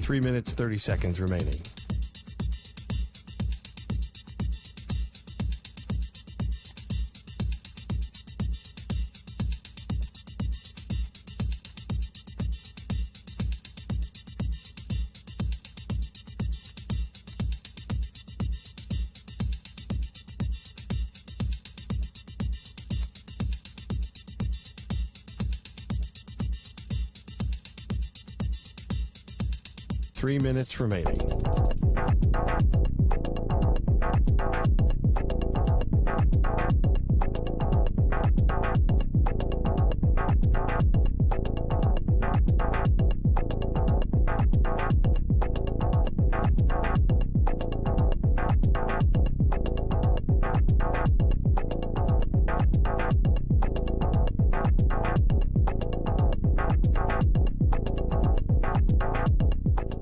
3 minutes, 30 seconds remaining. Three minutes remaining.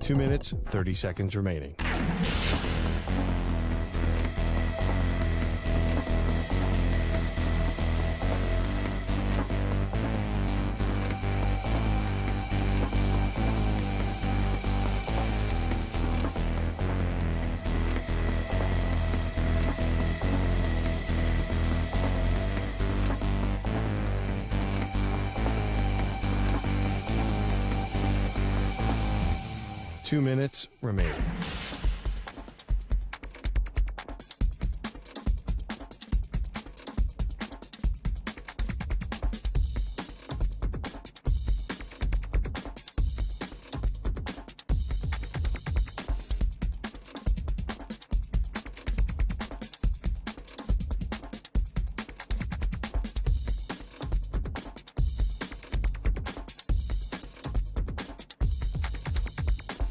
Two minutes, 30 seconds remaining. Two minutes remaining.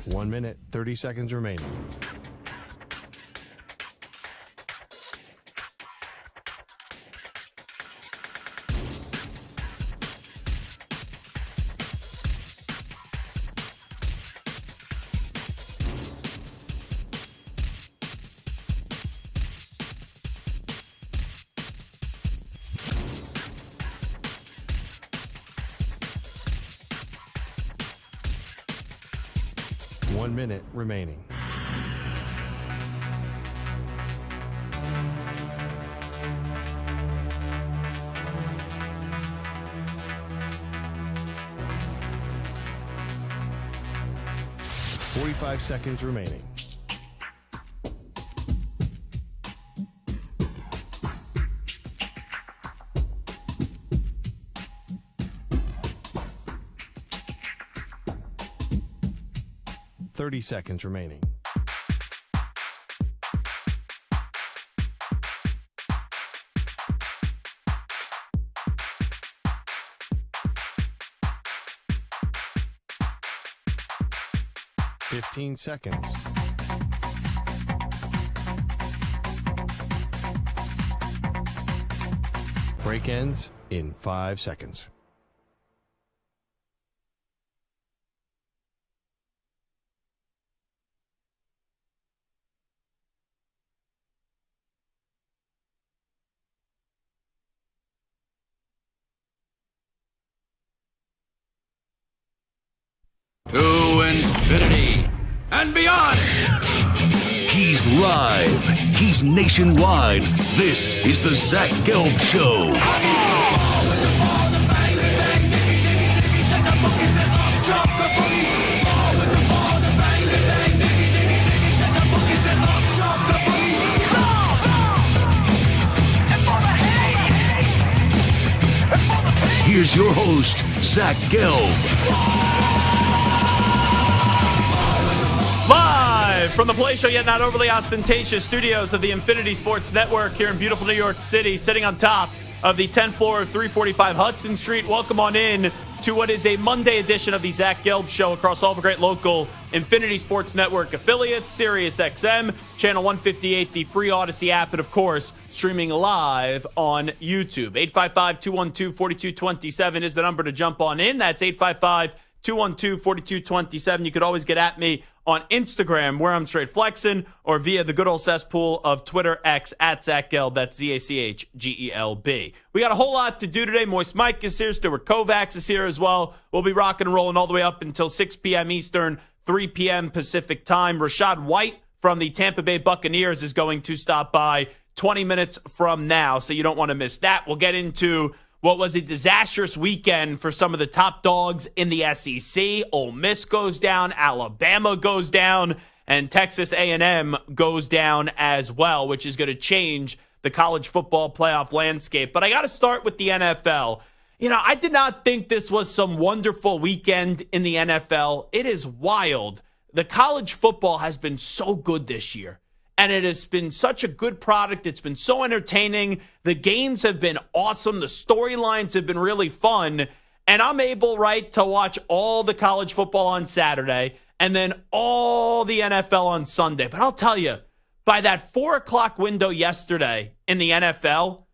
One minute, 30 seconds remaining. One minute remaining. Forty-five seconds remaining. Thirty seconds remaining. Fifteen seconds. Break ends in 5 seconds. To infinity and beyond. He's live. He's nationwide. This is the Zach Gelb Show. Here's your host, Zach Gelb. Live from the Play Show, yet not overly ostentatious studios of the Infinity Sports Network here in beautiful New York City, sitting on top of the 10th floor of 345 Hudson Street. Welcome on in to what is a Monday edition of the Zach Gelb Show across all the great local Infinity Sports Network affiliates, Sirius XM, Channel 158, the free Odyssey app, and of course, streaming live on YouTube. 855-212-4227 is the number to jump on in. That's 855-212-4227. You could always get at me on Instagram, where I'm straight flexing, or via the good old cesspool of Twitter X at Zach Gelb. That's ZACHGELB. We got a whole lot to do today. Moist Mike is here. Stuart Kovacs is here as well. We'll be rocking and rolling all the way up until 6 p.m. Eastern, 3 p.m. Pacific time. Rachaad White from the Tampa Bay Buccaneers is going to stop by 20 minutes from now, so you don't want to miss that. We'll get into what was a disastrous weekend for some of the top dogs in the SEC. Ole Miss goes down, Alabama goes down, and Texas A&M goes down as well, which is going to change the college football playoff landscape. But I got to start with the NFL. I did not think this was some wonderful weekend in the NFL. It is wild. The college football has been so good this year, and it has been such a good product. It's been so entertaining. The games have been awesome. The storylines have been really fun, and I'm able, to watch all the college football on Saturday and then all the NFL on Sunday. But I'll tell you, by that 4 o'clock window yesterday in the NFL,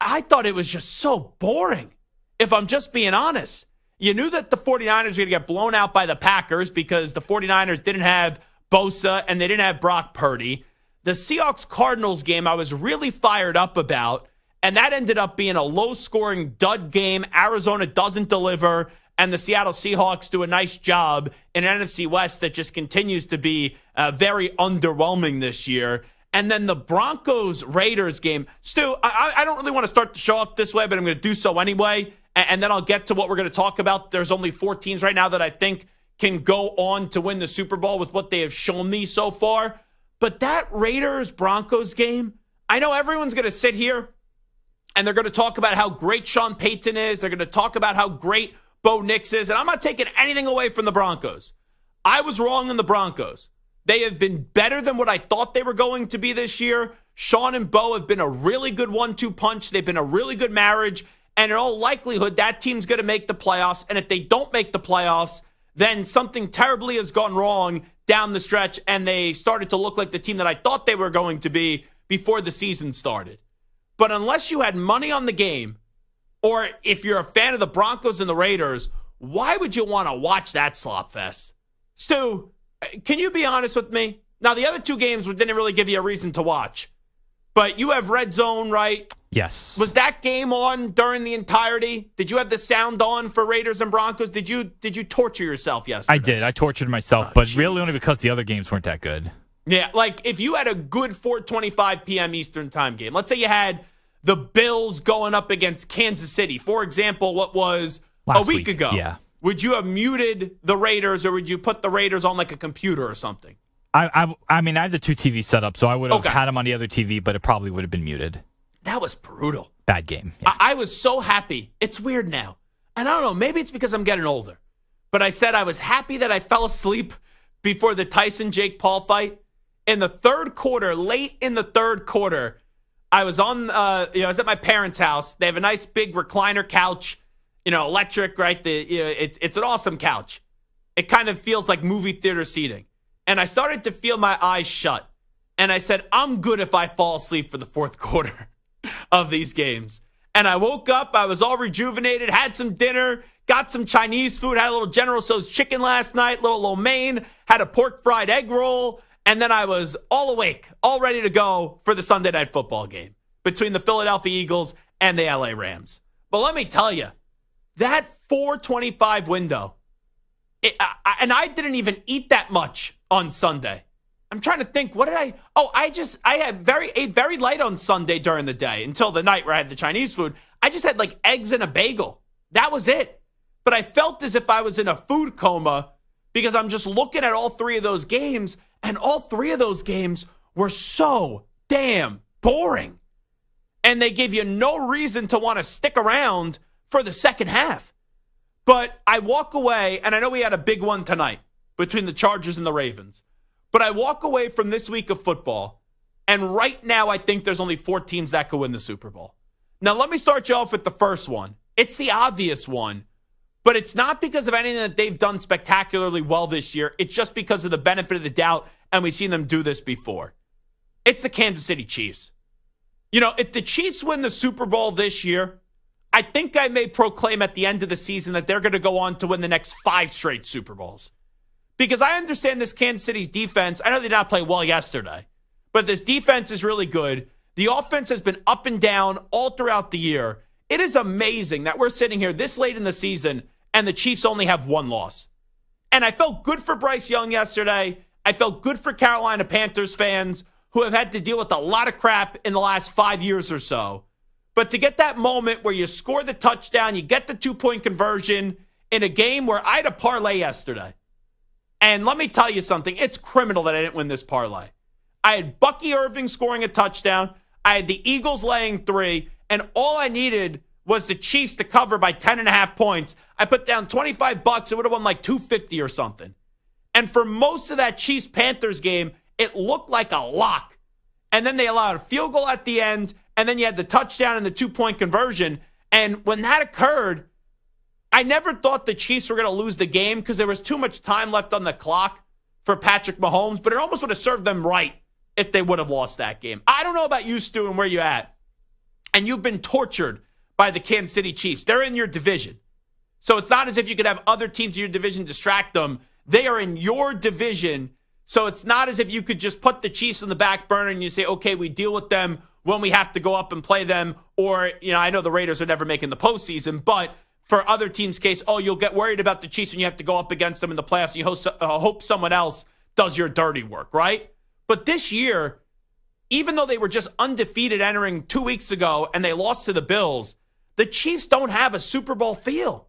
I thought it was just so boring. If I'm just being honest, you knew that the 49ers were going to get blown out by the Packers because the 49ers didn't have Bosa and they didn't have Brock Purdy. The Seahawks-Cardinals game I was really fired up about, and that ended up being a low-scoring dud game. Arizona doesn't deliver, and the Seattle Seahawks do a nice job in an NFC West that just continues to be very underwhelming this year. And then the Broncos-Raiders game. Stu, I don't really want to start the show off this way, but I'm going to do so anyway. And then I'll get to what we're going to talk about. There's only 4 teams right now that I think can go on to win the Super Bowl with what they have shown me so far. But that Raiders-Broncos game, I know everyone's going to sit here and they're going to talk about how great Sean Payton is. They're going to talk about how great Bo Nix is. And I'm not taking anything away from the Broncos. I was wrong in the Broncos. They have been better than what I thought they were going to be this year. Sean and Bo have been a really good 1-2 punch. They've been a really good marriage. And in all likelihood, that team's going to make the playoffs. And if they don't make the playoffs, then something terribly has gone wrong down the stretch. And they started to look like the team that I thought they were going to be before the season started. But unless you had money on the game, or if you're a fan of the Broncos and the Raiders, why would you want to watch that slop fest? Stu, can you be honest with me? Now, the other 2 games didn't really give you a reason to watch. But you have Red Zone, right? Yes. Was that game on during the entirety? Did you have the sound on for Raiders and Broncos? Did you torture yourself yesterday? I did. I tortured myself, really only because the other games weren't that good. Yeah, like if you had a good 4:25 p.m. Eastern time game, let's say you had the Bills going up against Kansas City, for example, what was Last a week ago. Yeah. Would you have muted the Raiders, or would you put the Raiders on like a computer or something? I mean, I have the 2 TVs set up, so I would have had them on the other TV, but it probably would have been muted. That was brutal. Bad game. Yeah. I was so happy. It's weird now. And I don't know, maybe it's because I'm getting older. But I said I was happy that I fell asleep before the Tyson-Jake Paul fight. In the third quarter, late in the third quarter, I was on, I was at my parents' house. They have a nice big recliner couch, electric, right? It's an awesome couch. It kind of feels like movie theater seating. And I started to feel my eyes shut. And I said, I'm good if I fall asleep for the fourth quarter of these games. And I woke up, I was all rejuvenated, had some dinner, got some Chinese food, had a little General Tso's chicken last night, little lo mein, had a pork fried egg roll, and then I was all awake, all ready to go for the Sunday Night Football game between the Philadelphia Eagles and the LA Rams. But let me tell you, that 4:25 window, and I didn't even eat that much on Sunday. I'm trying to think, what did I ate very light on Sunday during the day until the night where I had the Chinese food. I just had like eggs and a bagel. That was it. But I felt as if I was in a food coma because I'm just looking at all 3 of those games, and all 3 of those games were so damn boring. And they gave you no reason to want to stick around for the second half. But I walk away, and I know we had a big one tonight between the Chargers and the Ravens. But I walk away from this week of football, and right now I think there's only 4 teams that could win the Super Bowl. Now, let me start you off with the first one. It's the obvious one, but it's not because of anything that they've done spectacularly well this year. It's just because of the benefit of the doubt, and we've seen them do this before. It's the Kansas City Chiefs. If the Chiefs win the Super Bowl this year, I think I may proclaim at the end of the season that they're going to go on to win the next 5 straight Super Bowls. Because I understand this Kansas City's defense. I know they did not play well yesterday, but this defense is really good. The offense has been up and down all throughout the year. It is amazing that we're sitting here this late in the season and the Chiefs only have 1 loss. And I felt good for Bryce Young yesterday. I felt good for Carolina Panthers fans who have had to deal with a lot of crap in the last 5 years or so. But to get that moment where you score the touchdown, you get the 2-point conversion in a game where I had a parlay yesterday. And let me tell you something. It's criminal that I didn't win this parlay. I had Bucky Irving scoring a touchdown. I had the Eagles laying 3. And all I needed was the Chiefs to cover by 10.5 points. I put down $25. It would have won like $250 or something. And for most of that Chiefs-Panthers game, it looked like a lock. And then they allowed a field goal at the end. And then you had the touchdown and the 2-point conversion. And when that occurred, I never thought the Chiefs were going to lose the game because there was too much time left on the clock for Patrick Mahomes. But it almost would have served them right if they would have lost that game. I don't know about you, Stu, and where you're at. And you've been tortured by the Kansas City Chiefs. They're in your division. So it's not as if you could have other teams in your division distract them. They are in your division. So it's not as if you could just put the Chiefs on the back burner and you say, okay, we deal with them when we have to go up and play them. Or, I know the Raiders are never making the postseason, but for other teams' case, you'll get worried about the Chiefs when you have to go up against them in the playoffs. You hope someone else does your dirty work, right? But this year, even though they were just undefeated entering 2 weeks ago and they lost to the Bills, the Chiefs don't have a Super Bowl feel.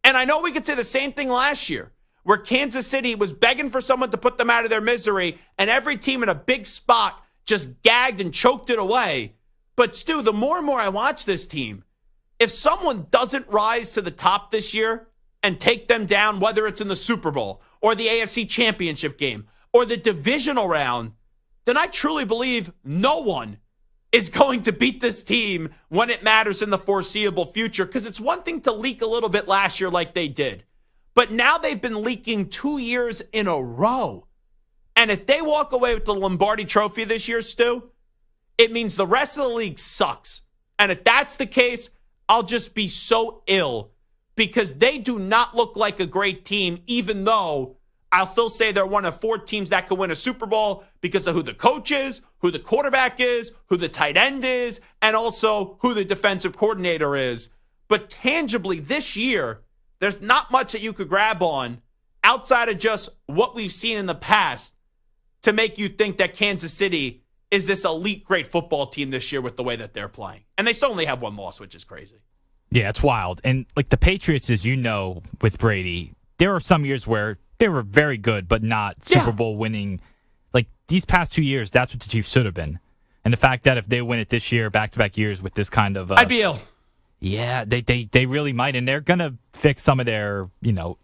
And I know we could say the same thing last year, where Kansas City was begging for someone to put them out of their misery, and every team in a big spot just gagged and choked it away. But Stu, the more and more I watch this team, if someone doesn't rise to the top this year and take them down, whether it's in the Super Bowl or the AFC Championship game or the divisional round, then I truly believe no one is going to beat this team when it matters in the foreseeable future. Because it's one thing to leak a little bit last year like they did, but now they've been leaking 2 years in a row. And if they walk away with the Lombardi Trophy this year, Stu, it means the rest of the league sucks. And if that's the case, I'll just be so ill because they do not look like a great team, even though I'll still say they're one of 4 teams that could win a Super Bowl because of who the coach is, who the quarterback is, who the tight end is, and also who the defensive coordinator is. But tangibly this year, there's not much that you could grab on outside of just what we've seen in the past to make you think that Kansas City is this elite great football team this year with the way that they're playing. And they still only have 1 loss, which is crazy. Yeah, it's wild. And like the Patriots, as you know, with Brady, there are some years where they were very good, but not Super Bowl winning. Like these past 2 years, that's what the Chiefs should have been. And the fact that if they win it this year, back-to-back years with this kind of... I'd be ill. Yeah, they really might. And they're going to fix some of their,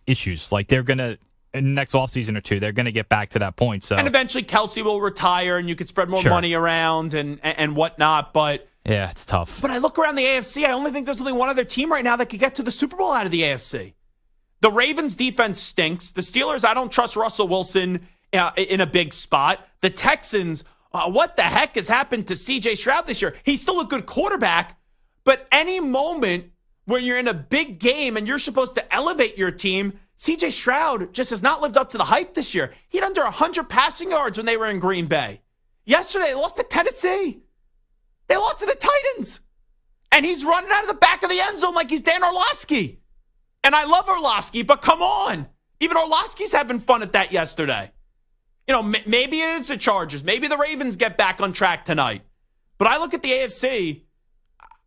issues. Like they're going to... in the next offseason or 2, they're going to get back to that point. So, and eventually Kelsey will retire and you could spread more money around and whatnot. But yeah, it's tough. But I look around the AFC, I only think there's only one other team right now that could get to the Super Bowl out of the AFC. The Ravens defense stinks. The Steelers, I don't trust Russell Wilson in a big spot. The Texans, what the heck has happened to C.J. Stroud this year? He's still a good quarterback, but any moment when you're in a big game and you're supposed to elevate your team, C.J. Stroud just has not lived up to the hype this year. He had under 100 passing yards when they were in Green Bay. Yesterday, they lost to Tennessee. They lost to the Titans. And he's running out of the back of the end zone like he's Dan Orlovsky. And I love Orlovsky, but come on. Even Orlovsky's having fun at that yesterday. Maybe it is the Chargers. Maybe the Ravens get back on track tonight. But I look at the AFC,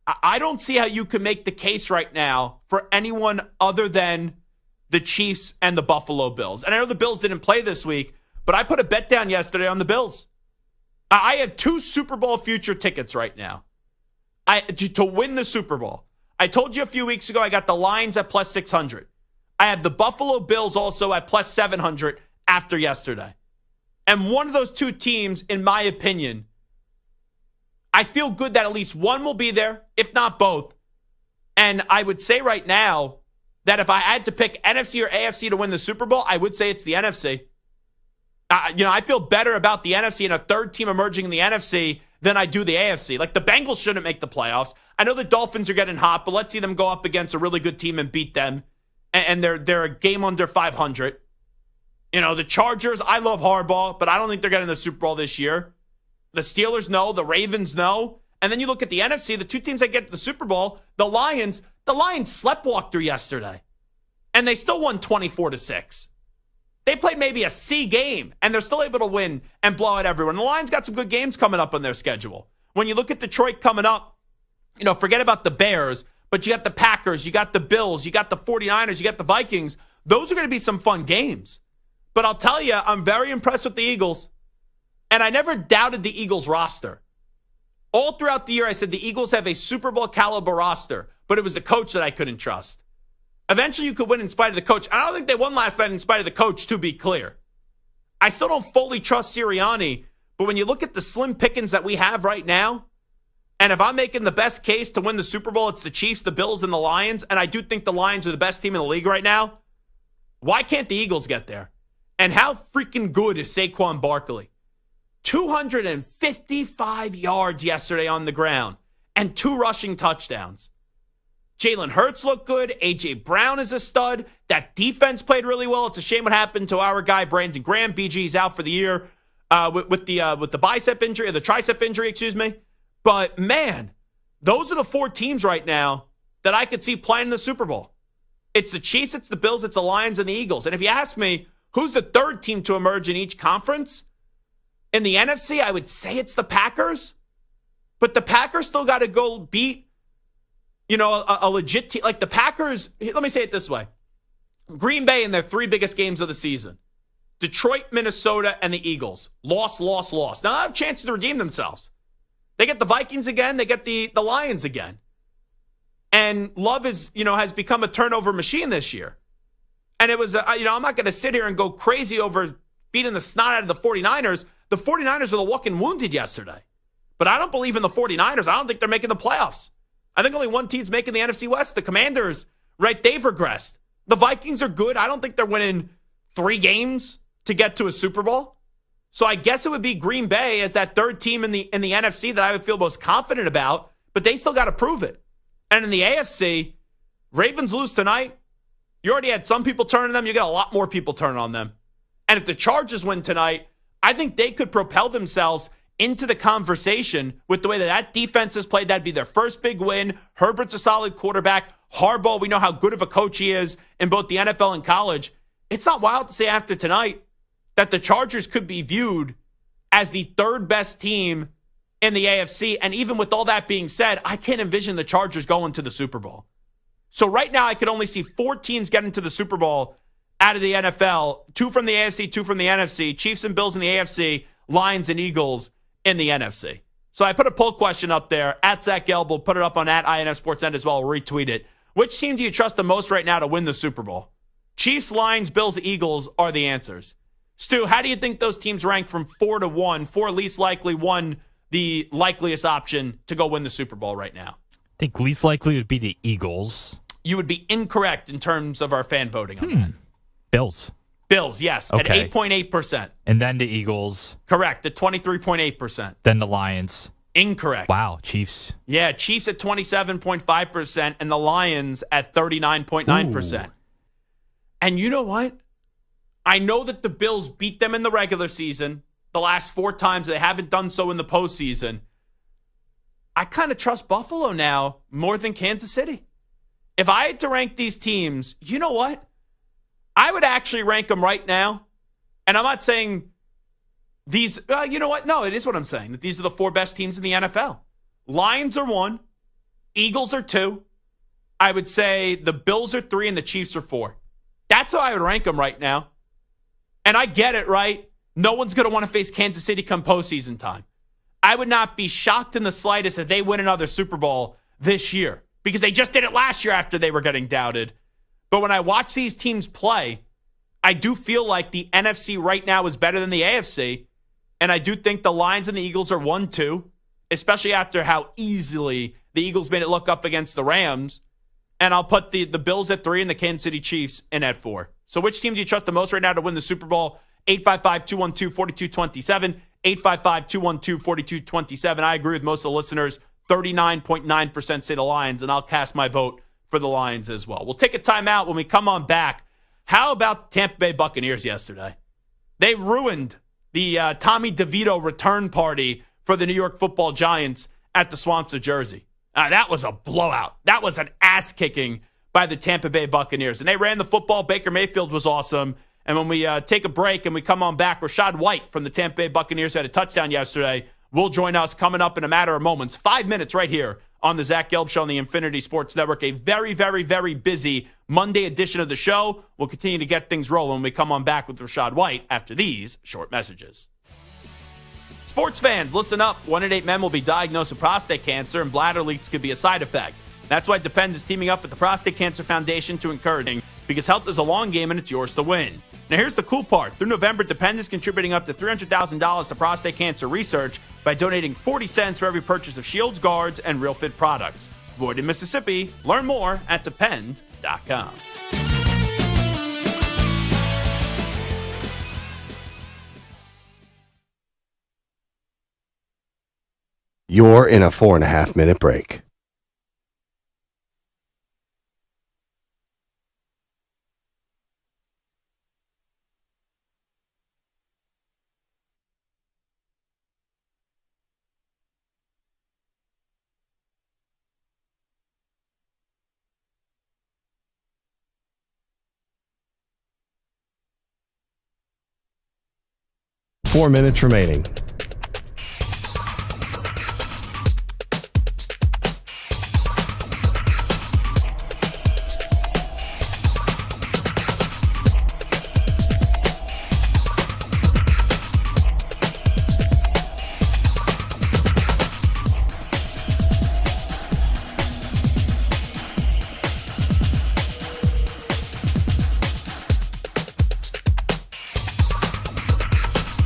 I don't see how you can make the case right now for anyone other than the Chiefs and the Buffalo Bills. And I know the Bills didn't play this week, but I put a bet down yesterday on the Bills. I have 2 Super Bowl future tickets right now to win the Super Bowl. I told you a few weeks ago I got the Lions at plus 600. I have the Buffalo Bills also at plus 700 after yesterday. And one of those 2 teams, in my opinion, I feel good that at least one will be there, if not both. And I would say right now that if I had to pick NFC or AFC to win the Super Bowl, I would say it's the NFC. I feel better about the NFC and a third team emerging in the NFC than I do the AFC. Like the Bengals shouldn't make the playoffs. I know the Dolphins are getting hot, but let's see them go up against a really good team and beat them. And they're a game under 500. The Chargers, I love Harbaugh, but I don't think they're getting the Super Bowl this year. The Steelers, no. The Ravens, no. And then you look at the NFC, the 2 teams that get to the Super Bowl, the Lions sleptwalked through yesterday. And they still won 24-6. They played maybe a C game, and they're still able to win and blow out everyone. The Lions got some good games coming up on their schedule. When you look at Detroit coming up, forget about the Bears, but you got the Packers, you got the Bills, you got the 49ers, you got the Vikings. Those are going to be some fun games. But I'll tell you, I'm very impressed with the Eagles, and I never doubted the Eagles roster. All throughout the year, I said the Eagles have a Super Bowl caliber roster, but it was the coach that I couldn't trust. Eventually, you could win in spite of the coach. I don't think they won last night in spite of the coach, to be clear. I still don't fully trust Sirianni, but when you look at the slim pickings that we have right now, and if I'm making the best case to win the Super Bowl, it's the Chiefs, the Bills, and the Lions, and I do think the Lions are the best team in the league right now, why can't the Eagles get there? And how freaking good is Saquon Barkley? 255 yards yesterday on the ground and 2 rushing touchdowns. Jalen Hurts looked good. A.J. Brown is a stud. That defense played really well. It's a shame what happened to our guy, Brandon Graham. BG's out for the year with the bicep injury, or the tricep injury, excuse me. But, man, those are the 4 teams right now that I could see playing in the Super Bowl. It's the Chiefs, it's the Bills, it's the Lions, and the Eagles. And if you ask me, who's the third team to emerge in each conference? In the NFC, I would say it's the Packers. But the Packers still got to go beat, a legit team. Like the Packers, let me say it this way. Green Bay in their 3 biggest games of the season. Detroit, Minnesota, and the Eagles. Lost. Now they have chances to redeem themselves. They get the Vikings again. They get the Lions again. And Love has become a turnover machine this year. And it was, I'm not going to sit here and go crazy over beating the snot out of the 49ers. The 49ers were the walking wounded yesterday. But I don't believe in the 49ers. I don't think they're making the playoffs. I think only one team's making the NFC West. The Commanders, right, they've regressed. The Vikings are good. I don't think they're winning 3 games to get to a Super Bowl. So I guess it would be Green Bay as that third team in the NFC that I would feel most confident about, but they still got to prove it. And in the AFC, Ravens lose tonight. You already had some people turning on them. You got a lot more people turning on them. And if the Chargers win tonight, I think they could propel themselves into the conversation with the way that defense has played. That'd be their first big win. Herbert's a solid quarterback. Harbaugh, we know how good of a coach he is in both the NFL and college. It's not wild to say after tonight that the Chargers could be viewed as the 3rd best team in the AFC. And even with all that being said, I can't envision the Chargers going to the Super Bowl. So right now, I could only see 4 teams getting to the Super Bowl out of the NFL. 2 from the AFC, 2 from the NFC. Chiefs and Bills in the AFC, Lions and Eagles in the NFC. So I put a poll question up there at Zach Gelb. We'll put it up on at INF Sportsnet as well. We'll retweet it. Which team do you trust the most right now to win the Super Bowl? Chiefs, Lions, Bills, Eagles are the answers. Stu, how do you think those teams rank from 4 to 1? 4 least likely, 1 the likeliest option to go win the Super Bowl right now? I think least likely would be the Eagles. You would be incorrect in terms of our fan voting on that. Bills. Bills, yes, okay. At 8.8%. And then the Eagles. Correct, at 23.8%. Then the Lions. Incorrect. Wow, Chiefs. Yeah, Chiefs at 27.5% and the Lions at 39.9%. And you know what? I know that the Bills beat them in the regular season the last 4 times. They haven't done so in the postseason. I kind of trust Buffalo now more than Kansas City. If I had to rank these teams, you know what? I would actually rank them right now. And I'm not saying these, you know what? No, it is what I'm saying. That these are the 4 best teams in the NFL. Lions are 1. Eagles are 2. I would say the Bills are 3 and the Chiefs are 4. That's how I would rank them right now. And I get it, right? No one's going to want to face Kansas City come postseason time. I would not be shocked in the slightest if they win another Super Bowl this year, because they just did it last year after they were getting doubted. But when I watch these teams play, I do feel like the NFC right now is better than the AFC. And I do think the Lions and the Eagles are 1-2, especially after how easily the Eagles made it look up against the Rams. And I'll put the Bills at 3 and the Kansas City Chiefs in at 4. So which team do you trust the most right now to win the Super Bowl? 855-212-4227. 855-212-4227. I agree with most of the listeners. 39.9% say the Lions, and I'll cast my vote for the Lions as well. We'll take a timeout. When we come on back, how about the Tampa Bay Buccaneers yesterday? They ruined the Tommy DeVito return party for the New York Football Giants at the Swamps of Jersey. That was a blowout. That was an ass-kicking by the Tampa Bay Buccaneers. And they ran the football. Baker Mayfield was awesome. And when we take a break and we come on back, Rachaad White from the Tampa Bay Buccaneers had a touchdown yesterday. Will join us coming up in a matter of moments. 5 minutes right here on the Zach Gelb Show on the Infinity Sports Network. A very, very, very busy Monday edition of the show. We'll continue to get things rolling when we come on back with Rachaad White after these short messages. Sports fans, listen up. 1 in 8 men will be diagnosed with prostate cancer, and bladder leaks could be a side effect. That's why Depend is teaming up with the Prostate Cancer Foundation to encourage, because health is a long game and it's yours to win. Now, here's the cool part. Through November, Depend is contributing up to $300,000 to prostate cancer research by donating 40 cents for every purchase of Shields, Guards, and Real Fit products. Void in Mississippi. Learn more at Depend.com. You're in a 4.5-minute break. Four minutes remaining.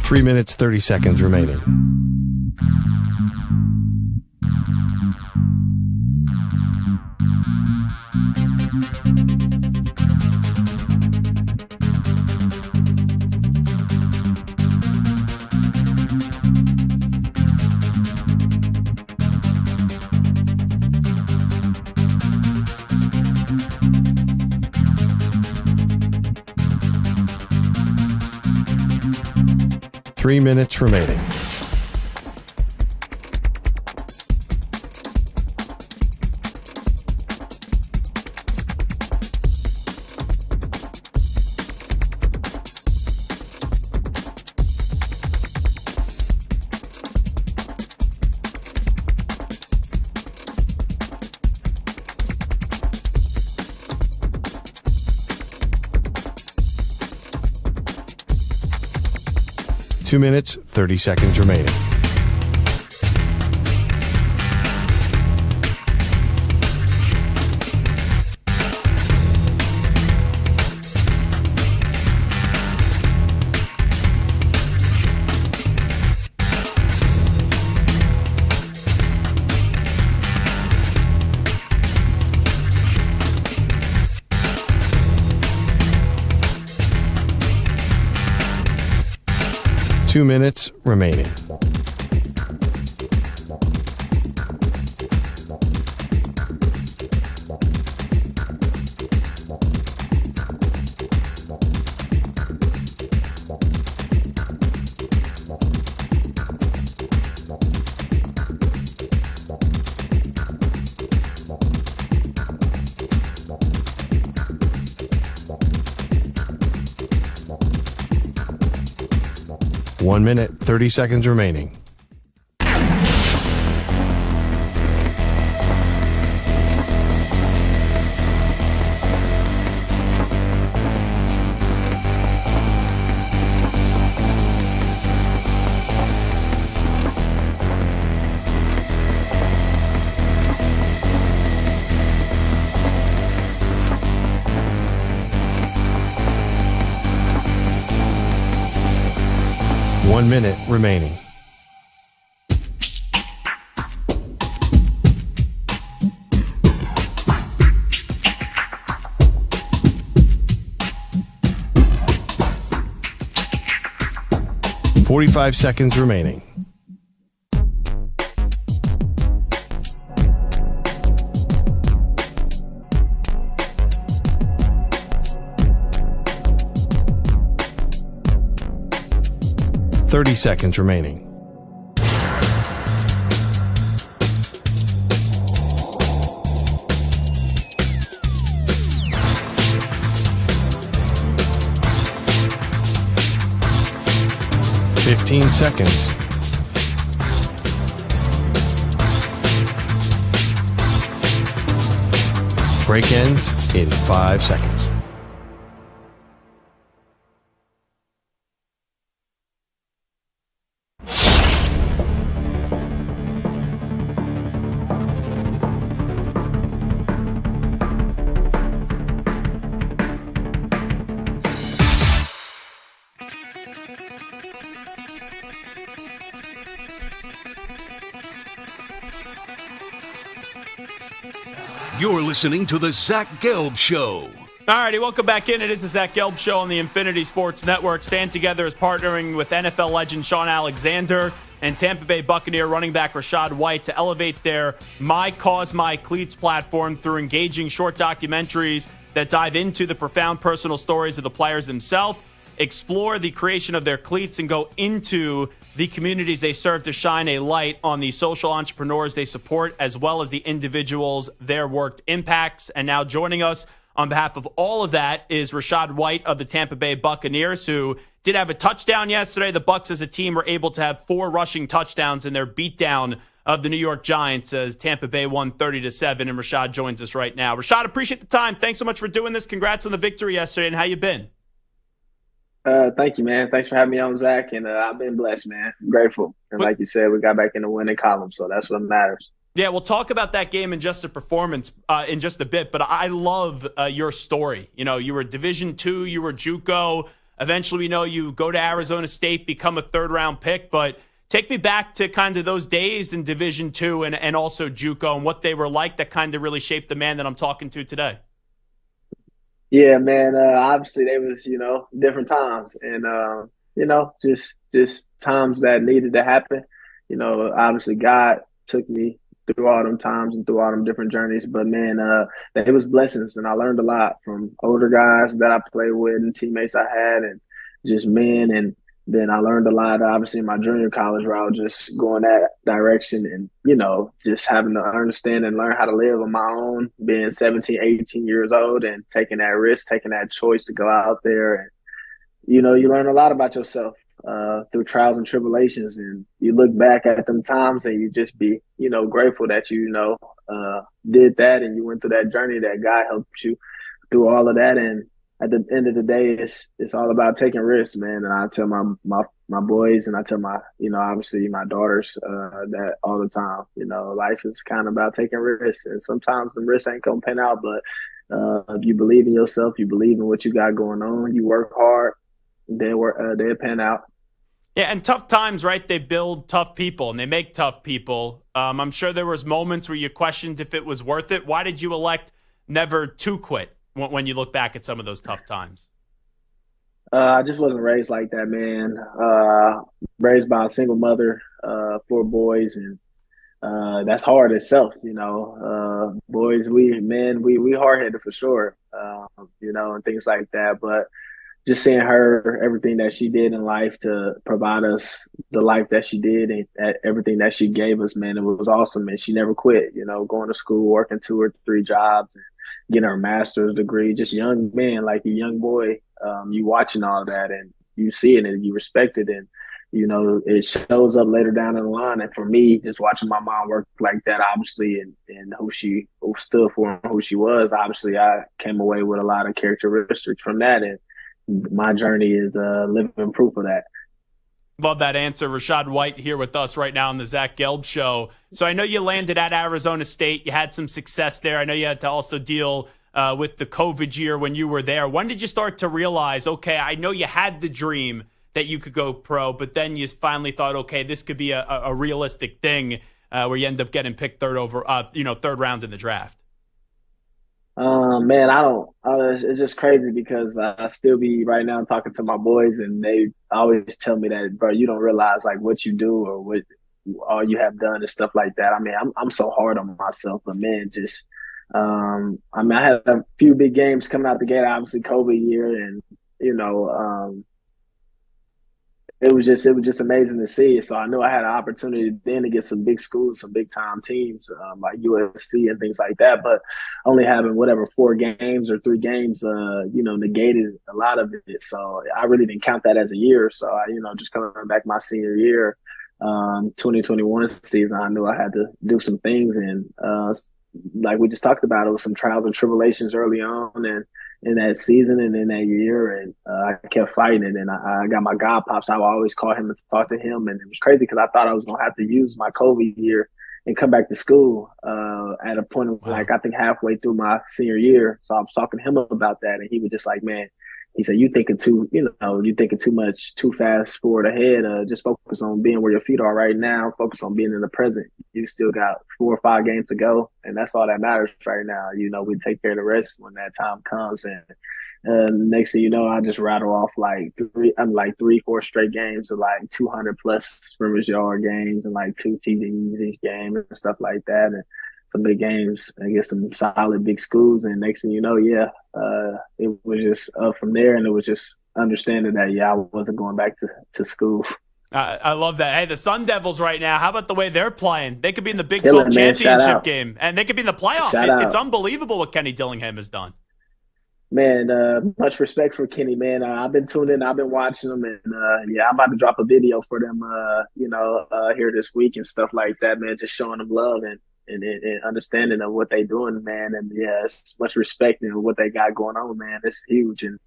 Three minutes, 30 seconds remaining. Three minutes remaining. Two minutes, 30 seconds remaining. Two minutes remaining. One minute, 30 seconds remaining. One minute remaining. Forty-five seconds remaining. Thirty seconds remaining. 15 seconds. Break ends in 5 seconds. You're listening to the Zach Gelb Show. All righty, welcome back in. It is the Zach Gelb Show on the Infinity Sports Network. Stand Together is partnering with NFL legend Sean Alexander and Tampa Bay Buccaneer running back Rachaad White to elevate their My Cause, My Cleats platform through engaging short documentaries that dive into the profound personal stories of the players themselves, explore the creation of their cleats, and go into the communities they serve to shine a light on the social entrepreneurs they support, as well as the individuals their work impacts. And now joining us on behalf of all of that is Rachaad White of the Tampa Bay Buccaneers, who did have a touchdown yesterday. The Bucs as a team were able to have 4 rushing touchdowns in their beatdown of the New York Giants as Tampa Bay won 30-7. And Rachaad joins us right now. Rachaad, appreciate the time. Thanks so much for doing this. Congrats on the victory yesterday, and how you been? Thank you, man. Thanks for having me on, Zach. And I've been blessed, man. I'm grateful. And like you said, we got back in the winning column, so that's what matters. Yeah, we'll talk about that game in just a performance in just a bit. But I love your story. You know, you were Division II, you were JUCO. Eventually, we know you go to Arizona State, become a third-round pick. But take me back to kind of those days in Division II and also JUCO and what they were like that kind of really shaped the man that I'm talking to today. Yeah, man. Obviously, they was, different times. And, just times that needed to happen. Obviously, God took me through all them times and through all them different journeys. But, man, it was blessings. And I learned a lot from older guys that I played with and teammates I had and just men. And then I learned a lot, obviously, in my junior college route, just going that direction and, just having to understand and learn how to live on my own, being 17, 18 years old and taking that risk, taking that choice to go out there. And, you learn a lot about yourself through trials and tribulations. And you look back at them times and you just be, grateful that you, did that and you went through that journey, that God helped you through all of that. And at the end of the day, it's all about taking risks, man. And I tell my boys and I tell my, obviously my daughters that all the time, life is kind of about taking risks. And sometimes the risks ain't going to pan out, but if you believe in yourself, you believe in what you got going on, you work hard, they'll pan out. Yeah, and tough times, right? They build tough people and they make tough people. I'm sure there was moments where you questioned if it was worth it. Why did you elect never to quit when you look back at some of those tough times? I just wasn't raised like that, man. Raised by a single mother, 4 boys, and that's hard itself, boys, we hard-headed for sure, and things like that. But just seeing her, everything that she did in life to provide us the life that she did and everything that she gave us, man, it was awesome. And she never quit, going to school, working 2 or 3 jobs, and getting her master's degree, just young man, like a young boy. You watching all that and you see it and you respect it. And, it shows up later down in the line. And for me, just watching my mom work like that, obviously, and who she stood for and who she was, obviously, I came away with a lot of characteristics from that. And my journey is living proof of that. Love that answer. Rachaad White here with us right now on the Zach Gelb Show. So I know you landed at Arizona State. You had some success there. I know you had to also deal with the COVID year when you were there. When did you start to realize, okay, I know you had the dream that you could go pro, but then you finally thought, okay, this could be a realistic thing where you end up getting picked third round in the draft? Man, it's just crazy because I still be right now talking to my boys and they always tell me that, bro, you don't realize like what you do or what all you have done and stuff like that. I mean, I'm so hard on myself, but man, just, I had a few big games coming out the gate, obviously COVID year and, it was just amazing to see. So I knew I had an opportunity then to get some big schools, some big time teams like USC and things like that. But only having whatever 4 games or 3 games, negated a lot of it. So I really didn't count that as a year. So I, just coming back my senior year, 2021 season, I knew I had to do some things, and like we just talked about, it was some trials and tribulations early on, and in that season and in that year, and I kept fighting it. And I got my god pops. I would always call him and talk to him, and it was crazy because I thought I was gonna have to use my COVID year and come back to school at a point of I think halfway through my senior year. So I was talking to him about that, and he was just like, "Man," he said, "You thinking too much, too fast forward ahead. Just focus on being where your feet are right now. Focus on being in the present. You still got 4 or 5 games to go, and that's all that matters right now. We take care of the rest when that time comes." And next thing you know, I just rattle off like 3-4 straight games of like 200 plus scrimmage yard games and like 2 TDs each game and stuff like that. And some big games against some solid big schools. And next thing you know, it was just up from there. And it was just understanding that, I wasn't going back to school. I love that. Hey, the Sun Devils right now, how about the way they're playing? They could be in the Big 12 championship game, and they could be in the playoff. It's unbelievable what Kenny Dillingham has done. Man, much respect for Kenny, man. I've been tuned in. I've been watching them, and I'm about to drop a video for them, here this week and stuff like that, man. Just showing them love and understanding of what they're doing, man. And it's much respect in what they got going on, man. It's huge, and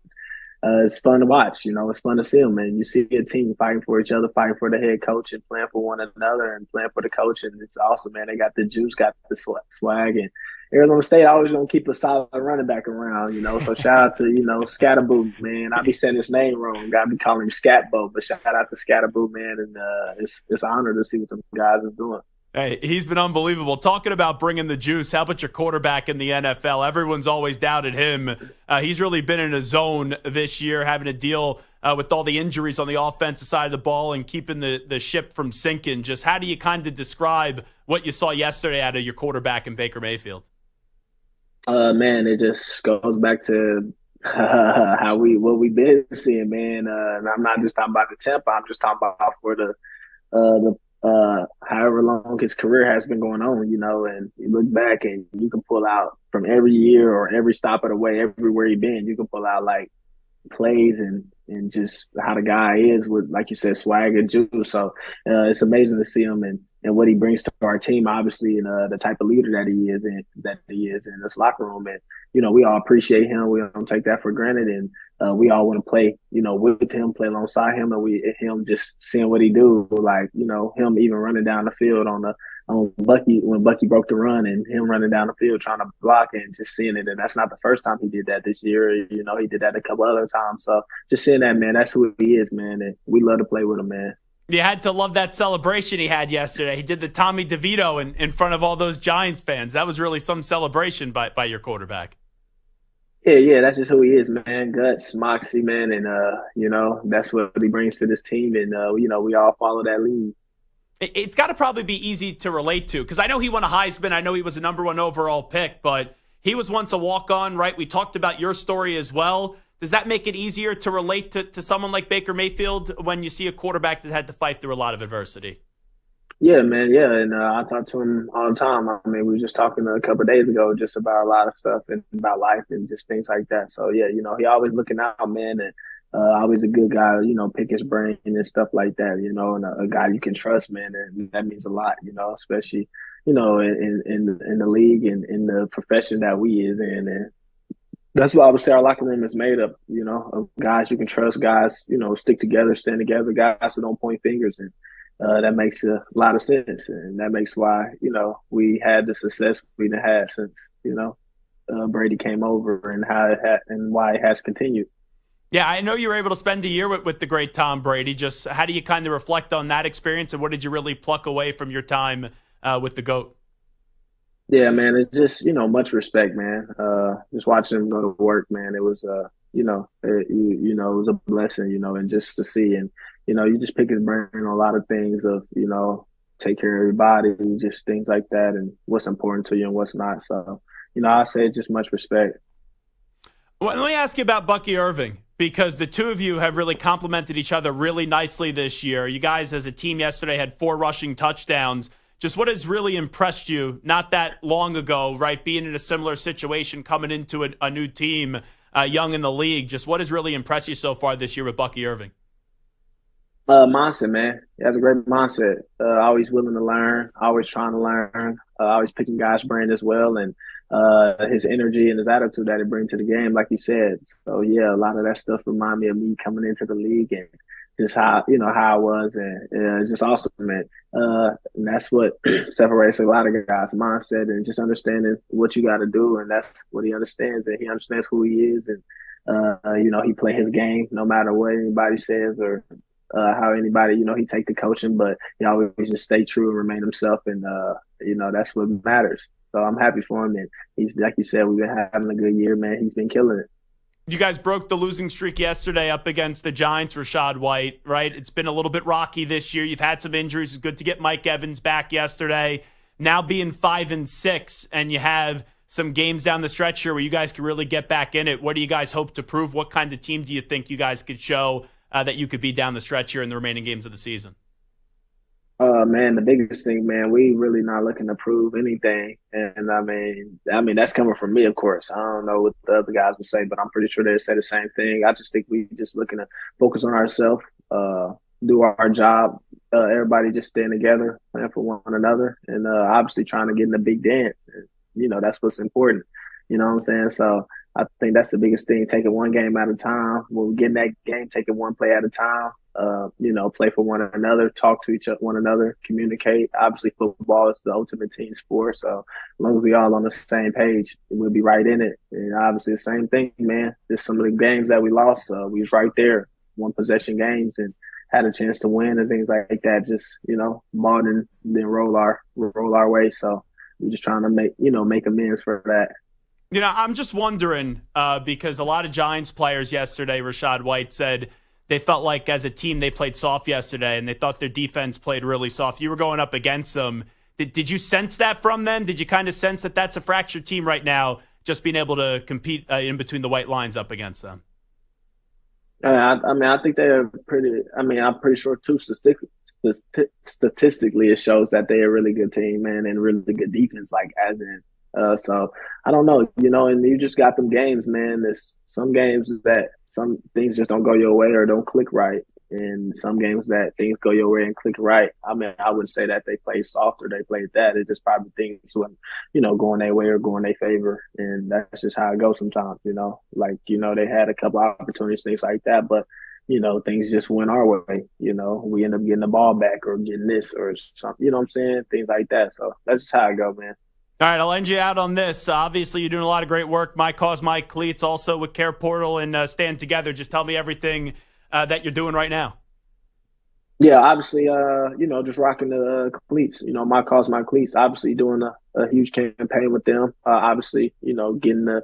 it's fun to watch. It's fun to see them, man. You see a team fighting for each other, fighting for the head coach, and playing for one another, and playing for the coach, and it's awesome, man. They got the juice, got the swag, and Arizona State always gonna keep a solid running back around, So shout out to Scatterboo, man. I be saying his name wrong. Gotta be calling him Scatbo, but shout out to Scatterboo, man. And it's an honor to see what the guys are doing. Hey, he's been unbelievable. Talking about bringing the juice, how about your quarterback in the NFL? Everyone's always doubted him. He's really been in a zone this year, having to deal with all the injuries on the offensive side of the ball and keeping the ship from sinking. Just how do you kind of describe what you saw yesterday out of your quarterback in Baker Mayfield? Man, it just goes back to what we've been seeing, man. And I'm not just talking about the tempo. I'm just talking about for the however long his career has been going on, and you look back and you can pull out from every year or every stop of the way, everywhere you've been, you can pull out like plays and just how the guy is with, like you said, swag and juice. So it's amazing to see him and what he brings to our team, obviously, and the type of leader that he is in this locker room. And, we all appreciate him. We don't take that for granted. And we all want to play, with him, play alongside him, and him just seeing what he do, like, him even running down the field on Bucky when Bucky broke the run, and him running down the field trying to block and just seeing it. And that's not the first time he did that this year. He did that a couple other times. So just seeing that, man, that's who he is, man. And we love to play with him, man. You had to love that celebration he had yesterday. He did the Tommy DeVito in front of all those Giants fans. That was really some celebration by your quarterback. Yeah, that's just who he is, man. Guts, moxie, man, and that's what he brings to this team. And we all follow that lead. It's got to probably be easy to relate to, because I know he won a Heisman. I know he was a number 1 overall pick, but he was once a walk-on, right? We talked about your story as well. Does that make it easier to relate to someone like Baker Mayfield when you see a quarterback that had to fight through a lot of adversity? Yeah, man. Yeah, and I talk to him all the time. I mean, we were just talking a couple of days ago just about a lot of stuff and about life and just things like that. So, yeah, he always looking out, man, and always a good guy, pick his brain and stuff like that, and a guy you can trust, man, and that means a lot, especially, in the league and in the profession that we is in. And that's why I would say our locker room is made up, of guys you can trust, guys, stick together, stand together, guys who don't point fingers. And that makes a lot of sense. And that makes why, we had the success we've had since, Brady came over, and how it had and why it has continued. Yeah, I know you were able to spend a year with the great Tom Brady. Just how do you kind of reflect on that experience, and what did you really pluck away from your time with the GOAT? Yeah, man, it's just, much respect, man. Just watching him go to work, man, it was, it was a blessing, and just to see. And, you just pick his brain on a lot of things of, take care of everybody, just things like that, and what's important to you and what's not. So, I say just much respect. Well, let me ask you about Bucky Irving. because the two of you have really complemented each other really nicely this year. You guys as a team yesterday had 4 rushing touchdowns. Just what has really impressed you not that long ago, right, being in a similar situation, coming into a new team, young in the league, just what has really impressed you so far this year with Bucky Irving? Mindset, man. He has a great mindset. Always willing to learn, always trying to learn, always picking guys' brain as well, and his energy and his attitude that he brings to the game, like you said. So, yeah, a lot of that stuff remind me of me coming into the league and just how I was, and it's just awesome, man. And that's what separates a lot of guys' mindset and just understanding what you got to do, and that's what he understands, and he understands who he is, and he play his game no matter what anybody says or how anybody, he take the coaching, but he always just stay true and remain himself, and that's what matters. So I'm happy for him, and he's, like you said, we've been having a good year, man. He's been killing it. You guys broke the losing streak yesterday up against the Giants, Rachaad White, right? It's been a little bit rocky this year. You've had some injuries. It's good to get Mike Evans back yesterday. Now being 5-6, and you have some games down the stretch here where you guys can really get back in it. What do you guys hope to prove? What kind of team do you think you guys could show that you could be down the stretch here in the remaining games of the season? Man, the biggest thing, man, we really not looking to prove anything. And I mean, that's coming from me, of course. I don't know what the other guys would say, but I'm pretty sure they say the same thing. I just think we just looking to focus on ourselves, do our job. Everybody just staying together, playing for one another, and obviously trying to get in the big dance. And, that's what's important. You know what I'm saying? So I think that's the biggest thing, taking one game at a time. When we get in that game, taking one play at a time. Play for one another, talk to one another, communicate. Obviously, football is the ultimate team sport. So as long as we all on the same page, we'll be right in it. And obviously, the same thing, man. Just some of the games that we lost, we was right there, one possession games, and had a chance to win and things like that. Just ball and then roll our way. So we're just trying to make amends for that. I'm just wondering because a lot of Giants players yesterday, Rachaad White said, they felt like as a team they played soft yesterday, and they thought their defense played really soft. You were going up against them. Did you sense that from them? Did you kind of sense that that's a fractured team right now, just being able to compete in between the white lines up against them? I think they're pretty – I'm pretty sure, too, statistically it shows that they're a really good team, man, and really good defense, as in – so I don't know, and you just got them games, man. There's some games that some things just don't go your way or don't click right. And some games that things go your way and click right. I wouldn't say that they play soft or they played that. It's just probably things when, going their way or going their favor. And that's just how it goes sometimes, they had a couple of opportunities, things like that. But, things just went our way. We end up getting the ball back or getting this or something, what I'm saying? Things like that. So that's just how it goes, man. All right, I'll end you out on this. Obviously, you're doing a lot of great work. My Cause, My Cleats, also with Care Portal and Stand Together. Just tell me everything that you're doing right now. Yeah, obviously, just rocking the cleats. My Cause, My Cleats. Obviously, doing a huge campaign with them. Obviously, getting to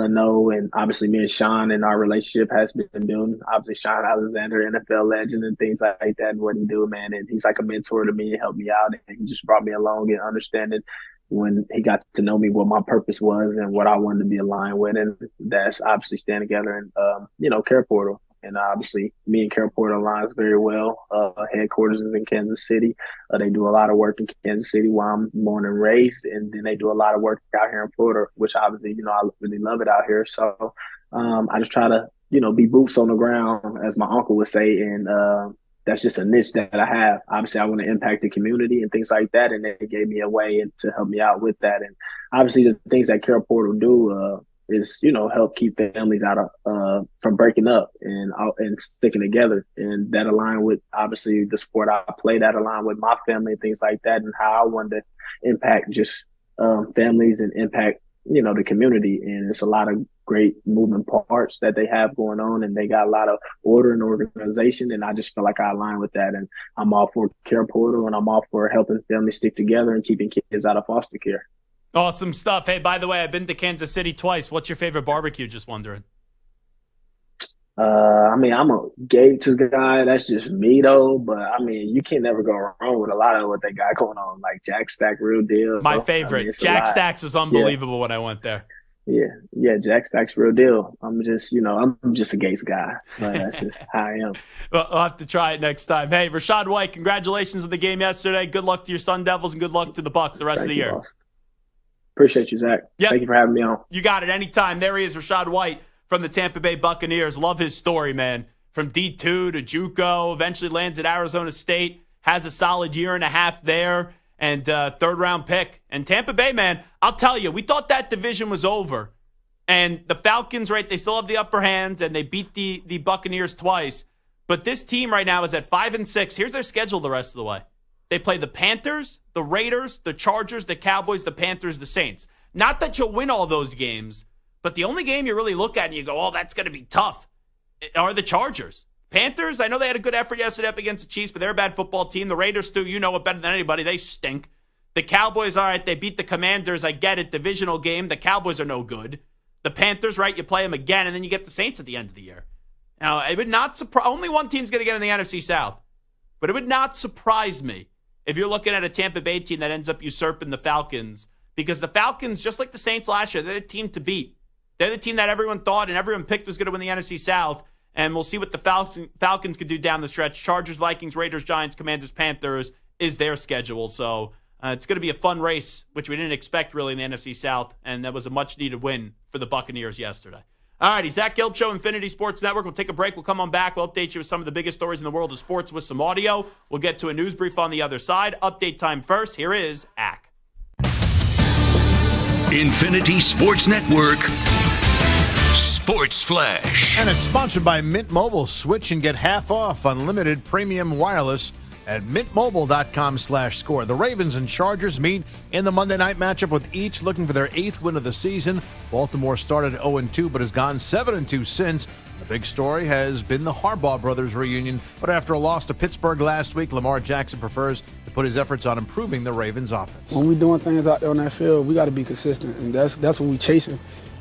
know, and obviously, me and Sean and our relationship has been building. Obviously, Sean Alexander, NFL legend, and things like that. And what he do, man, and he's like a mentor to me and helped me out, and he just brought me along and understanding. When he got to know me, what my purpose was and what I wanted to be aligned with. And that's obviously Stand Together and, Care Portal. And obviously me and Care Portal aligns very well. Headquarters is in Kansas City. They do a lot of work in Kansas City where I'm born and raised. And then they do a lot of work out here in Florida, which obviously, I really love it out here. So I just try to, be boots on the ground, as my uncle would say. And that's just a niche that I have. Obviously, I want to impact the community and things like that, and they gave me a way to help me out with that. And obviously, the things that Care Portal do is, help keep families out of from breaking up and sticking together. And that align with, obviously, the sport I play, that align with my family and things like that, and how I wanted to impact just families and impact, the community. And it's a lot of great moving parts that they have going on, and they got a lot of order and organization, and I just feel like I align with that. And I'm all for Care Portal, and I'm all for helping families stick together and keeping kids out of foster care. Awesome stuff. Hey, by the way, I've been to Kansas City twice. What's your favorite barbecue? Just wondering. I'm a Gates guy. That's just me, though. But, you can't never go wrong with a lot of what they got going on, like Jack Stack, real deal. My favorite. Jack Stacks was unbelievable when I went there. Yeah, Jack's real deal. I'm just a Gates guy, but that's just how I am. Well, I'll have to try it next time. Hey, Rachaad White, congratulations on the game yesterday. Good luck to your Sun Devils and good luck to the Bucs the rest of the year. Boss. Appreciate you, Zach. Yep. Thank you for having me on. You got it. Anytime. There he is, Rachaad White from the Tampa Bay Buccaneers. Love his story, man. From D2 to JUCO, eventually lands at Arizona State, has a solid year and a half there, and third-round pick. And Tampa Bay, man, I'll tell you, we thought that division was over. And the Falcons, right, they still have the upper hand, and they beat the Buccaneers twice. But this team right now is at 5-6. Here's their schedule the rest of the way. They play the Panthers, the Raiders, the Chargers, the Cowboys, the Panthers, the Saints. Not that you'll win all those games, but the only game you really look at and you go, oh, that's going to be tough, are the Chargers. Panthers, I know they had a good effort yesterday up against the Chiefs, but they're a bad football team. The Raiders, too, you know it better than anybody. They stink. The Cowboys, all right, they beat the Commanders. I get it, divisional game. The Cowboys are no good. The Panthers, right, you play them again, and then you get the Saints at the end of the year. Now, it would not surprise, only one team's going to get in the NFC South, but it would not surprise me if you're looking at a Tampa Bay team that ends up usurping the Falcons, because the Falcons, just like the Saints last year, they're the team to beat. They're the team that everyone thought and everyone picked was going to win the NFC South, and we'll see what the Falcons could do down the stretch. Chargers, Vikings, Raiders, Giants, Commanders, Panthers is their schedule, so it's going to be a fun race, which we didn't expect really in the NFC South, and that was a much-needed win for the Buccaneers yesterday. All righty, Zach Gelb Show, Infinity Sports Network. We'll take a break. We'll come on back. We'll update you with some of the biggest stories in the world of sports with some audio. We'll get to a news brief on the other side. Update time first. Here is ACK. Infinity Sports Network Sports Flash. And it's sponsored by Mint Mobile. Switch and get half off unlimited premium wireless at mintmobile.com/score. The Ravens and Chargers meet in the Monday night matchup, with each looking for their 8th win of the season. Baltimore started 0-2 but has gone 7-2 since. The big story has been the Harbaugh brothers reunion, but after a loss to Pittsburgh last week, Lamar Jackson prefers to put his efforts on improving the Ravens' offense. When we're doing things out there on that field, we got to be consistent, and that's what we're chasing.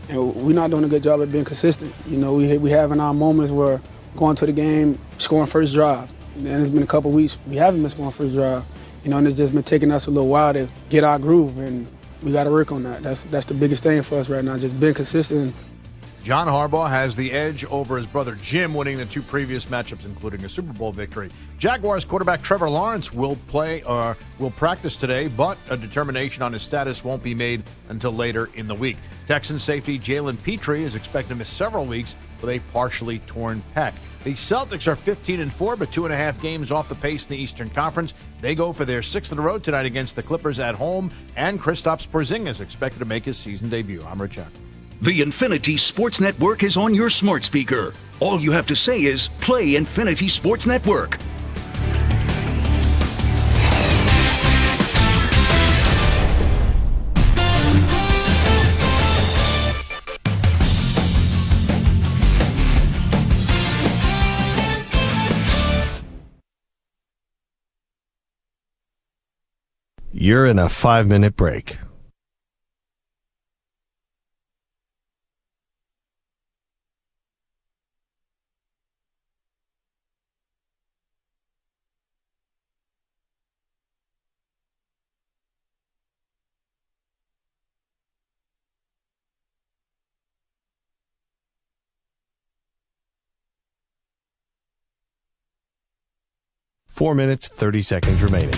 And we're not doing a good job at being consistent. You know, we having our moments where going to the game, scoring first drive. And it's been a couple weeks, we haven't been scoring first drive. You know, and it's just been taking us a little while to get our groove, and we got to work on that. That's the biggest thing for us right now, just being consistent. John Harbaugh has the edge over his brother Jim, winning the 2 previous matchups, including a Super Bowl victory. Jaguars quarterback Trevor Lawrence will practice today, but a determination on his status won't be made until later in the week. Texans safety Jalen Petrie is expected to miss several weeks with a partially torn pec. The Celtics are 15-4, but 2.5 games off the pace in the Eastern Conference. They go for their 6th in a row tonight against the Clippers at home, and Kristaps Porzingis expected to make his season debut. I'm Rachaad. The Infinity Sports Network is on your smart speaker. All you have to say is play Infinity Sports Network. You're in a 5-minute break. Four minutes, 30 seconds remaining.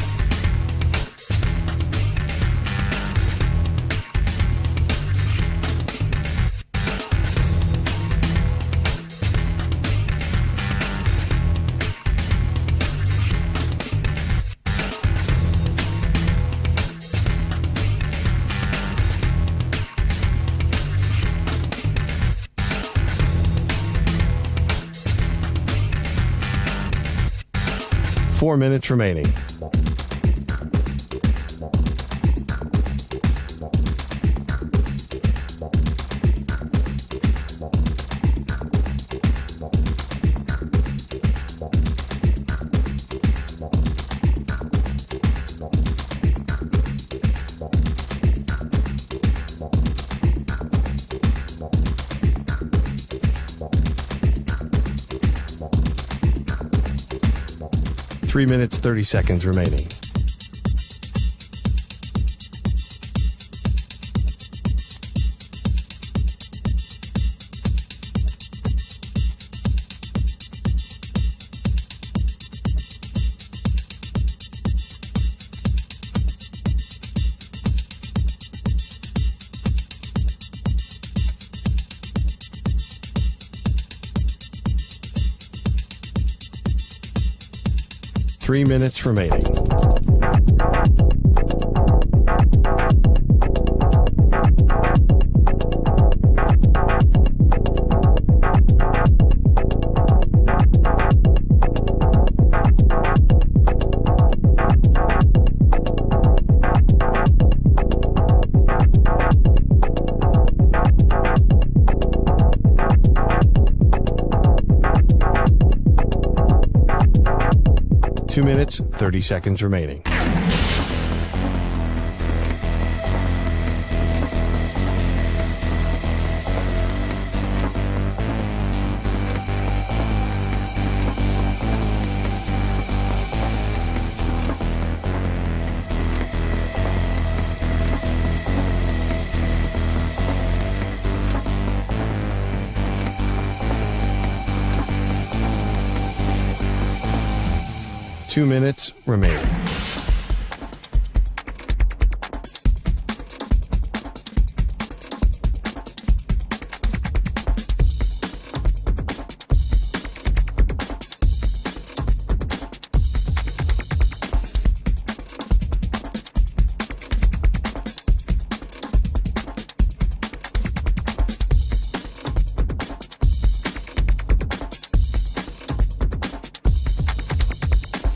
Four minutes remaining. Three minutes, 30 seconds remaining. 3 minutes remaining. Two minutes, 30 seconds remaining. Two minutes remaining.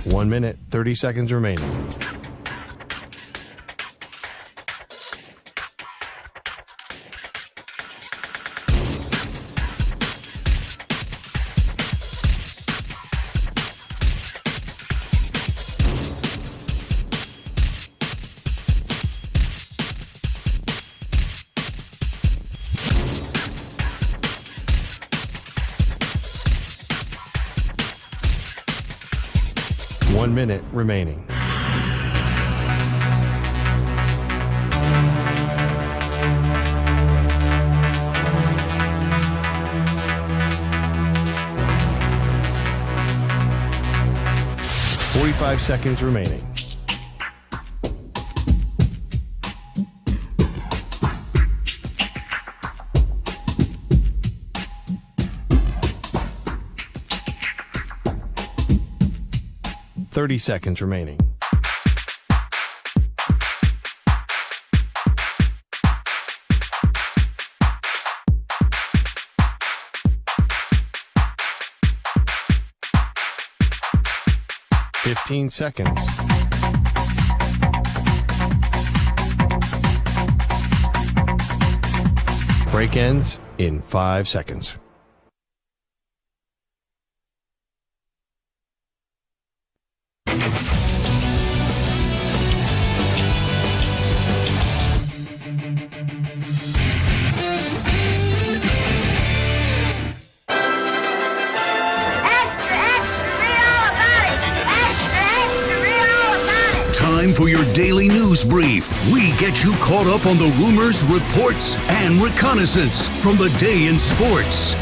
One minute, 30 seconds remaining. One minute remaining. Forty-five seconds remaining. Thirty seconds remaining. Fifteen seconds. Break ends in 5 seconds. Time for your daily news brief. We get you caught up on the rumors, reports, and reconnaissance from the day in sports.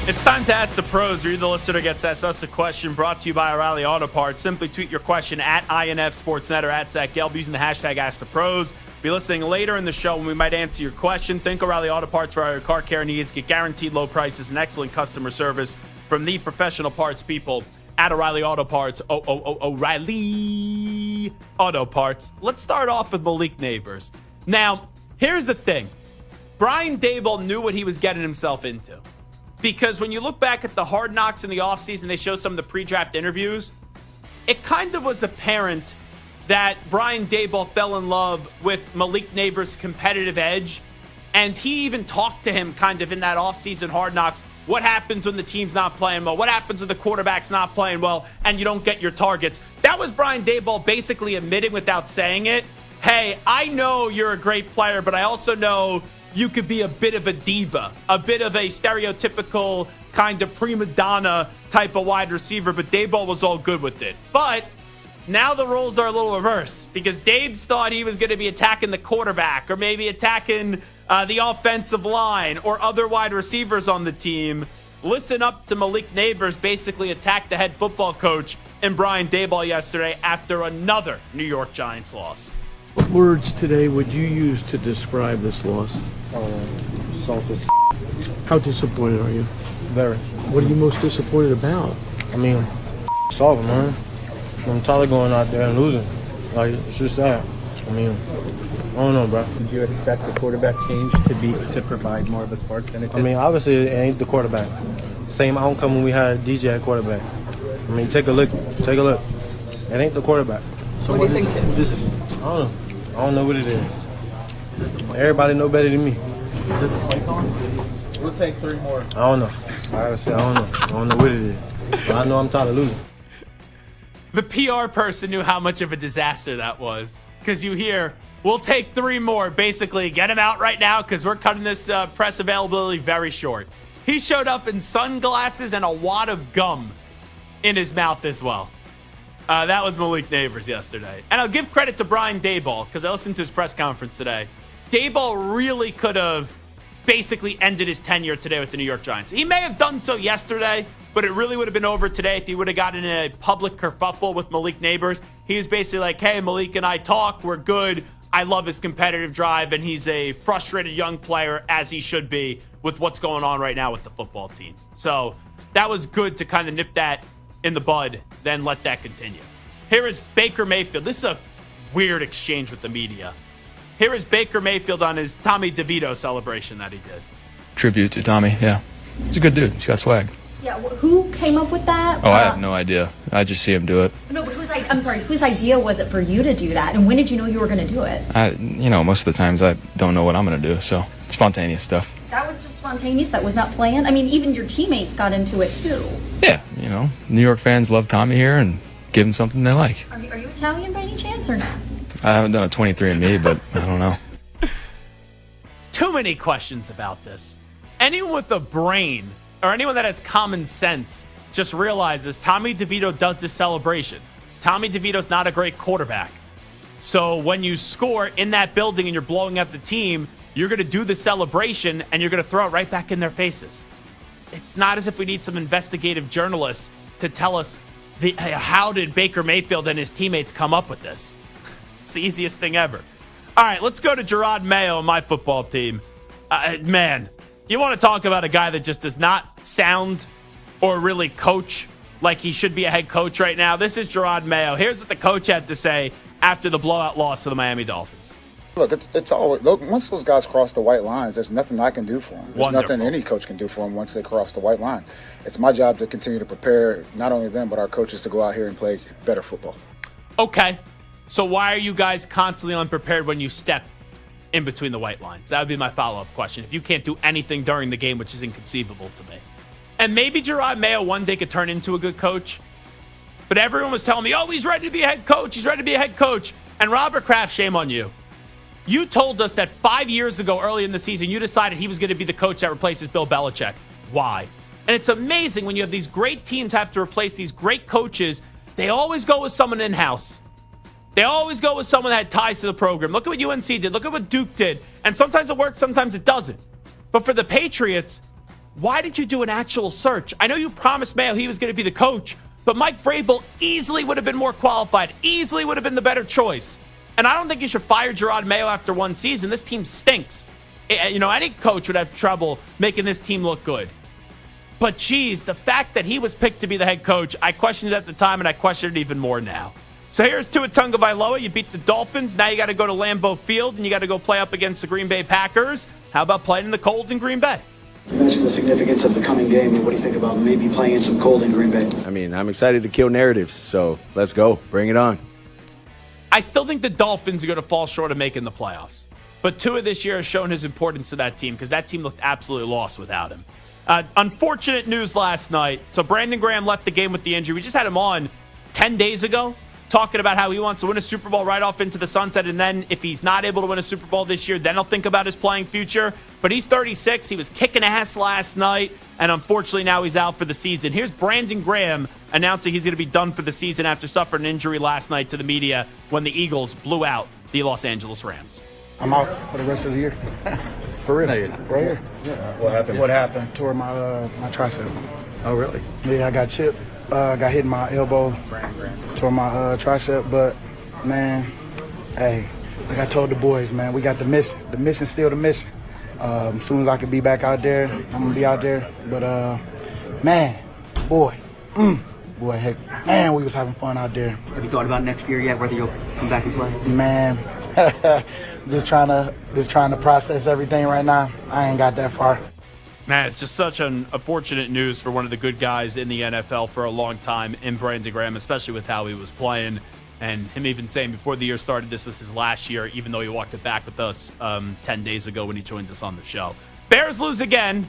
It's time to ask the pros. You're the listener gets asked us a question, brought to you by O'Reilly Auto Parts. Simply tweet your question at INF Sportsnet or at Zach Gelb using the hashtag #AskThePros. Be listening later in the show when we might answer your question. Think O'Reilly Auto Parts for all your car care needs. Get guaranteed low prices and excellent customer service from the professional parts people at O'Reilly Auto Parts. O'Reilly Auto Parts. Let's start off with Malik Neighbors. Now, here's the thing. Brian Daboll knew what he was getting himself into. Because when you look back at the Hard Knocks in the offseason, they show some of the pre-draft interviews, it kind of was apparent that Brian Daboll fell in love with Malik Neighbors' competitive edge. And he even talked to him kind of in that offseason Hard Knocks. What happens when the team's not playing well? What happens when the quarterback's not playing well and you don't get your targets? That was Brian Daboll basically admitting without saying it, hey, I know you're a great player, but I also know you could be a bit of a diva, a bit of a stereotypical kind of prima donna type of wide receiver, but Daboll was all good with it. But now the roles are a little reversed because Dabes thought he was going to be attacking the quarterback or maybe attacking the offensive line or other wide receivers on the team. Listen up to Malik Neighbors basically attack the head football coach and Brian Daboll yesterday after another New York Giants loss. What words today would you use to describe this loss? Selfish. How disappointed are you? Very. What are you most disappointed about? I mean, it's over, man. I'm tired of going out there and losing. Like, it's just that. I mean, I don't know, bro. Did you expect the quarterback change to provide more of a spark than it did? I mean, obviously, it ain't the quarterback. Same outcome when we had DJ at quarterback. I mean, take a look. Take a look. It ain't the quarterback. So what do you think? What is it? I don't know. I don't know what it is. Everybody know better than me. Is it the play calling? We'll take 3 more. I don't know. Honestly, I don't know. I don't know what it is. But I know I'm tired of losing. The PR person knew how much of a disaster that was. Because you hear, we'll take 3 more. Basically, get him out right now because we're cutting this press availability very short. He showed up in sunglasses and a wad of gum in his mouth as well. That was Malik Neighbors yesterday. And I'll give credit to Brian Daboll because I listened to his press conference today. Daboll really could have basically ended his tenure today with the New York Giants. He may have done so yesterday, but it really would have been over today if he would have gotten in a public kerfuffle with Malik Neighbors. He was basically like, hey, Malik and I talk. We're good. I love his competitive drive, and he's a frustrated young player, as he should be, with what's going on right now with the football team. So that was good to kind of nip that in the bud, then let that continue. Here is Baker Mayfield. This is a weird exchange with the media. Here is Baker Mayfield on his Tommy DeVito celebration that he did. Tribute to Tommy, yeah. He's a good dude. He's got swag. Yeah, who came up with that? Oh, I have no idea. I just see him do it. No, but whose idea was it for you to do that? And when did you know you were going to do it? Most of the times I don't know what I'm going to do, so it's spontaneous stuff. That was just spontaneous? That was not planned? I mean, even your teammates got into it, too. Yeah, New York fans love Tommy here and give him something they like. Are you Italian by any chance or not? I haven't done a 23andMe, but I don't know. Too many questions about this. Anyone with a brain or anyone that has common sense just realizes Tommy DeVito does this celebration. Tommy DeVito's not a great quarterback. So when you score in that building and you're blowing up the team, you're going to do the celebration and you're going to throw it right back in their faces. It's not as if we need some investigative journalists to tell us how did Baker Mayfield and his teammates come up with this. It's the easiest thing ever. All right, let's go to Gerard Mayo and my football team. Man, you want to talk about a guy that just does not sound or really coach like he should be a head coach right now? This is Gerard Mayo. Here's what the coach had to say after the blowout loss to the Miami Dolphins. Look, it's always, look, once those guys cross the white lines, there's nothing I can do for them. There's Wonderful. nothing any coach can do for them once they cross the white line. It's my job to continue to prepare not only them, but our coaches to go out here and play better football. Okay. So why are you guys constantly unprepared when you step in between the white lines? That would be my follow-up question. If you can't do anything during the game, which is inconceivable to me. And maybe Gerard Mayo one day could turn into a good coach. But everyone was telling me, oh, he's ready to be a head coach. He's ready to be a head coach. And Robert Kraft, shame on you. You told us that 5 years ago, early in the season, you decided he was going to be the coach that replaces Bill Belichick. Why? And it's amazing when you have these great teams have to replace these great coaches, they always go with someone in-house. They always go with someone that had ties to the program. Look at what UNC did. Look at what Duke did. And sometimes it works, sometimes it doesn't. But for the Patriots, why did you do an actual search? I know you promised Mayo he was going to be the coach, but Mike Vrabel easily would have been more qualified, easily would have been the better choice. And I don't think you should fire Gerard Mayo after one season. This team stinks. Any coach would have trouble making this team look good. But, geez, the fact that he was picked to be the head coach, I questioned it at the time, and I question it even more now. So here's Tua Tagovailoa. You beat the Dolphins. Now you got to go to Lambeau Field, and you got to go play up against the Green Bay Packers. How about playing in the cold in Green Bay? You mentioned the significance of the coming game. What do you think about maybe playing in some cold in Green Bay? I mean, I'm excited to kill narratives, so let's go. Bring it on. I still think the Dolphins are going to fall short of making the playoffs. But Tua this year has shown his importance to that team because that team looked absolutely lost without him. Unfortunate news last night. So Brandon Graham left the game with the injury. We just had him on 10 days ago talking about how he wants to win a Super Bowl right off into the sunset. And then if he's not able to win a Super Bowl this year, then he'll think about his playing future. But he's 36. He was kicking ass last night. And unfortunately, now he's out for the season. Here's Brandon Graham announcing he's going to be done for the season after suffering an injury last night to the media when the Eagles blew out the Los Angeles Rams. I'm out for the rest of the year. For real. Right here. Yeah. What happened? Tore my tricep. Oh, really? Yeah, I got chipped. Got hit in my elbow. Tore my tricep. But, man, hey, like I told the boys, man, we got the mission. The mission's still the mission. As soon as I can be back out there, I'm going to be out there. But, man, boy, boy, heck, man, we was having fun out there. Have you thought about next year yet, whether you'll come back and play? Man, just trying to process everything right now. I ain't got that far. Man, it's just such an unfortunate news for one of the good guys in the NFL for a long time in Brandon Graham, especially with how he was playing. And him even saying before the year started this was his last year, even though he walked it back with us 10 days ago when he joined us on the show. Bears lose again.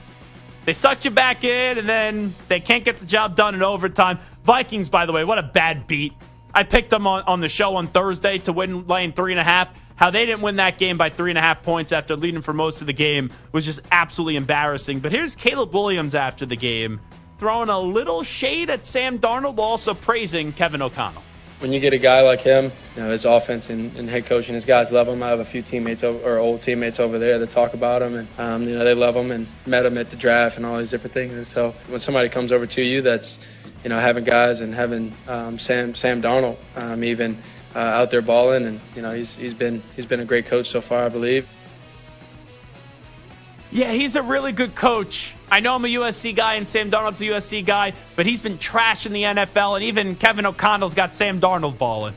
They sucked you back in, and then they can't get the job done in overtime. Vikings, by the way, what a bad beat. I picked them on the show on Thursday to win laying 3.5. How they didn't win that game by 3.5 points after leading for most of the game was just absolutely embarrassing. But here's Caleb Williams after the game, throwing a little shade at Sam Darnold, also praising Kevin O'Connell. When you get a guy like him, his offense and head coaching, his guys love him. I have a few teammates old teammates over there that talk about him, and they love him and met him at the draft and all these different things. And so when somebody comes over to you, that's having guys and having Sam Darnold even out there balling, and he's been a great coach so far, I believe. Yeah, he's a really good coach. I know I'm a USC guy and Sam Darnold's a USC guy, but he's been trashing the NFL, and even Kevin O'Connell's got Sam Darnold balling.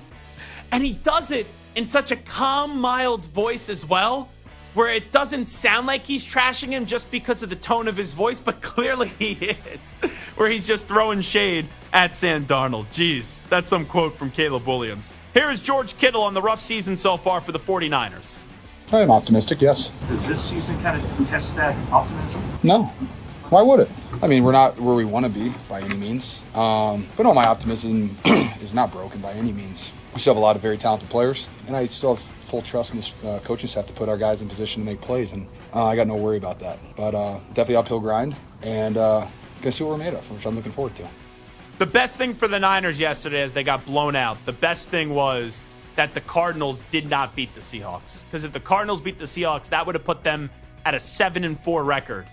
And he does it in such a calm, mild voice as well, where it doesn't sound like he's trashing him just because of the tone of his voice, but clearly he is, where he's just throwing shade at Sam Darnold. Jeez, that's some quote from Caleb Williams. Here is George Kittle on the rough season so far for the 49ers. I'm optimistic, yes. Does this season kind of test that optimism? No. Why would it? I mean, we're not where we want to be by any means. But no, my optimism is not broken by any means. We still have a lot of very talented players, and I still have full trust in this coaching staff to put our guys in position to make plays, and I got no worry about that. But definitely uphill grind, and gonna see what we're made of, which I'm looking forward to. The best thing for the Niners yesterday is they got blown out. The best thing was that the Cardinals did not beat the Seahawks. Because if the Cardinals beat the Seahawks, that would have put them at a 7-4 record.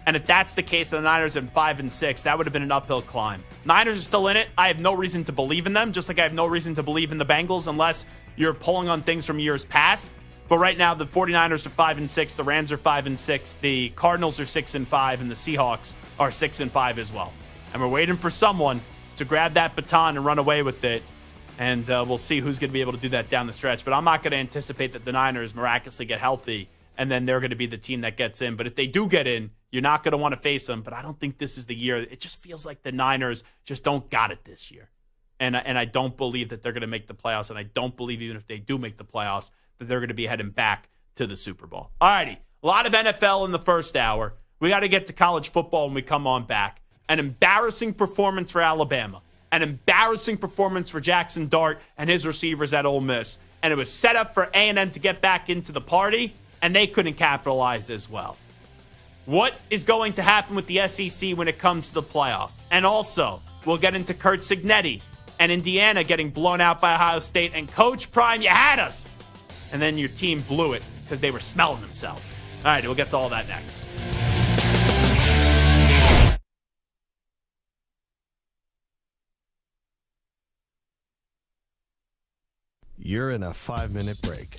And if that's the case, the Niners at 5-6, that would have been an uphill climb. Niners are still in it. I have no reason to believe in them, just like I have no reason to believe in the Bengals unless you're pulling on things from years past. But right now, the 49ers are 5-6, the Rams are 5-6, the Cardinals are 6-5, and the Seahawks are 6-5 as well. And we're waiting for someone to grab that baton and run away with it. And we'll see who's going to be able to do that down the stretch. But I'm not going to anticipate that the Niners miraculously get healthy and then they're going to be the team that gets in. But if they do get in, you're not going to want to face them. But I don't think this is the year. It just feels like the Niners just don't got it this year. And I don't believe that they're going to make the playoffs. And I don't believe even if they do make the playoffs that they're going to be heading back to the Super Bowl. All righty. A lot of NFL in the first hour. We got to get to college football when we come on back. An embarrassing performance for Alabama. An embarrassing performance for Jackson Dart and his receivers at Ole Miss. And it was set up for A&M to get back into the party, and they couldn't capitalize as well. What is going to happen with the SEC when it comes to the playoff? And also, we'll get into Kurt Cignetti and Indiana getting blown out by Ohio State. And Coach Prime, you had us. And then your team blew it because they were smelling themselves. All right, we'll get to all that next. You're in a 5-minute break.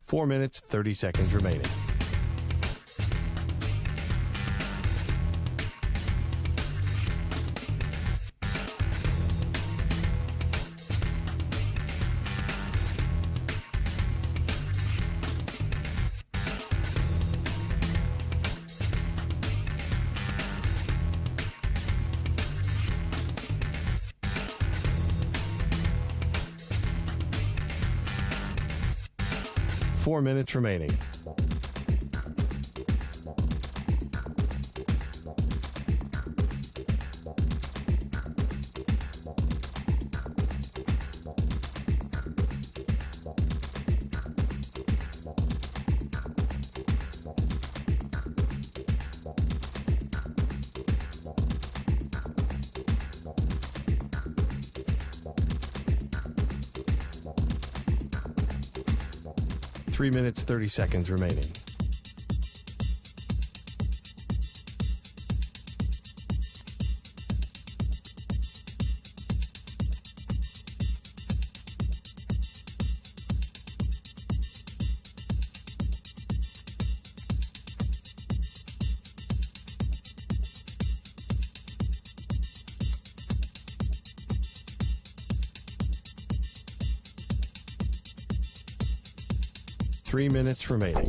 Four minutes, 30 seconds remaining. Four minutes remaining. 3 minutes, 30 seconds remaining. Three minutes remaining.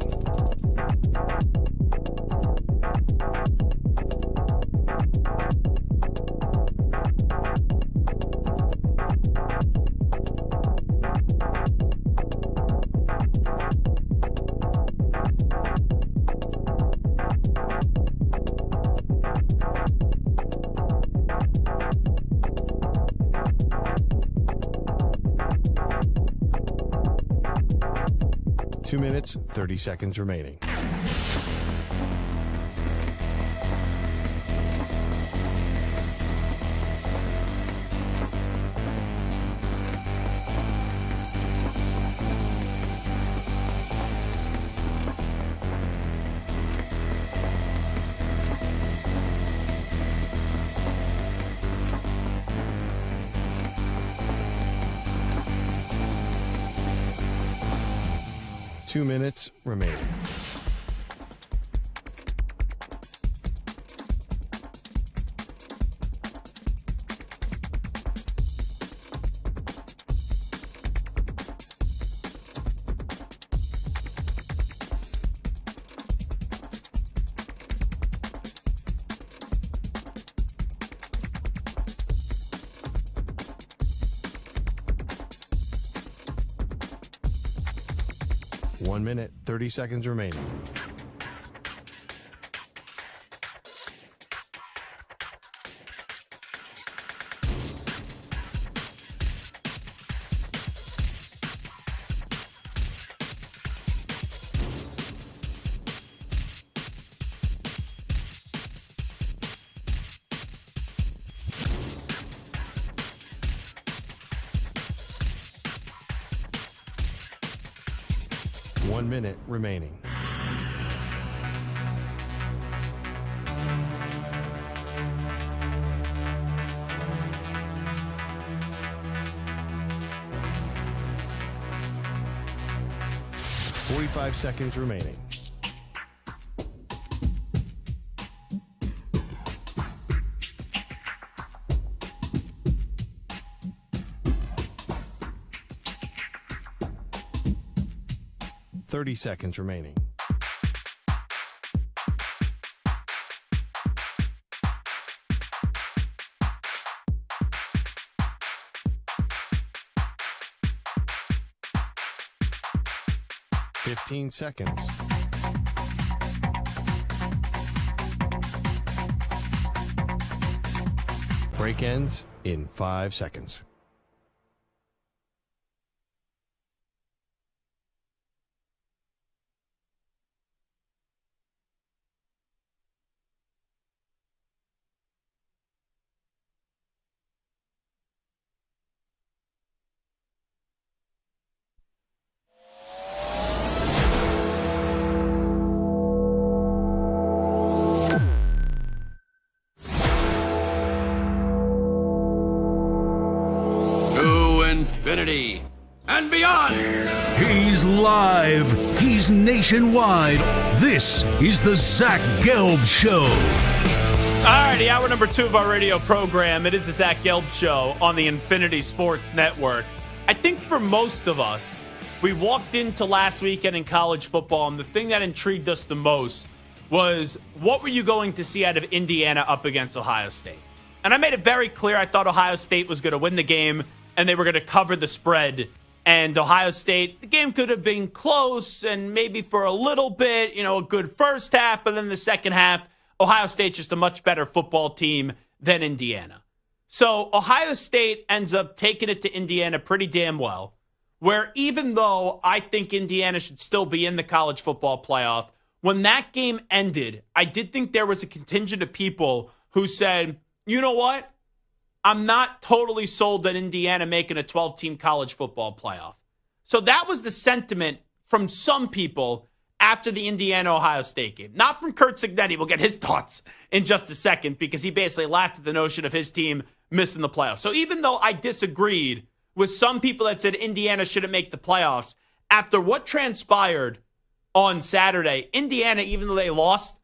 Two minutes, 30 seconds remaining. Two minutes remaining. One minute, 30 seconds remaining. One minute remaining. Forty-five seconds remaining. Thirty seconds remaining. Fifteen seconds. Break ends in 5 seconds. Infinity and beyond. He's live. He's nationwide. This is the Zach Gelb Show. All righty, hour number 2 of our radio program. It is the Zach Gelb Show on the Infinity Sports Network. I think for most of us, we walked into last weekend in college football, and the thing that intrigued us the most was, what were you going to see out of Indiana up against Ohio State? And I made it very clear I thought Ohio State was going to win the game, and they were going to cover the spread. And Ohio State, the game could have been close and maybe for a little bit, a good first half, but then the second half, Ohio State just a much better football team than Indiana. So Ohio State ends up taking it to Indiana pretty damn well, where even though I think Indiana should still be in the college football playoff, when that game ended, I did think there was a contingent of people who said, you know what? I'm not totally sold on Indiana making a 12-team college football playoff. So that was the sentiment from some people after the Indiana-Ohio State game. Not from Kurt Cignetti. We'll get his thoughts in just a second because he basically laughed at the notion of his team missing the playoffs. So even though I disagreed with some people that said Indiana shouldn't make the playoffs, after what transpired on Saturday, Indiana, even though they lost,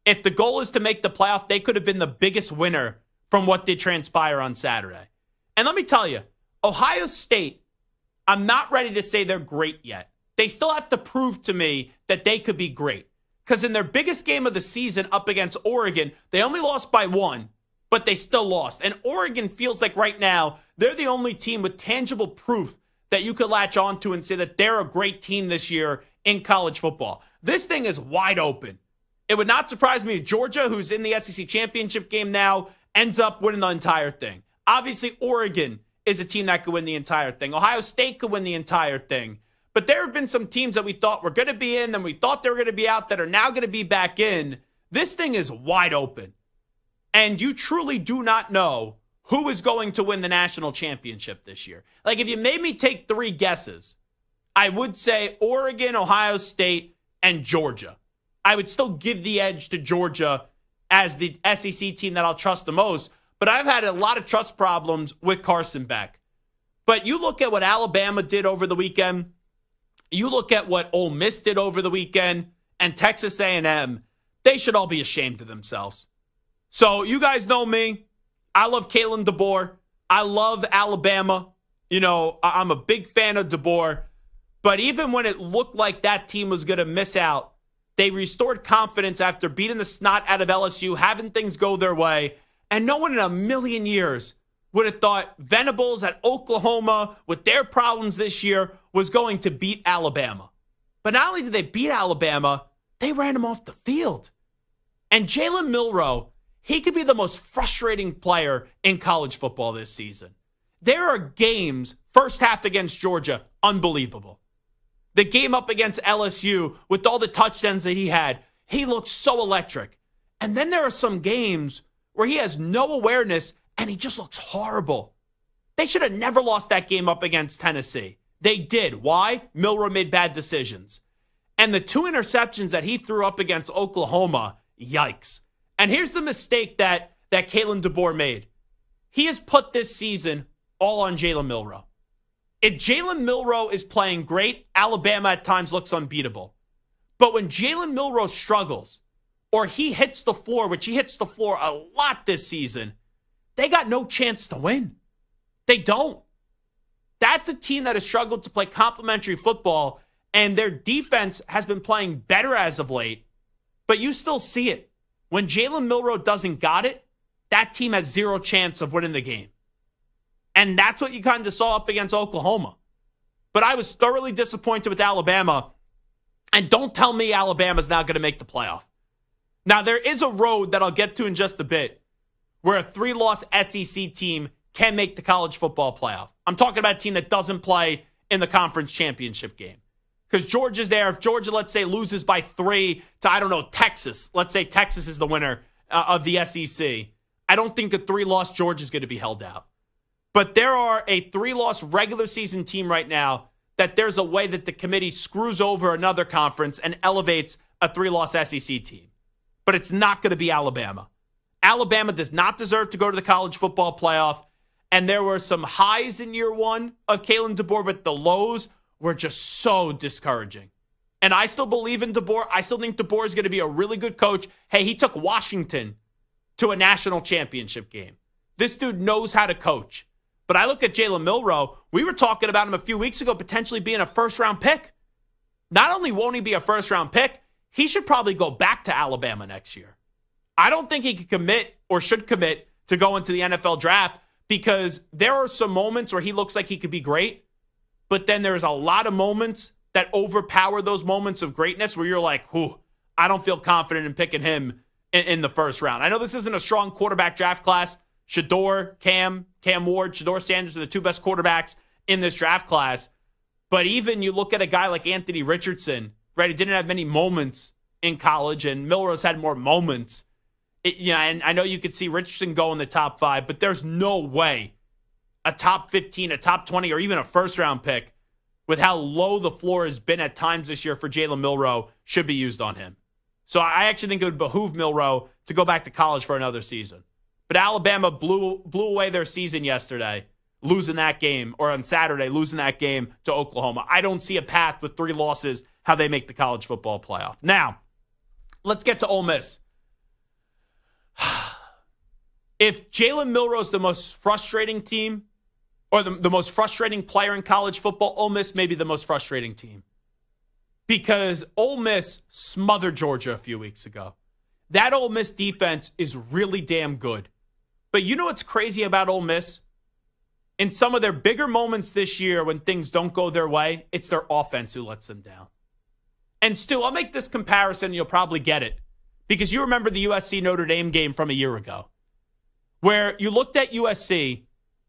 if the goal is to make the playoff, they could have been the biggest winner from what did transpire on Saturday. And let me tell you, Ohio State, I'm not ready to say they're great yet. They still have to prove to me that they could be great. Because in their biggest game of the season up against Oregon, they only lost by 1, but they still lost. And Oregon feels like right now, they're the only team with tangible proof that you could latch onto and say that they're a great team this year in college football. This thing is wide open. It would not surprise me if Georgia, who's in the SEC championship game now, ends up winning the entire thing. Obviously, Oregon is a team that could win the entire thing. Ohio State could win the entire thing. But there have been some teams that we thought were going to be in, then we thought they were going to be out, that are now going to be back in. This thing is wide open. And you truly do not know who is going to win the national championship this year. Like, if you made me take 3 guesses, I would say Oregon, Ohio State, and Georgia. I would still give the edge to Georgia as the SEC team that I'll trust the most. But I've had a lot of trust problems with Carson Beck. But you look at what Alabama did over the weekend. You look at what Ole Miss did over the weekend and Texas A&M, they should all be ashamed of themselves. So you guys know me. I love Kalen DeBoer. I love Alabama. You know, I'm a big fan of DeBoer. But even when it looked like that team was going to miss out, they restored confidence after beating the snot out of LSU, having things go their way. And no one in a million years would have thought Venables at Oklahoma, with their problems this year, was going to beat Alabama. But not only did they beat Alabama, they ran him off the field. And Jalen Milroe, he could be the most frustrating player in college football this season. There are games, first half against Georgia, unbelievable. The game up against LSU, with all the touchdowns that he had, he looked so electric. And then there are some games where he has no awareness and he just looks horrible. They should have never lost that game up against Tennessee. They did. Why? Milroe made bad decisions. And the 2 interceptions that he threw up against Oklahoma, yikes. And here's the mistake that Kalen DeBoer made. He has put this season all on Jalen Milroe. If Jalen Milroe is playing great, Alabama at times looks unbeatable. But when Jalen Milroe struggles, or he hits the floor, which he hits the floor a lot this season, they got no chance to win. They don't. That's a team that has struggled to play complementary football, and their defense has been playing better as of late, but you still see it. When Jalen Milroe doesn't got it, that team has 0 chance of winning the game. And that's what you kind of saw up against Oklahoma. But I was thoroughly disappointed with Alabama, and don't tell me Alabama's not going to make the playoff. Now, there is a road that I'll get to in just a bit where a 3-loss SEC team can make the college football playoff. I'm talking about a team that doesn't play in the conference championship game. Because Georgia's there. If Georgia, let's say, loses by 3 to, Texas. Let's say Texas is the winner of the SEC. I don't think a 3-loss Georgia's going to be held out. But there are a 3-loss regular season team right now that there's a way that the committee screws over another conference and elevates a 3-loss SEC team. But it's not going to be Alabama. Alabama does not deserve to go to the college football playoff. And there were some highs in year 1 of Kalen DeBoer, but the lows were just so discouraging. And I still believe in DeBoer. I still think DeBoer is going to be a really good coach. Hey, he took Washington to a national championship game. This dude knows how to coach. But I look at Jalen Milroe. We were talking about him a few weeks ago potentially being a first-round pick. Not only won't he be a first-round pick, he should probably go back to Alabama next year. I don't think he can commit or should commit to go into the NFL draft because there are some moments where he looks like he could be great, but then there's a lot of moments that overpower those moments of greatness where you're like, I don't feel confident in picking him in the first round. I know this isn't a strong quarterback draft class. Shador, Cam Ward, Shador Sanders are the 2 best quarterbacks in this draft class. But even you look at a guy like Anthony Richardson, right, who didn't have many moments in college, and Milroe's had more moments. And I know you could see Richardson go in the top 5, but there's no way a top 15, a top 20, or even a first-round pick with how low the floor has been at times this year for Jalen Milroe should be used on him. So I actually think it would behoove Milroe to go back to college for another season. But Alabama blew away their season yesterday, losing that game, or on Saturday, losing that game to Oklahoma. I don't see a path with 3 losses how they make the college football playoff. Now, let's get to Ole Miss. If Jalen Milroe's the most frustrating team, or the most frustrating player in college football, Ole Miss may be the most frustrating team. Because Ole Miss smothered Georgia a few weeks ago. That Ole Miss defense is really damn good. But you know what's crazy about Ole Miss? In some of their bigger moments this year when things don't go their way, it's their offense who lets them down. And Stu, I'll make this comparison and you'll probably get it. Because you remember the USC Notre Dame game from a year ago. Where you looked at USC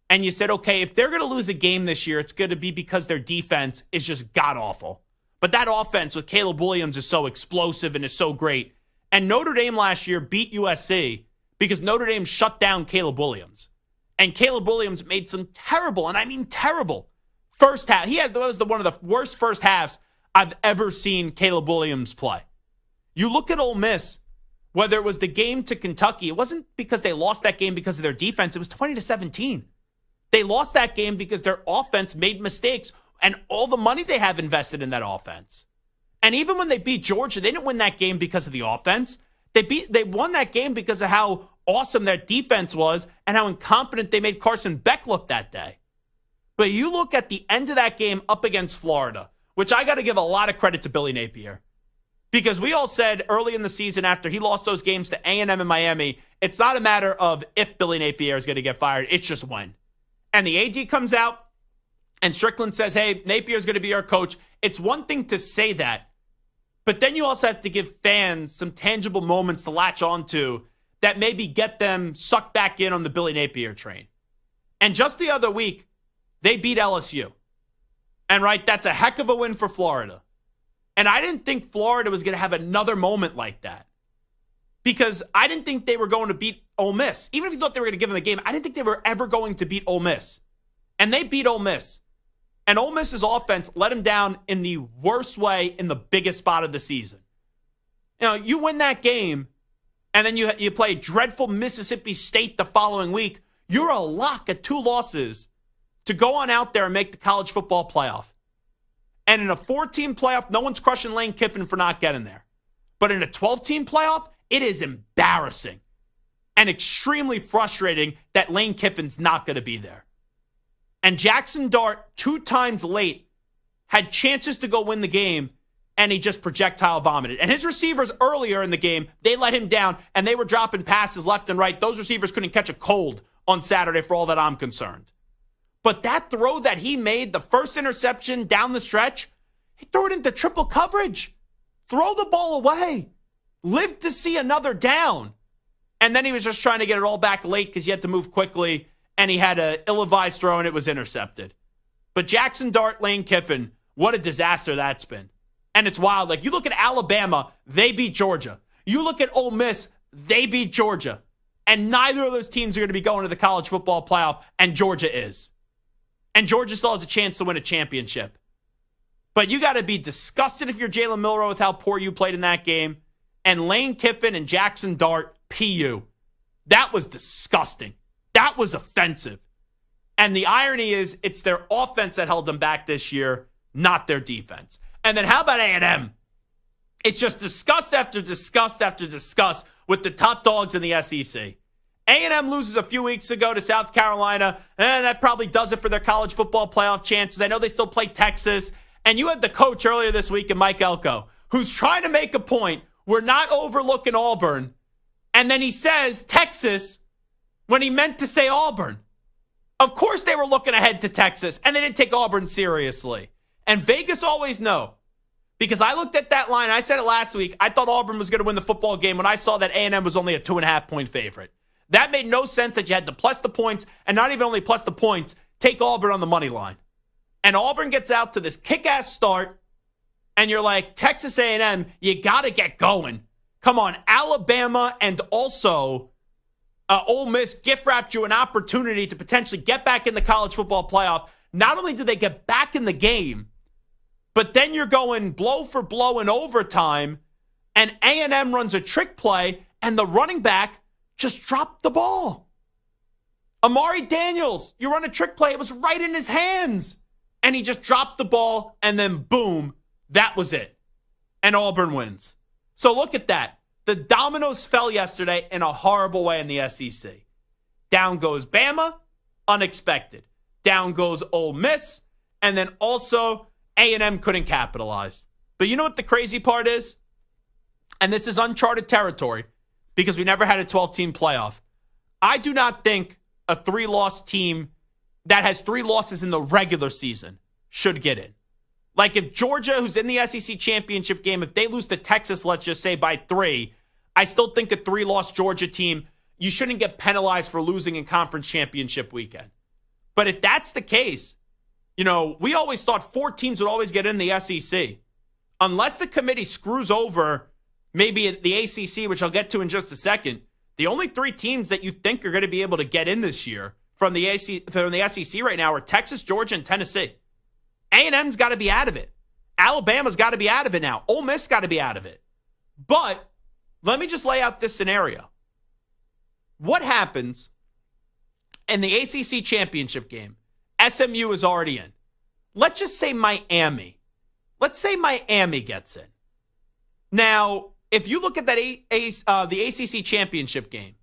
and you said, okay, if they're going to lose a game this year, it's going to be because their defense is just god-awful. But that offense with Caleb Williams is so explosive and is so great. And Notre Dame last year beat USC because Notre Dame shut down Caleb Williams. And Caleb Williams made some terrible, and I mean terrible, first half. That was one of the worst first halves I've ever seen Caleb Williams play. You look at Ole Miss, whether it was the game to Kentucky, it wasn't because they lost that game because of their defense. It was 20-17. They lost that game because their offense made mistakes and all the money they have invested in that offense. And even when they beat Georgia, they didn't win that game because of the offense. They won that game because of how awesome their defense was and how incompetent they made Carson Beck look that day. But you look at the end of that game up against Florida, which I got to give a lot of credit to Billy Napier. Because we all said early in the season after he lost those games to A&M and Miami, it's not a matter of if Billy Napier is going to get fired, it's just when. And the AD comes out and Strickland says, hey, Napier's going to be our coach. It's one thing to say that, but then you also have to give fans some tangible moments to latch onto that maybe get them sucked back in on the Billy Napier train. And just the other week, they beat LSU. And right, that's a heck of a win for Florida. And I didn't think Florida was going to have another moment like that. Because I didn't think they were going to beat Ole Miss. Even if you thought they were going to give them a game, I didn't think they were ever going to beat Ole Miss. And they beat Ole Miss. And Ole Miss's offense let them down in the worst way in the biggest spot of the season. You know, you win that game, and then you play dreadful Mississippi State the following week. You're a lock at 2 losses to go on out there and make the college football playoff. And in a 4-team playoff, no one's crushing Lane Kiffin for not getting there. But in a 12-team playoff, it is embarrassing and extremely frustrating that Lane Kiffin's not going to be there. And Jackson Dart, 2 times late, had chances to go win the game, and he just projectile vomited. And his receivers earlier in the game, they let him down, and they were dropping passes left and right. Those receivers couldn't catch a cold on Saturday for all that I'm concerned. But that throw that he made, the first interception down the stretch, he threw it into triple coverage. Throw the ball away. Live to see another down. And then he was just trying to get it all back late because he had to move quickly, and he had an ill-advised throw, and it was intercepted. But Jackson Dart, Lane Kiffin, what a disaster that's been. And it's wild. Like, you look at Alabama, they beat Georgia. You look at Ole Miss, they beat Georgia. And neither of those teams are going to be going to the college football playoff, and Georgia is. And Georgia still has a chance to win a championship. But you got to be disgusted if you're Jalen Milroe with how poor you played in that game. And Lane Kiffin and Jackson Dart, PU. That was disgusting. That was offensive. And the irony is, it's their offense that held them back this year, not their defense. And then how about A&M? It's just disgust after disgust after disgust with the top dogs in the SEC. A&M loses a few weeks ago to South Carolina, and that probably does it for their college football playoff chances. I know they still play Texas. And you had the coach earlier this week, in Mike Elko, who's trying to make a point. We're not overlooking Auburn. And then he says Texas when he meant to say Auburn. Of course they were looking ahead to Texas, and they didn't take Auburn seriously. And Vegas always know. Because I looked at that line, and I said it last week, I thought Auburn was going to win the football game when I saw that A&M was only a 2.5-point favorite. That made no sense that you had to plus the points, and not even only plus the points, take Auburn on the money line. And Auburn gets out to this kick-ass start, and you're like, Texas A&M, you got to get going. Come on, Alabama and also Ole Miss gift-wrapped you an opportunity to potentially get back in the college football playoff. Not only did they get back in the game, But then you're going blow for blow in overtime, and A&M runs a trick play, and the running back just dropped the ball. Amari Daniels, you run a trick play, it was right in his hands. And he just dropped the ball, and then boom, that was it. And Auburn wins. So look at that. The dominoes fell yesterday in a horrible way in the SEC. Down goes Bama, unexpected. Down goes Ole Miss, and then also A&M couldn't capitalize. But you know what the crazy part is? And this is uncharted territory because we never had a 12-team playoff. I do not think a 3-loss team that has 3 losses in the regular season should get in. Like if Georgia, who's in the SEC championship game, if they lose to Texas, let's just say by 3, I still think a 3-loss Georgia team, you shouldn't get penalized for losing in conference championship weekend. But if that's the case, we always thought 4 teams would always get in the SEC. Unless the committee screws over maybe the ACC, which I'll get to in just a second, the only 3 teams that you think are going to be able to get in this year from the SEC right now are Texas, Georgia, and Tennessee. A&M's got to be out of it. Alabama's got to be out of it now. Ole Miss got to be out of it. But let me just lay out this scenario. What happens in the ACC championship game? SMU is already in. Let's just say Miami. Let's say Miami gets in. Now, if you look at that the ACC championship game,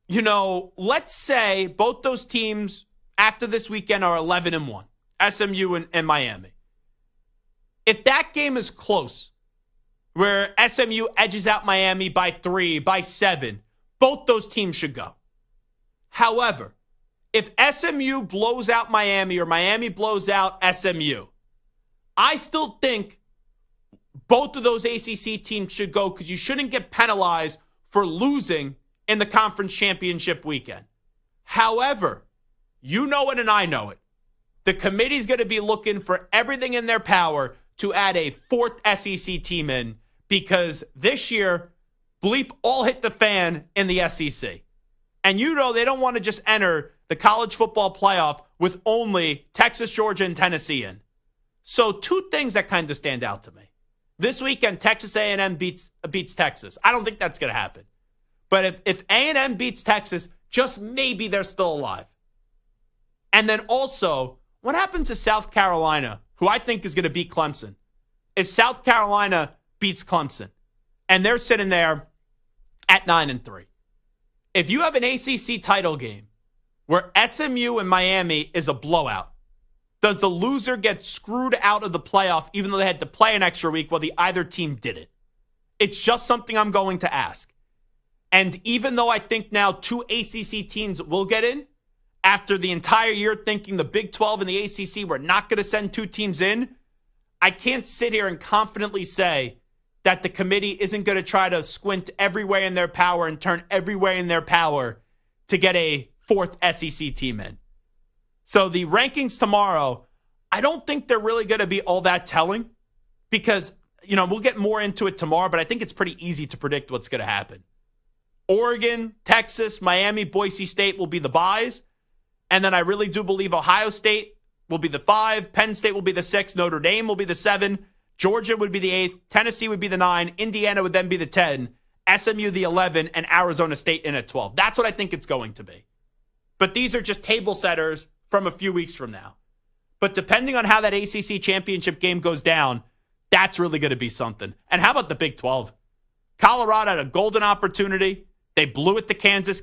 let's say both those teams after this weekend are 11-1, SMU and Miami. If that game is close, where SMU edges out Miami by 3, by 7, both those teams should go. However, if SMU blows out Miami or Miami blows out SMU, I still think both of those ACC teams should go because you shouldn't get penalized for losing in the conference championship weekend. However, you know it and I know it. The committee's going to be looking for everything in their power to add a 4th SEC team in because this year, bleep all hit the fan in the SEC. And they don't want to just enter the college football playoff with only Texas, Georgia, and Tennessee in. So 2 things that kind of stand out to me. This weekend, Texas A&M beats Texas. I don't think that's going to happen. But if A&M beats Texas, just maybe they're still alive. And then also, what happens to South Carolina, who I think is going to beat Clemson? If South Carolina beats Clemson, and they're sitting there at 9-3. If you have an ACC title game where SMU and Miami is a blowout, does the loser get screwed out of the playoff even though they had to play an extra week while the either team did it? It's just something I'm going to ask. And even though I think now 2 ACC teams will get in, after the entire year thinking the Big 12 and the ACC were not going to send 2 teams in, I can't sit here and confidently say that the committee isn't going to try to squint every way in their power and turn every way in their power to get a 4th SEC team in. So the rankings tomorrow, I don't think they're really going to be all that telling because, we'll get more into it tomorrow, but I think it's pretty easy to predict what's going to happen. Oregon, Texas, Miami, Boise State will be the byes. And then I really do believe Ohio State will be the 5, Penn State will be the 6, Notre Dame will be the 7, Georgia would be the 8th, Tennessee would be the 9, Indiana would then be the 10, SMU the 11, and Arizona State in at 12. That's what I think it's going to be. But these are just table setters from a few weeks from now. But depending on how that ACC championship game goes down, that's really going to be something. And how about the Big 12? Colorado had a golden opportunity. They blew it to Kansas.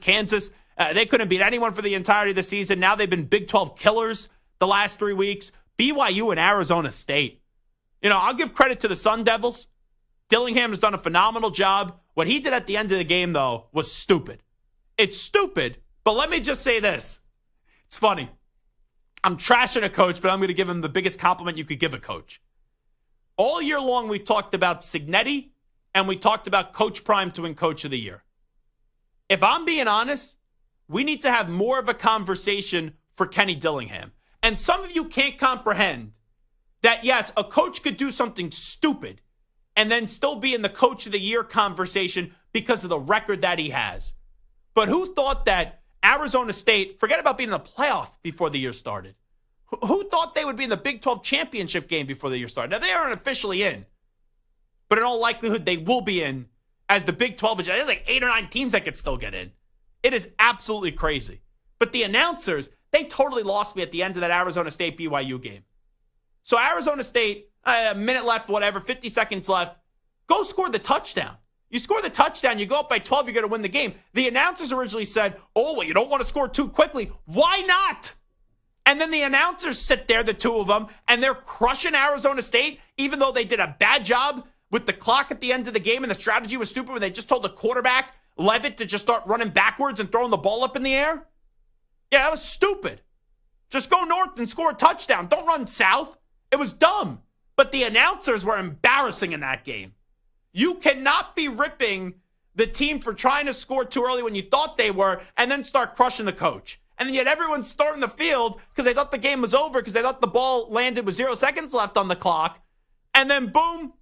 They couldn't beat anyone for the entirety of the season. Now they've been Big 12 killers the last 3 weeks. BYU and Arizona State. I'll give credit to the Sun Devils. Dillingham has done a phenomenal job. What he did at the end of the game, though, was stupid. It's stupid, but let me just say this. It's funny. I'm trashing a coach, but I'm going to give him the biggest compliment you could give a coach. All year long, we talked about Signetti, and we talked about Coach Prime to win Coach of the Year. If I'm being honest, we need to have more of a conversation for Kenny Dillingham. And some of you can't comprehend that, yes, a coach could do something stupid and then still be in the Coach of the Year conversation because of the record that he has. But who thought that Arizona State, forget about being in the playoff before the year started, Who thought they would be in the Big 12 championship game before the year started? Now, they aren't officially in, but in all likelihood, they will be in as the Big 12. There's like 8 or 9 teams that could still get in. It is absolutely crazy. But the announcers, they totally lost me at the end of that Arizona State BYU game. So Arizona State, a minute left, whatever, 50 seconds left, go score the touchdown. You score the touchdown, you go up by 12, you're going to win the game. The announcers originally said, oh, well, you don't want to score too quickly. Why not? And then the announcers sit there, the two of them, and they're crushing Arizona State, even though they did a bad job with the clock at the end of the game and the strategy was stupid when they just told the quarterback, Levitt, to just start running backwards and throwing the ball up in the air. Yeah, that was stupid. Just go north and score a touchdown. Don't run south. It was dumb. But the announcers were embarrassing in that game. You cannot be ripping the team for trying to score too early when you thought they were and then start crushing the coach. And then yet everyone's starting the field because they thought the game was over because they thought the ball landed with 0 seconds left on the clock. And then boom,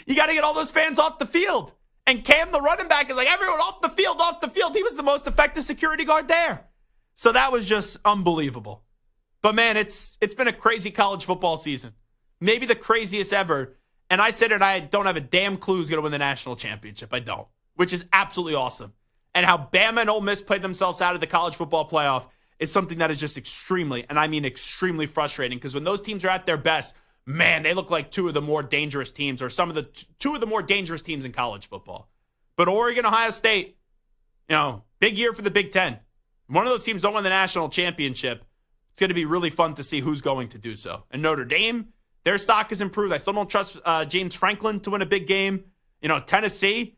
you got to get all those fans off the field. And Cam, the running back, is like, everyone off the field, off the field. He was the most effective security guard there. So that was just unbelievable. But man, it's been a crazy college football season. Maybe the craziest ever. And I said it, I don't have a damn clue who's going to win the national championship. I don't, which is absolutely awesome. And how Bama and Ole Miss played themselves out of the college football playoff is something that is just extremely, and I mean extremely frustrating, because when those teams are at their best, man, they look like two of the more dangerous teams, or some of the two of the more dangerous teams in college football. But Oregon, Ohio State, big year for the Big Ten. One of those teams don't win the national championship. It's going to be really fun to see who's going to do so. And Notre Dame, their stock has improved. I still don't trust James Franklin to win a big game. Tennessee,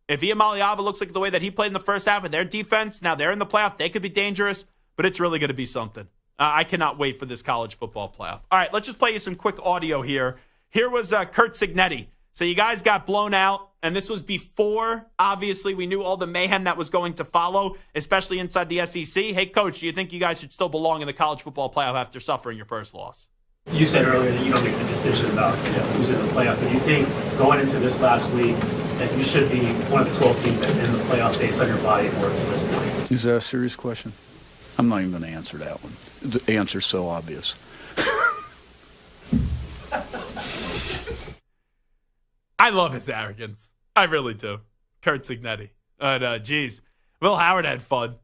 if Iamaleava looks like the way that he played in the first half of their defense, now they're in the playoff, they could be dangerous, but it's really going to be something. I cannot wait for this college football playoff. All right, let's just play you some quick audio here. Here was Curt Cignetti. So you guys got blown out, and this was before, obviously, we knew all the mayhem that was going to follow, especially inside the SEC. Hey, Coach, do you think you guys should still belong in the college football playoff after suffering your first loss? You said earlier that you don't make the decision about who's in the playoff, but do you think going into this last week that you should be one of the 12 teams that's in the playoff based on your body of work at this point? Is that a serious question? I'm not even going to answer that one. The answer's so obvious. I love his arrogance. I really do. Curt Cignetti. And, geez, Will Howard had fun.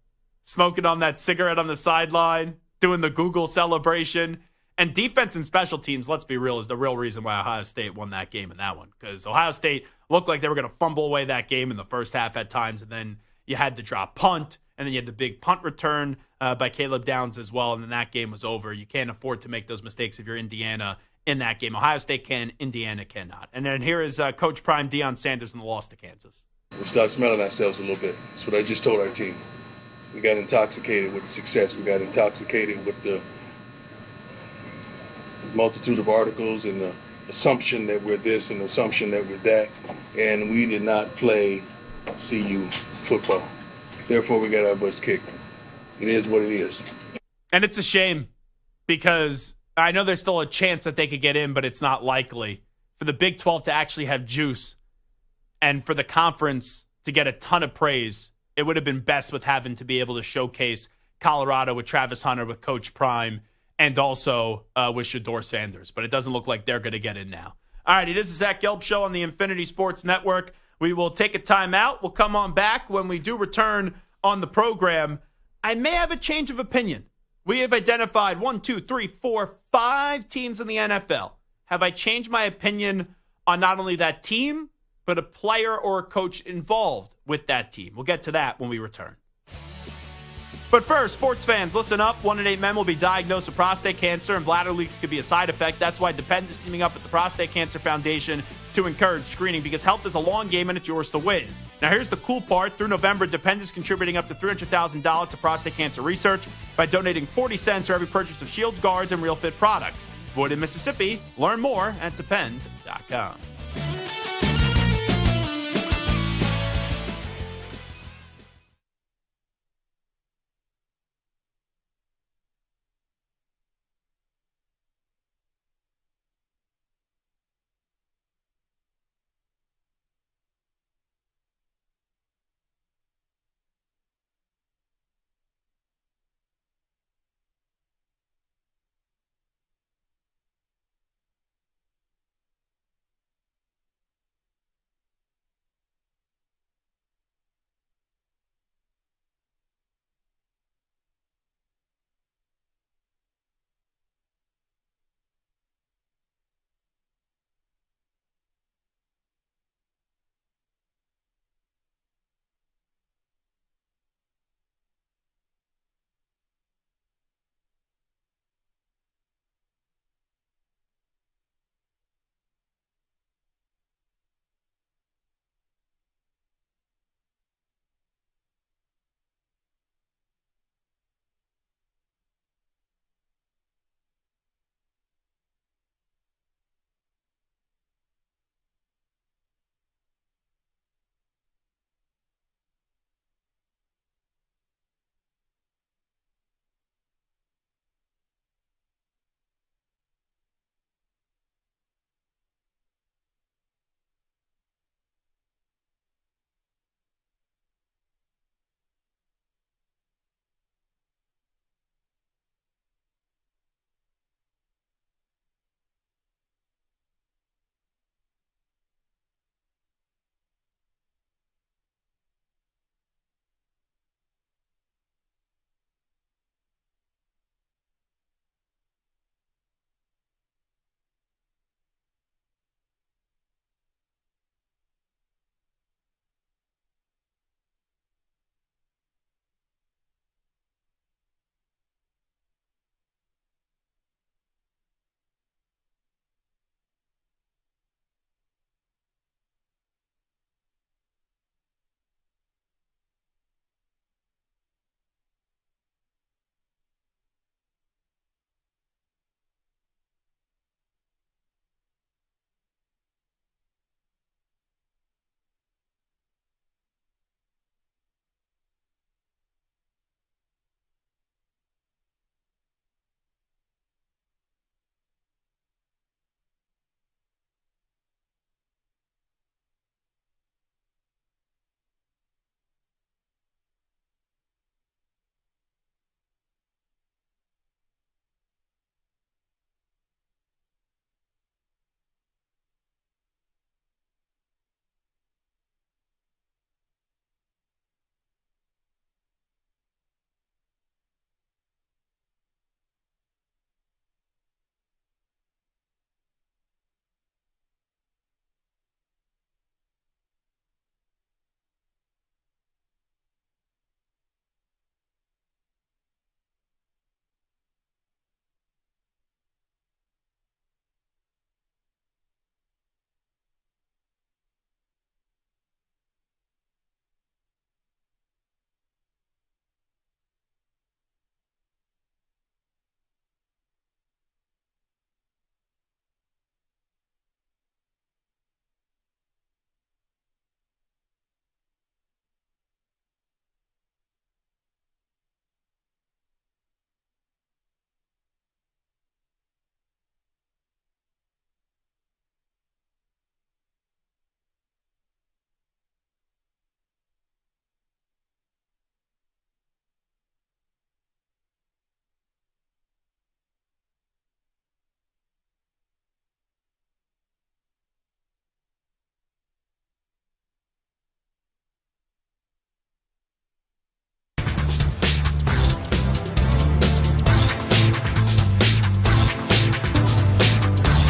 Smoking on that cigarette on the sideline, doing the Google celebration. And defense and special teams, let's be real, is the real reason why Ohio State won that game in that one. Because Ohio State looked like they were going to fumble away that game in the first half at times. And then you had the drop punt. And then you had the big punt return by Caleb Downs as well. And then that game was over. You can't afford to make those mistakes if you're Indiana in that game. Ohio State can, Indiana cannot. And then here is Coach Prime Deion Sanders in the loss to Kansas. We start smelling ourselves a little bit. That's what I just told our team. We got intoxicated with the success. We got intoxicated with the multitude of articles and the assumption that we're this and the assumption that we're that. And we did not play CU football. Therefore, we got our butts kicked. It is what it is. And it's a shame because I know there's still a chance that they could get in, but it's not likely. For the Big 12 to actually have juice and for the conference to get a ton of praise, it would have been best with having to be able to showcase Colorado with Travis Hunter, with Coach Prime, and also with Shedeur Sanders. But it doesn't look like they're going to get in now. All right, it is the Zach Gelb Show on the Infinity Sports Network. We will take a timeout. We'll come on back. When we do return on the program, I may have a change of opinion. We have identified 1, 2, 3, 4, 5 teams in the NFL. Have I changed my opinion on not only that team, but a player or a coach involved with that team? We'll get to that when we return. But first, sports fans, listen up. 1 in 8 men will be diagnosed with prostate cancer, and bladder leaks could be a side effect. That's why Depend is teaming up with the Prostate Cancer Foundation to encourage screening, because health is a long game and it's yours to win. Now, here's the cool part. Through November, Depend is contributing up to $300,000 to prostate cancer research by donating 40 cents for every purchase of Shields guards and Real Fit products. Void in Mississippi. Learn more at Depend.com.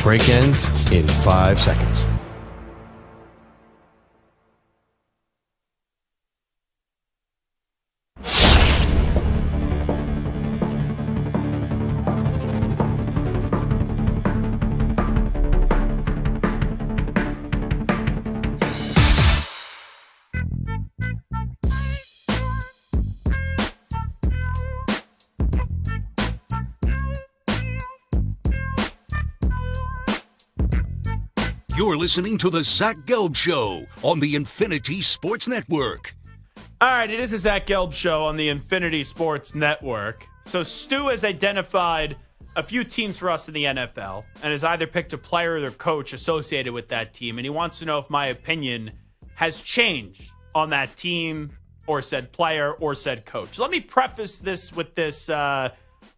Break ends in 5 seconds. You're listening to the Zach Gelb Show on the Infinity Sports Network. All right, it is the Zach Gelb Show on the Infinity Sports Network. So Stu has identified a few teams for us in the NFL and has either picked a player or their coach associated with that team, and he wants to know if my opinion has changed on that team or said player or said coach. Let me preface this with this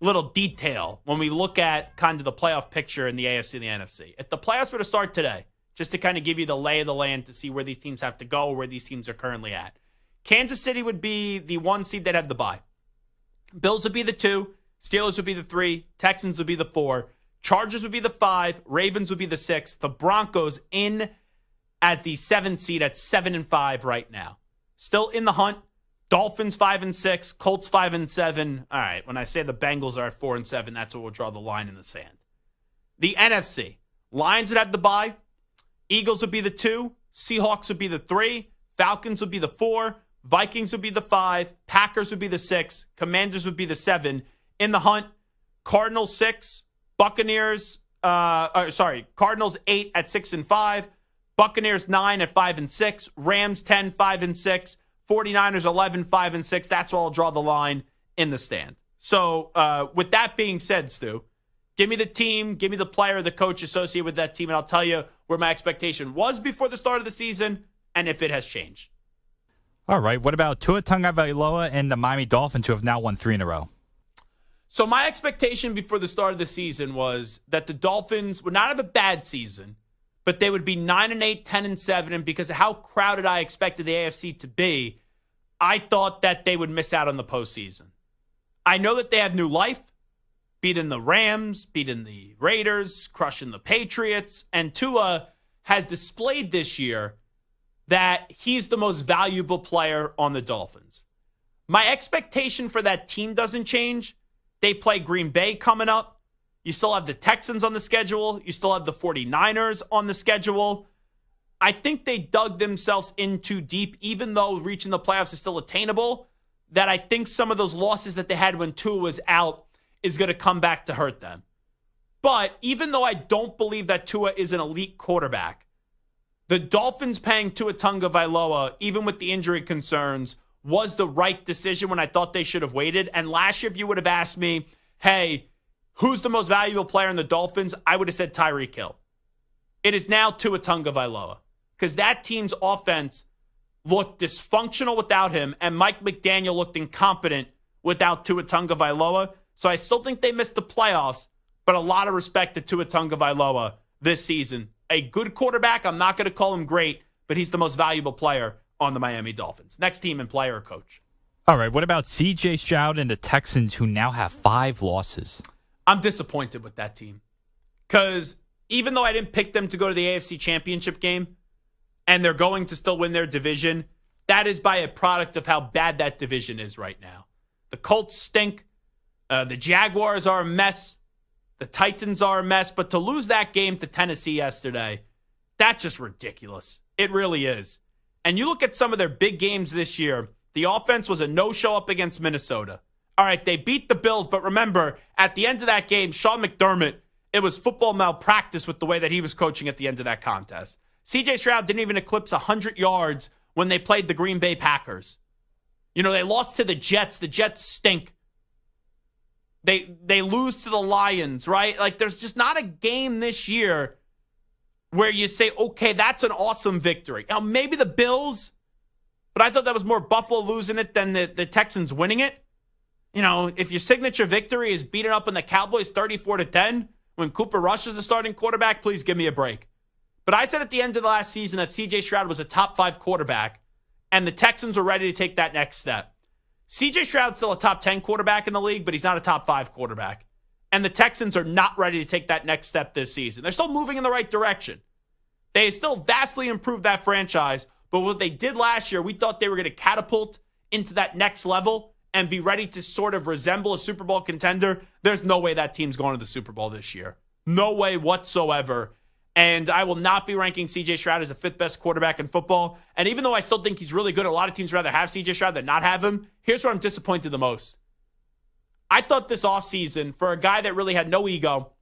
little detail when we look at kind of the playoff picture in the AFC and the NFC. If the playoffs were to start today, just to kind of give you the lay of the land to see where these teams have to go or where these teams are currently at. Kansas City would be the 1 seed that had the bye. Bills would be the 2. Steelers would be the 3. Texans would be the 4. Chargers would be the 5. Ravens would be the 6. The Broncos in as the 7th seed at 7-5 right now. Still in the hunt. Dolphins 5-6. Colts 5-7. All right, when I say the Bengals are at 4-7, that's where we'll draw the line in the sand. The NFC. Lions would have the bye. Eagles would be the 2. Seahawks would be the 3. Falcons would be the 4. Vikings would be the 5. Packers would be the 6. Commanders would be the 7. In the hunt, Cardinals 6. Buccaneers, Cardinals 8 at 6-5. Buccaneers 9 at 5-6. Rams 10, 5-6. 49ers 11, 5-6. That's where I'll draw the line in the stand. So with that being said, Stu, give me the team, give me the player, the coach associated with that team, and I'll tell you where my expectation was before the start of the season and if it has changed. All right. What about Tua Tagovailoa and the Miami Dolphins, who have now won 3 in a row? So my expectation before the start of the season was that the Dolphins would not have a bad season, but they would be 9-8, 10-7, and because of how crowded I expected the AFC to be, I thought that they would miss out on the postseason. I know that they have new life, beating the Rams, beating the Raiders, crushing the Patriots, and Tua has displayed this year that he's the most valuable player on the Dolphins. My expectation for that team doesn't change. They play Green Bay coming up. You still have the Texans on the schedule. You still have the 49ers on the schedule. I think they dug themselves in too deep, even though reaching the playoffs is still attainable, that I think some of those losses that they had when Tua was out is going to come back to hurt them. But even though I don't believe that Tua is an elite quarterback, the Dolphins paying Tua Tagovailoa, even with the injury concerns, was the right decision when I thought they should have waited. And last year, if you would have asked me, hey, who's the most valuable player in the Dolphins? I would have said Tyreek Hill. It is now Tua Tagovailoa because that team's offense looked dysfunctional without him, and Mike McDaniel looked incompetent without Tua Tagovailoa. So I still think they missed the playoffs, but a lot of respect to Tua Tagovailoa this season. A good quarterback. I'm not going to call him great, but he's the most valuable player on the Miami Dolphins. Next team and player or coach. All right, what about C.J. Stroud and the Texans, who now have 5 losses? I'm disappointed with that team because even though I didn't pick them to go to the AFC Championship game and they're going to still win their division, that is by a product of how bad that division is right now. The Colts stink. The Jaguars are a mess. The Titans are a mess. But to lose that game to Tennessee yesterday, that's just ridiculous. It really is. And you look at some of their big games this year, the offense was a no-show up against Minnesota. All right, they beat the Bills, but remember, at the end of that game, Sean McDermott, it was football malpractice with the way that he was coaching at the end of that contest. C.J. Stroud didn't even eclipse 100 yards when they played the Green Bay Packers. You know, they lost to the Jets. The Jets stink. They lose to the Lions, right? Like, there's just not a game this year where you say, okay, that's an awesome victory. Now, maybe the Bills, but I thought that was more Buffalo losing it than the Texans winning it. You know, if your signature victory is beating up on the Cowboys 34-10 when Cooper Rush is the starting quarterback, please give me a break. But I said at the end of the last season that C.J. Stroud was a top 5 quarterback, and the Texans were ready to take that next step. C.J. Stroud's still a top 10 quarterback in the league, but he's not a top 5 quarterback. And the Texans are not ready to take that next step this season. They're still moving in the right direction. They still vastly improved that franchise, but what they did last year, we thought they were going to catapult into that next level and be ready to sort of resemble a Super Bowl contender. There's no way that team's going to the Super Bowl this year. No way whatsoever. And I will not be ranking C.J. Stroud as the 5th best quarterback in football. And even though I still think he's really good, a lot of teams rather have C.J. Stroud than not have him. Here's where I'm disappointed the most. I thought this offseason, for a guy that really had no ego,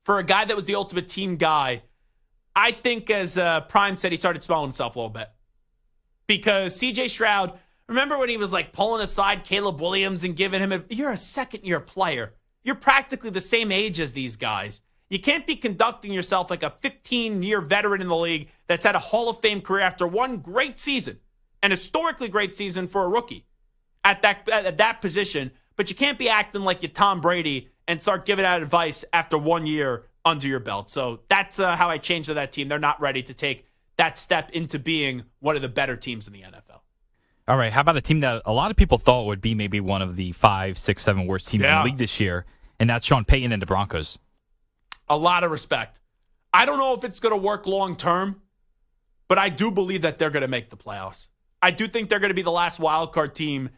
for a guy that was the ultimate team guy, I think as Prime said, he started smelling himself a little bit. Because C.J. Stroud, remember when he was like pulling aside Caleb Williams and giving him you're a second-year player. You're practically the same age as these guys. You can't be conducting yourself like a 15-year veteran in the league that's had a Hall of Fame career after one great season, an historically great season for a rookie at that position. But you can't be acting like you're Tom Brady and start giving out advice after 1 year under your belt. So that's how I changed to that team. They're not ready to take that step into being one of the better teams in the NFL. All right, how about a team that a lot of people thought would be maybe one of the 5, 6, 7 worst teams in the league this year, and that's Sean Payton and the Broncos. A lot of respect. I don't know if it's going to work long term, but I do believe that they're going to make the playoffs. I do think they're going to be the last wild card team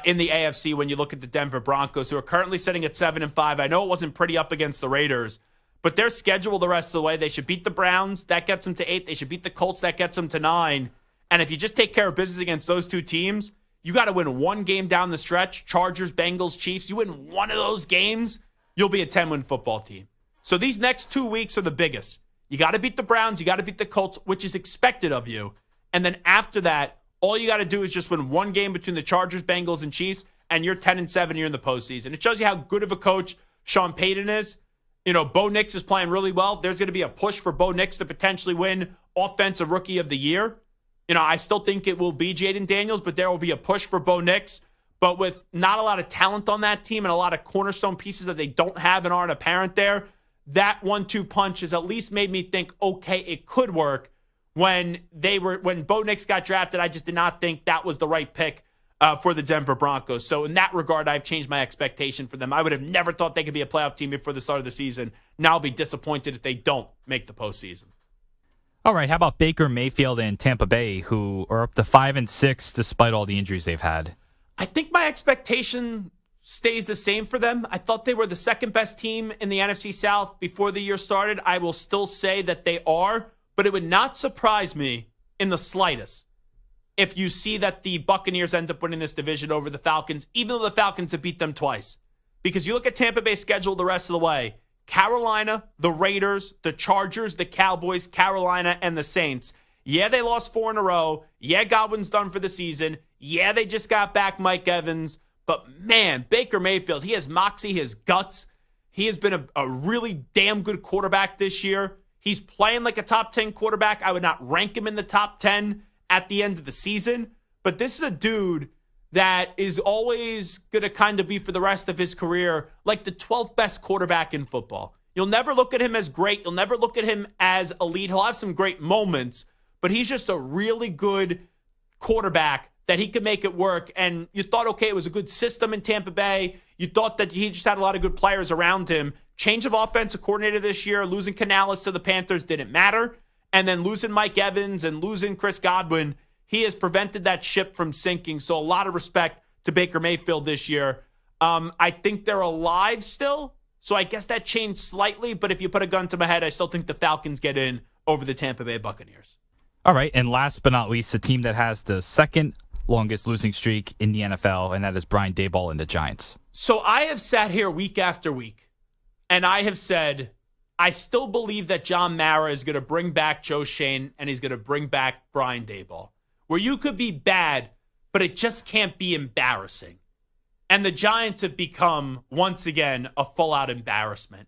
in the AFC when you look at the Denver Broncos, who are currently sitting at 7-5. I know it wasn't pretty up against the Raiders, but their schedule the rest of the way, they should beat the Browns. That gets them to 8. They should beat the Colts. That gets them to 9. And if you just take care of business against those two teams, you got to win one game down the stretch. Chargers, Bengals, Chiefs. You win one of those games, you'll be a 10-win football team. So these next 2 weeks are the biggest. You got to beat the Browns. You got to beat the Colts, which is expected of you. And then after that, all you got to do is just win one game between the Chargers, Bengals, and Chiefs, and you're 10-7. You're in the postseason. It shows you how good of a coach Sean Payton is. You know, Bo Nix is playing really well. There's going to be a push for Bo Nix to potentially win Offensive Rookie of the Year. You know, I still think it will be Jaden Daniels, but there will be a push for Bo Nix. But with not a lot of talent on that team and a lot of cornerstone pieces that they don't have and aren't apparent there, that 1-2 punch has at least made me think, okay, it could work. When Bo Nix got drafted, I just did not think that was the right pick for the Denver Broncos. So in that regard, I've changed my expectation for them. I would have never thought they could be a playoff team before the start of the season. Now I'll be disappointed if they don't make the postseason. All right, how about Baker Mayfield and Tampa Bay, who are up to 5-6 despite all the injuries they've had? I think my expectation stays the same for them. I thought they were the second best team in the NFC South before the year started. I will still say that they are, but it would not surprise me in the slightest if you see that the Buccaneers end up winning this division over the Falcons, even though the Falcons have beat them twice. Because you look at Tampa Bay's schedule the rest of the way, Carolina, the Raiders, the Chargers, the Cowboys, Carolina, and the Saints. Yeah, they lost 4 in a row. Yeah, Godwin's done for the season. Yeah, they just got back Mike Evans. But man, Baker Mayfield, he has moxie, he has guts. He has been a really damn good quarterback this year. He's playing like a top 10 quarterback. I would not rank him in the top 10 at the end of the season. But this is a dude that is always going to kind of be for the rest of his career like the 12th best quarterback in football. You'll never look at him as great. You'll never look at him as elite. He'll have some great moments, but he's just a really good quarterback that he could make it work. And you thought, okay, it was a good system in Tampa Bay. You thought that he just had a lot of good players around him. Change of offensive coordinator this year, losing Canales to the Panthers didn't matter. And then losing Mike Evans and losing Chris Godwin, he has prevented that ship from sinking. So a lot of respect to Baker Mayfield this year. I think they're alive still. So I guess that changed slightly. But if you put a gun to my head, I still think the Falcons get in over the Tampa Bay Buccaneers. All right. And last but not least, the team that has the second longest losing streak in the NFL, and that is Brian Daboll and the Giants. So I have sat here week after week, and I have said, I still believe that John Mara is going to bring back Joe Shane, and he's going to bring back Brian Daboll, where you could be bad, but it just can't be embarrassing. And the Giants have become, once again, a full-out embarrassment.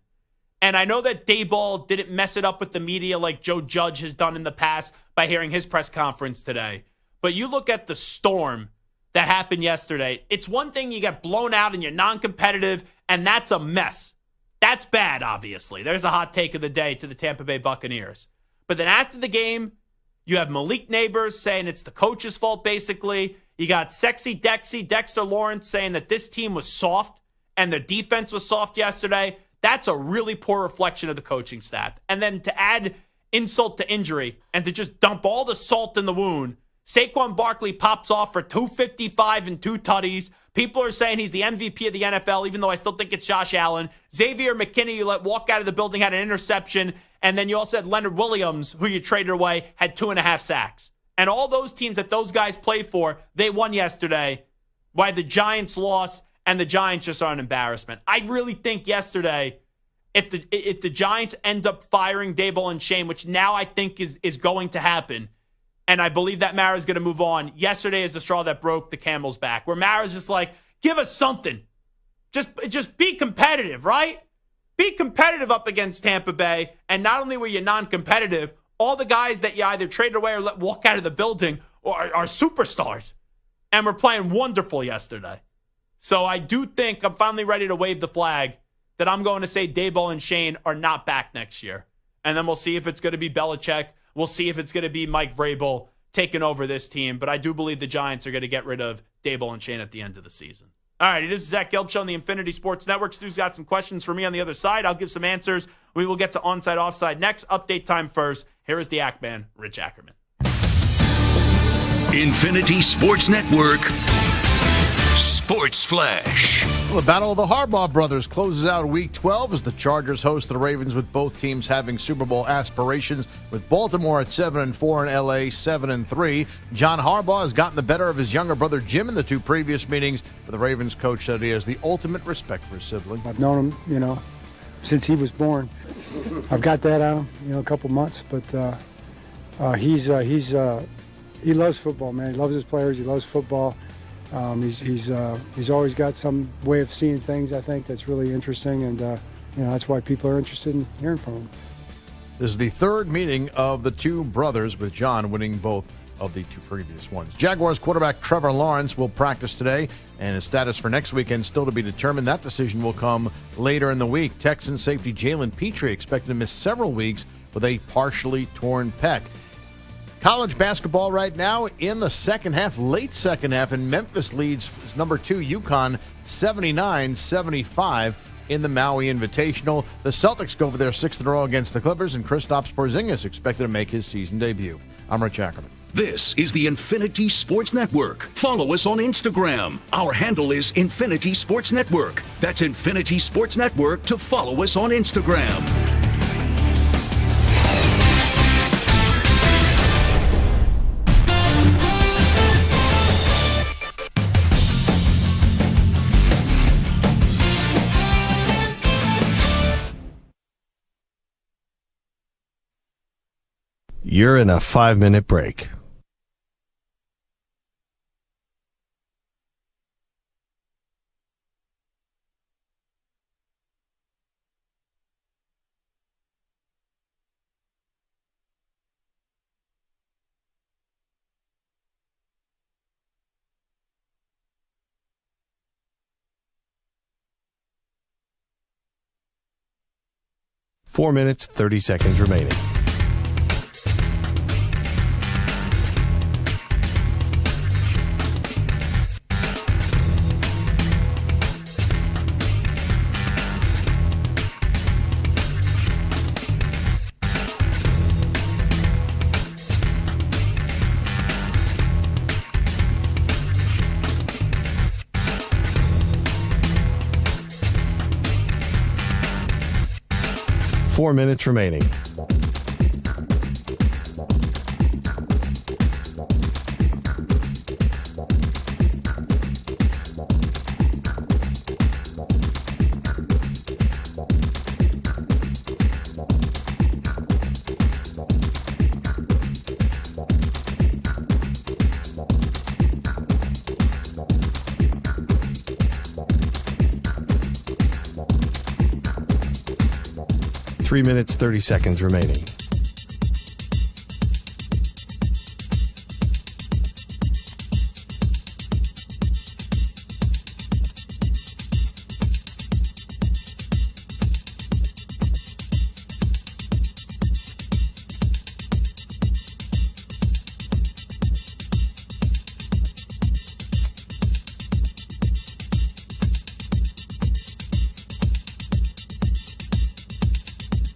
And I know that Daboll didn't mess it up with the media like Joe Judge has done in the past by hearing his press conference today. But you look at the storm that happened yesterday. It's one thing you get blown out and you're non-competitive, and that's a mess. That's bad, obviously. There's a hot take of the day to the Tampa Bay Buccaneers. But then after the game, you have Malik Neighbors saying it's the coach's fault, basically. You got Sexy Dexter Lawrence saying that this team was soft and the defense was soft yesterday, that's a really poor reflection of the coaching staff. And then to add insult to injury and to just dump all the salt in the wound, Saquon Barkley pops off for 255 and 2 tutties. People are saying he's the MVP of the NFL, even though I still think it's Josh Allen. Xavier McKinney, you let walk out of the building, had an interception. And then you also had Leonard Williams, who you traded away, had 2.5 sacks. And all those teams that those guys play for, they won yesterday, while the Giants lost, and the Giants just are an embarrassment. I really think yesterday, if the Giants end up firing Daboll and Shane, which now I think is going to happen, and I believe that Mara's going to move on. Yesterday is the straw that broke the camel's back, where Mara's just like, give us something. Just be competitive, right? Be competitive up against Tampa Bay. And not only were you non-competitive, all the guys that you either traded away or let walk out of the building are superstars. And we're playing wonderful yesterday. So I do think I'm finally ready to wave the flag that I'm going to say Daboll and Shane are not back next year. And then we'll see if it's going to be Belichick. We'll see if it's going to be Mike Vrabel taking over this team. But I do believe the Giants are going to get rid of Daboll and Shane at the end of the season. All right, it is Zach Gelb Show on the Infinity Sports Network. Stu's got some questions for me on the other side. I'll give some answers. We will get to onside, offside next. Update time first. Here is the Act Man, Rich Ackerman. Infinity Sports Network Sports Flash. Well, the Battle of the Harbaugh brothers closes out Week 12 as the Chargers host the Ravens, with both teams having Super Bowl aspirations, with Baltimore at 7-4 and L.A. 7-3. John Harbaugh has gotten the better of his younger brother Jim in the 2 previous meetings, but the Ravens coach said he has the ultimate respect for his sibling. I've known him, since he was born. I've got that on him, a couple months, but he loves football, man. He loves his players. He loves football. He's always got some way of seeing things, I think, that's really interesting, and that's why people are interested in hearing from him. This is the 3rd meeting of the 2 brothers, with John winning both of the 2 previous ones. Jaguars quarterback Trevor Lawrence will practice today, and his status for next weekend still to be determined. That decision will come later in the week. Texans safety Jalen Petrie expected to miss several weeks with a partially torn pec. College basketball right now in the second half, late second half, and Memphis leads number 2 UConn 79-75 in the Maui Invitational. The Celtics go for their 6th in a row against the Clippers, and Kristaps Porzingis expected to make his season debut. I'm Rich Ackerman. This is the Infinity Sports Network. Follow us on Instagram. Our handle is Infinity Sports Network. That's Infinity Sports Network to follow us on Instagram. You're in a 5-minute break. Four minutes, 30 seconds remaining. Four minutes remaining. Three minutes, 30 seconds remaining.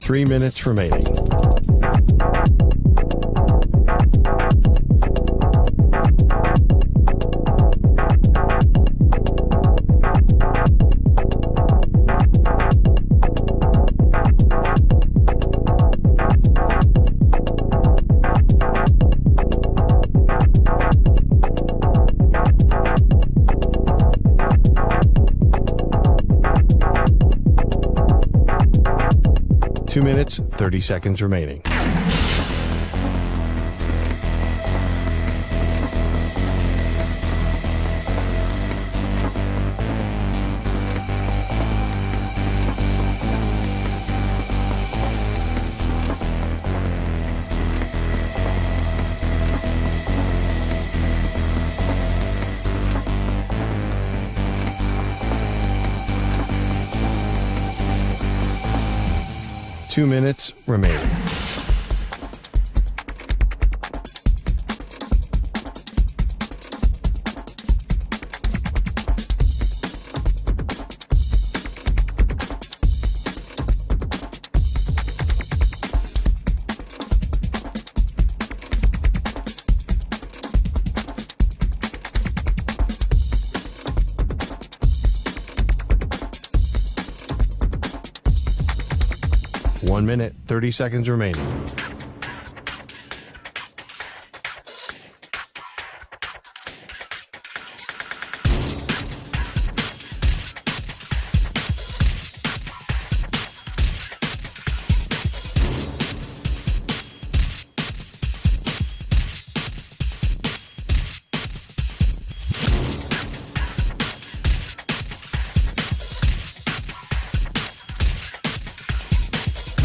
3 minutes remaining. Two minutes, 30 seconds remaining. Two minutes remaining. One minute, 30 seconds remaining.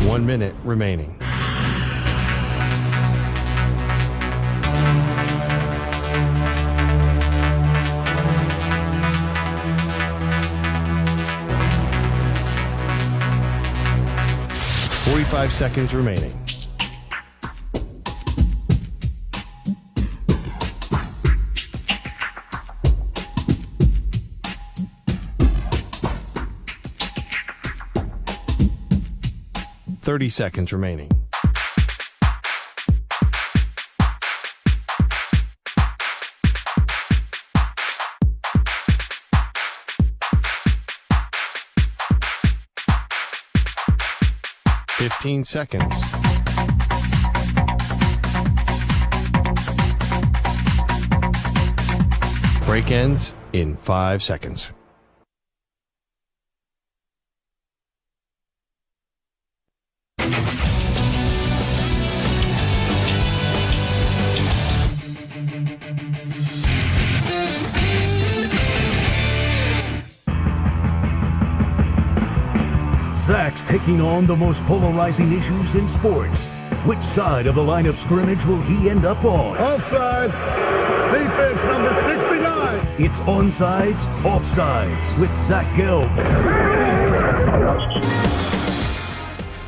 One minute remaining. Five seconds remaining. Seconds remaining. Fifteen seconds. Break ends in 5 seconds. Zach's taking on the most polarizing issues in sports. Which side of the line of scrimmage will he end up on? Offside. Defense number 69. It's Onsides, Offsides with Zach Gelb.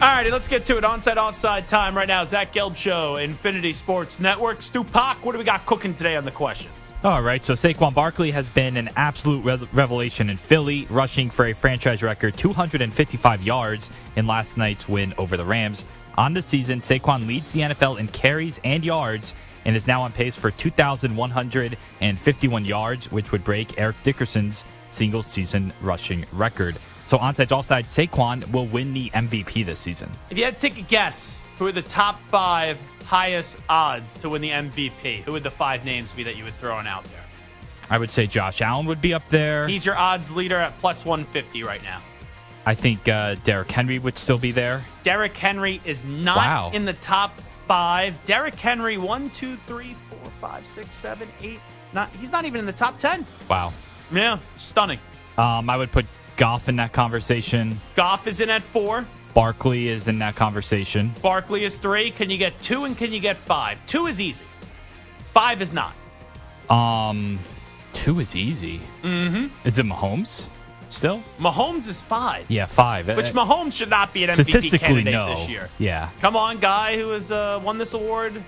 All righty, let's get to it. Onside, offside time right now. Zach Gelb Show, Infinity Sports Network. Stu Pac, what do we got cooking today on the questions? All right, so Saquon Barkley has been an absolute revelation in Philly, rushing for a franchise record 255 yards in last night's win over the Rams. On the season, Saquon leads the NFL in carries and yards and is now on pace for 2,151 yards, which would break Eric Dickerson's single-season rushing record. So onside, offside, Saquon will win the MVP this season. If you had to take a guess, who are the top 5 highest odds to win the MVP? Who would the 5 names be that you would throw in out there? I would say Josh Allen would be up there. He's your odds leader at plus 150 right now. I think Derrick Henry would still be there. Derrick Henry is not in the top 5. Derrick Henry, 1, 2, 3, 4, 5, 6, 7, 8, 9. He's not even in the top 10. Wow. Yeah, stunning. I would put Goff in that conversation. Goff is in at 4. Barkley is in that conversation. Barkley is 3. Can you get 2 and can you get 5? 2 is easy. 5 is not. 2 is easy. Mm-hmm. Is it Mahomes still? Mahomes is 5. Yeah, 5. Which Mahomes should not be an MVP candidate this year. Yeah. Come on, guy who has won this award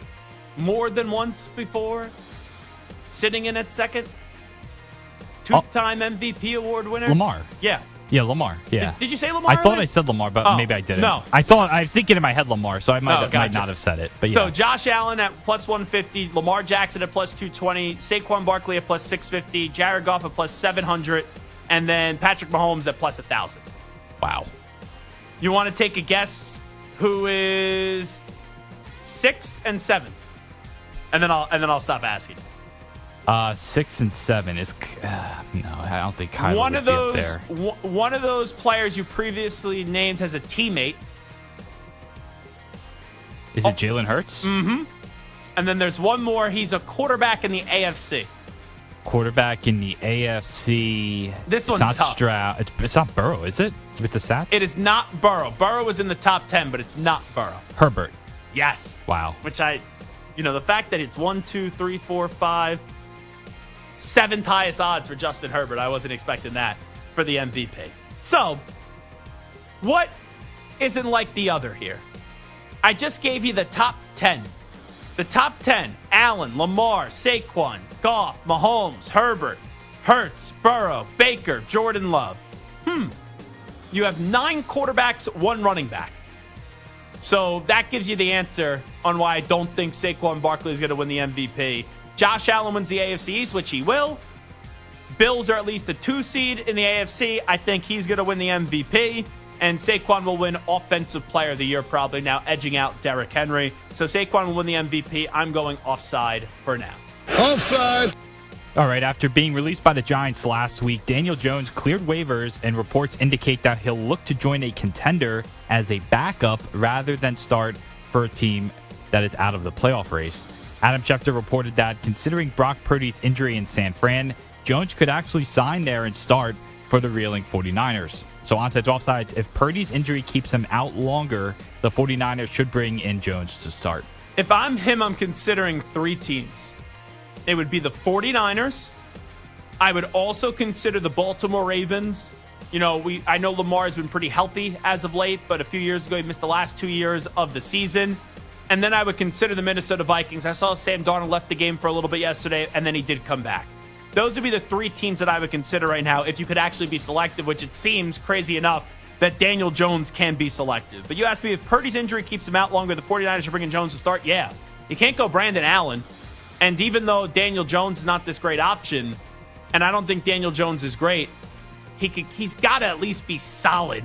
more than once before. Sitting in at second. 2-time MVP award winner. Lamar. Yeah. Yeah, Lamar. Yeah. Did you say Lamar? I thought I said Lamar, but maybe I didn't. No. I was thinking in my head Lamar, so I might not have said it. But yeah. So Josh Allen at plus 150, Lamar Jackson at plus 220, Saquon Barkley at plus 650, Jared Goff at plus 700, and then Patrick Mahomes at plus 1,000. Wow. You want to take a guess who is 6th and 7th? And then I'll stop asking. 6 and 7 is no. I don't think Kyle one would of be those. up there. One of those players you previously named has a teammate. Is it Jalen Hurts? Mm-hmm. And then there's one more. He's a quarterback in the AFC. Quarterback in the AFC. This one's not tough. Stroud. It's not Burrow, is it? With the Sats? It is not Burrow. Burrow was in the top 10, but it's not Burrow. Herbert. Yes. Wow. Which the fact that it's 1, 2, 3, 4, 5, 7th highest odds for Justin Herbert. I wasn't expecting that for the MVP. So, what isn't like the other here? I just gave you the top 10. The top 10, Allen, Lamar, Saquon, Goff, Mahomes, Herbert, Hurts, Burrow, Baker, Jordan Love. You have 9 quarterbacks, 1 running back. So that gives you the answer on why I don't think Saquon Barkley is going to win the MVP. Josh Allen wins the AFC East, which he will. Bills are at least a 2 seed in the AFC. I think he's going to win the MVP. And Saquon will win Offensive Player of the Year, probably now edging out Derrick Henry. So Saquon will win the MVP. I'm going offside for now. Offside. All right, after being released by the Giants last week, Daniel Jones cleared waivers, and reports indicate that he'll look to join a contender as a backup rather than start for a team that is out of the playoff race. Adam Schefter reported that considering Brock Purdy's injury in San Fran, Jones could actually sign there and start for the reeling 49ers. So onside, offsides, if Purdy's injury keeps him out longer, the 49ers should bring in Jones to start. If I'm him, I'm considering 3 teams. It would be the 49ers. I would also consider the Baltimore Ravens. I know Lamar has been pretty healthy as of late, but a few years ago, he missed the last 2 years of the season. And then I would consider the Minnesota Vikings. I saw Sam Darnold left the game for a little bit yesterday, and then he did come back. Those would be the 3 teams that I would consider right now if you could actually be selective, which it seems crazy enough that Daniel Jones can be selective. But you asked me if Purdy's injury keeps him out longer, the 49ers are bringing Jones to start. Yeah. You can't go Brandon Allen. And even though Daniel Jones is not this great option, and I don't think Daniel Jones is great, he's got to at least be solid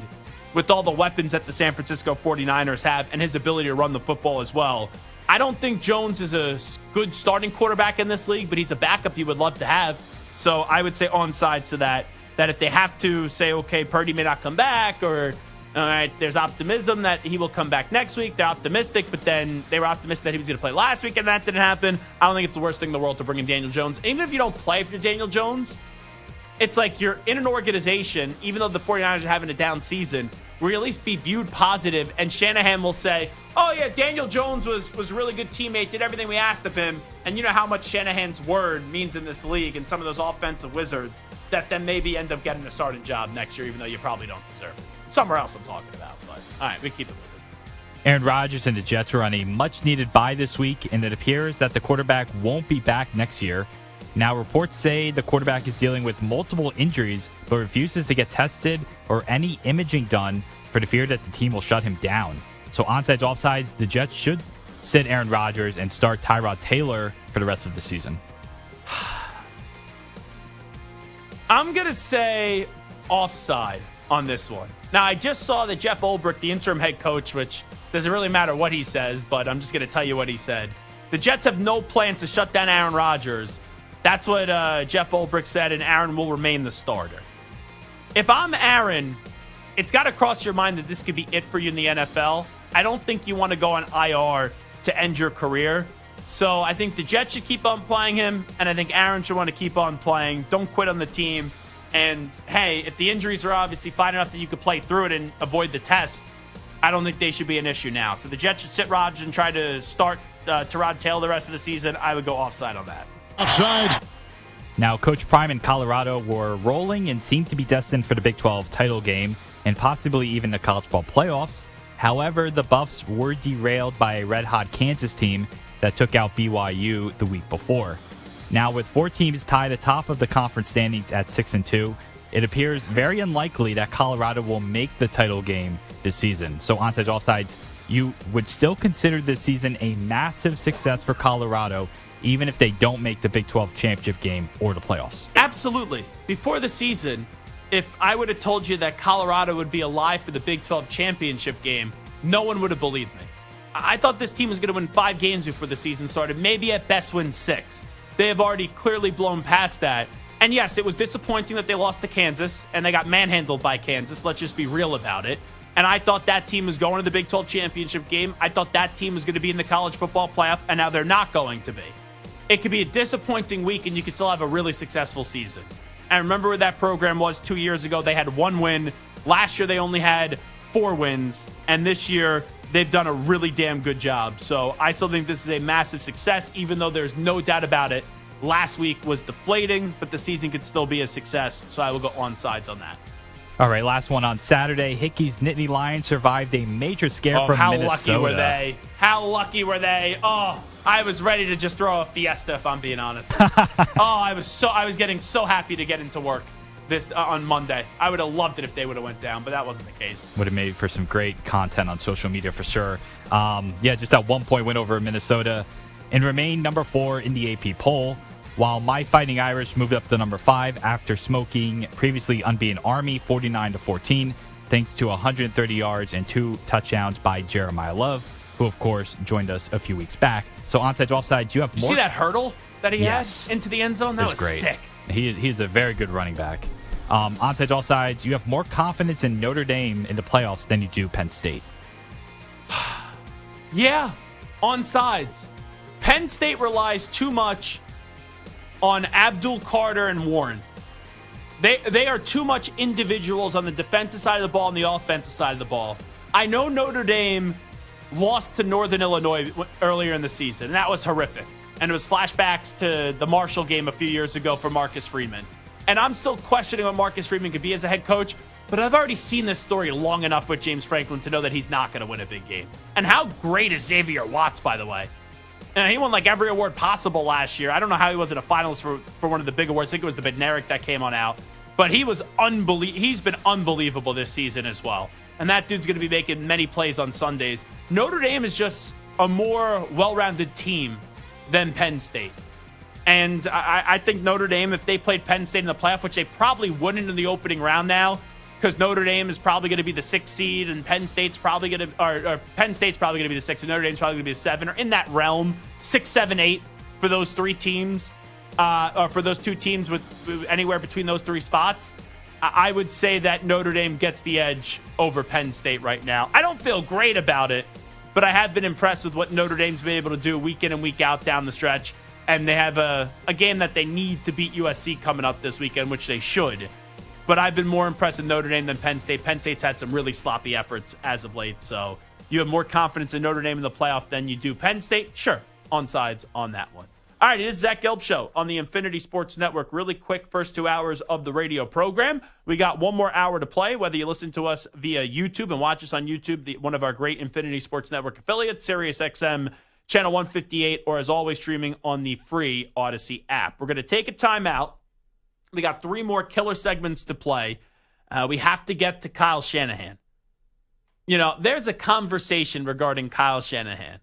with all the weapons that the San Francisco 49ers have and his ability to run the football as well. I don't think Jones is a good starting quarterback in this league, but he's a backup you would love to have. So I would say on sides to that if they have to say, okay, Purdy may not come back, or all right, there's optimism that he will come back next week. They're optimistic, but then they were optimistic that he was going to play last week, and that didn't happen. I don't think it's the worst thing in the world to bring in Daniel Jones. Even if you don't play for Daniel Jones, it's like you're in an organization, even though the 49ers are having a down season, where you at least be viewed positive, and Shanahan will say, oh, yeah, Daniel Jones was a really good teammate, did everything we asked of him. And you know how much Shanahan's word means in this league and some of those offensive wizards that then maybe end up getting a starting job next year, even though you probably don't deserve it. Somewhere else I'm talking about, but all right, we keep it moving. Aaron Rodgers and the Jets are on a much-needed bye this week, and it appears that the quarterback won't be back next year. Now, reports say the quarterback is dealing with multiple injuries, but refuses to get tested or any imaging done for the fear that the team will shut him down. So onsides, offsides, the Jets should sit Aaron Rodgers and start Tyrod Taylor for the rest of the season. I'm going to say offside on this one. Now, I just saw that Jeff Ulbrich, the interim head coach, which doesn't really matter what he says, but I'm just going to tell you what he said. The Jets have no plans to shut down Aaron Rodgers. That's what Jeff Ulbrich said, and Aaron will remain the starter. If I'm Aaron, it's got to cross your mind that this could be it for you in the NFL. I don't think you want to go on IR to end your career. So I think the Jets should keep on playing him, and I think Aaron should want to keep on playing. Don't quit on the team. And, hey, if the injuries are obviously fine enough that you could play through it and avoid the test, I don't think they should be an issue now. So the Jets should sit Rodgers and try to start Tyrod Taylor the rest of the season. I would go offside on that. Offside. Now, Coach Prime and Colorado were rolling and seemed to be destined for the Big 12 title game and possibly even the college ball playoffs. However, the Buffs were derailed by a red-hot Kansas team that took out BYU the week before. Now, with 4 teams tied atop of the conference standings at 6-2, it appears very unlikely that Colorado will make the title game this season. So onside, offsides, you would still consider this season a massive success for Colorado, even if they don't make the Big 12 championship game or the playoffs. Absolutely. Before the season, if I would have told you that Colorado would be alive for the Big 12 championship game, no one would have believed me. I thought this team was going to win 5 games before the season started, maybe at best win 6. They have already clearly blown past that. And yes, it was disappointing that they lost to Kansas, and they got manhandled by Kansas. Let's just be real about it. And I thought that team was going to the Big 12 championship game. I thought that team was going to be in the college football playoff, and now they're not going to be. It could be a disappointing week, and you could still have a really successful season. And remember where that program was 2 years ago? They had 1 win. Last year, they only had 4 wins. And this year, they've done a really damn good job. So I still think this is a massive success, even though there's no doubt about it. Last week was deflating, but the season could still be a success. So I will go on sides on that. All right, last one on Saturday. Hickey's Nittany Lions survived a major scare from how Minnesota. Lucky were they? How lucky were they? Oh, I was ready to just throw a fiesta, if I'm being honest. I was getting so happy to get into work this on Monday. I would have loved it if they would have went down, but that wasn't the case. Would have made for some great content on social media for sure. Just that 1-point win over Minnesota and remain number 4 in the AP poll, while My Fighting Irish moved up to number 5 after smoking previously unbeaten Army 49-14, thanks to 130 yards and 2 touchdowns by Jeremiah Love, who of course joined us a few weeks back. So onside, offsides, you have more. You see that hurdle that he had into the end zone? That was great. Sick. He's a very good running back. Onside, offsides, you have more confidence in Notre Dame in the playoffs than you do Penn State. Yeah, onsides. Penn State relies too much on Abdul Carter and Warren. They are too much individuals on the defensive side of the ball and the offensive side of the ball. I know Notre Dame lost to Northern Illinois earlier in the season, and that was horrific. And it was flashbacks to the Marshall game a few years ago for Marcus Freeman. And I'm still questioning what Marcus Freeman could be as a head coach, but I've already seen this story long enough with James Franklin to know that he's not going to win a big game. And how great is Xavier Watts, by the way? And he won like every award possible last year. I don't know how he wasn't a finalist for one of the big awards. I think it was the Bednarik that came on out. But he was he's been unbelievable this season as well. And that dude's going to be making many plays on Sundays. Notre Dame is just a more well-rounded team than Penn State. And I think Notre Dame, if they played Penn State in the playoff, which they probably wouldn't in the opening round now, because Notre Dame is probably going to be the 6th seed, and Penn State's probably going to, or Penn State's probably going to be the 6th, and Notre Dame's probably going to be the 7, or in that realm, 6, 7, 8 for those 3 teams, or for those 2 teams with anywhere between those 3 spots. I would say that Notre Dame gets the edge over Penn State right now. I don't feel great about it, but I have been impressed with what Notre Dame's been able to do week in and week out down the stretch. And they have a game that they need to beat USC coming up this weekend, which they should. But I've been more impressed with Notre Dame than Penn State. Penn State's had some really sloppy efforts as of late. So you have more confidence in Notre Dame in the playoff than you do Penn State? Sure. On sides on that one. All right, it is Zach Gelb Show on the Infinity Sports Network. Really quick first 2 hours of the radio program. We got 1 more hour to play, whether you listen to us via YouTube and watch us on YouTube, one of our great Infinity Sports Network affiliates, Sirius XM, Channel 158, or as always, streaming on the free Odyssey app. We're going to take a timeout. We got 3 more killer segments to play. We have to get to Kyle Shanahan. You know, there's a conversation regarding Kyle Shanahan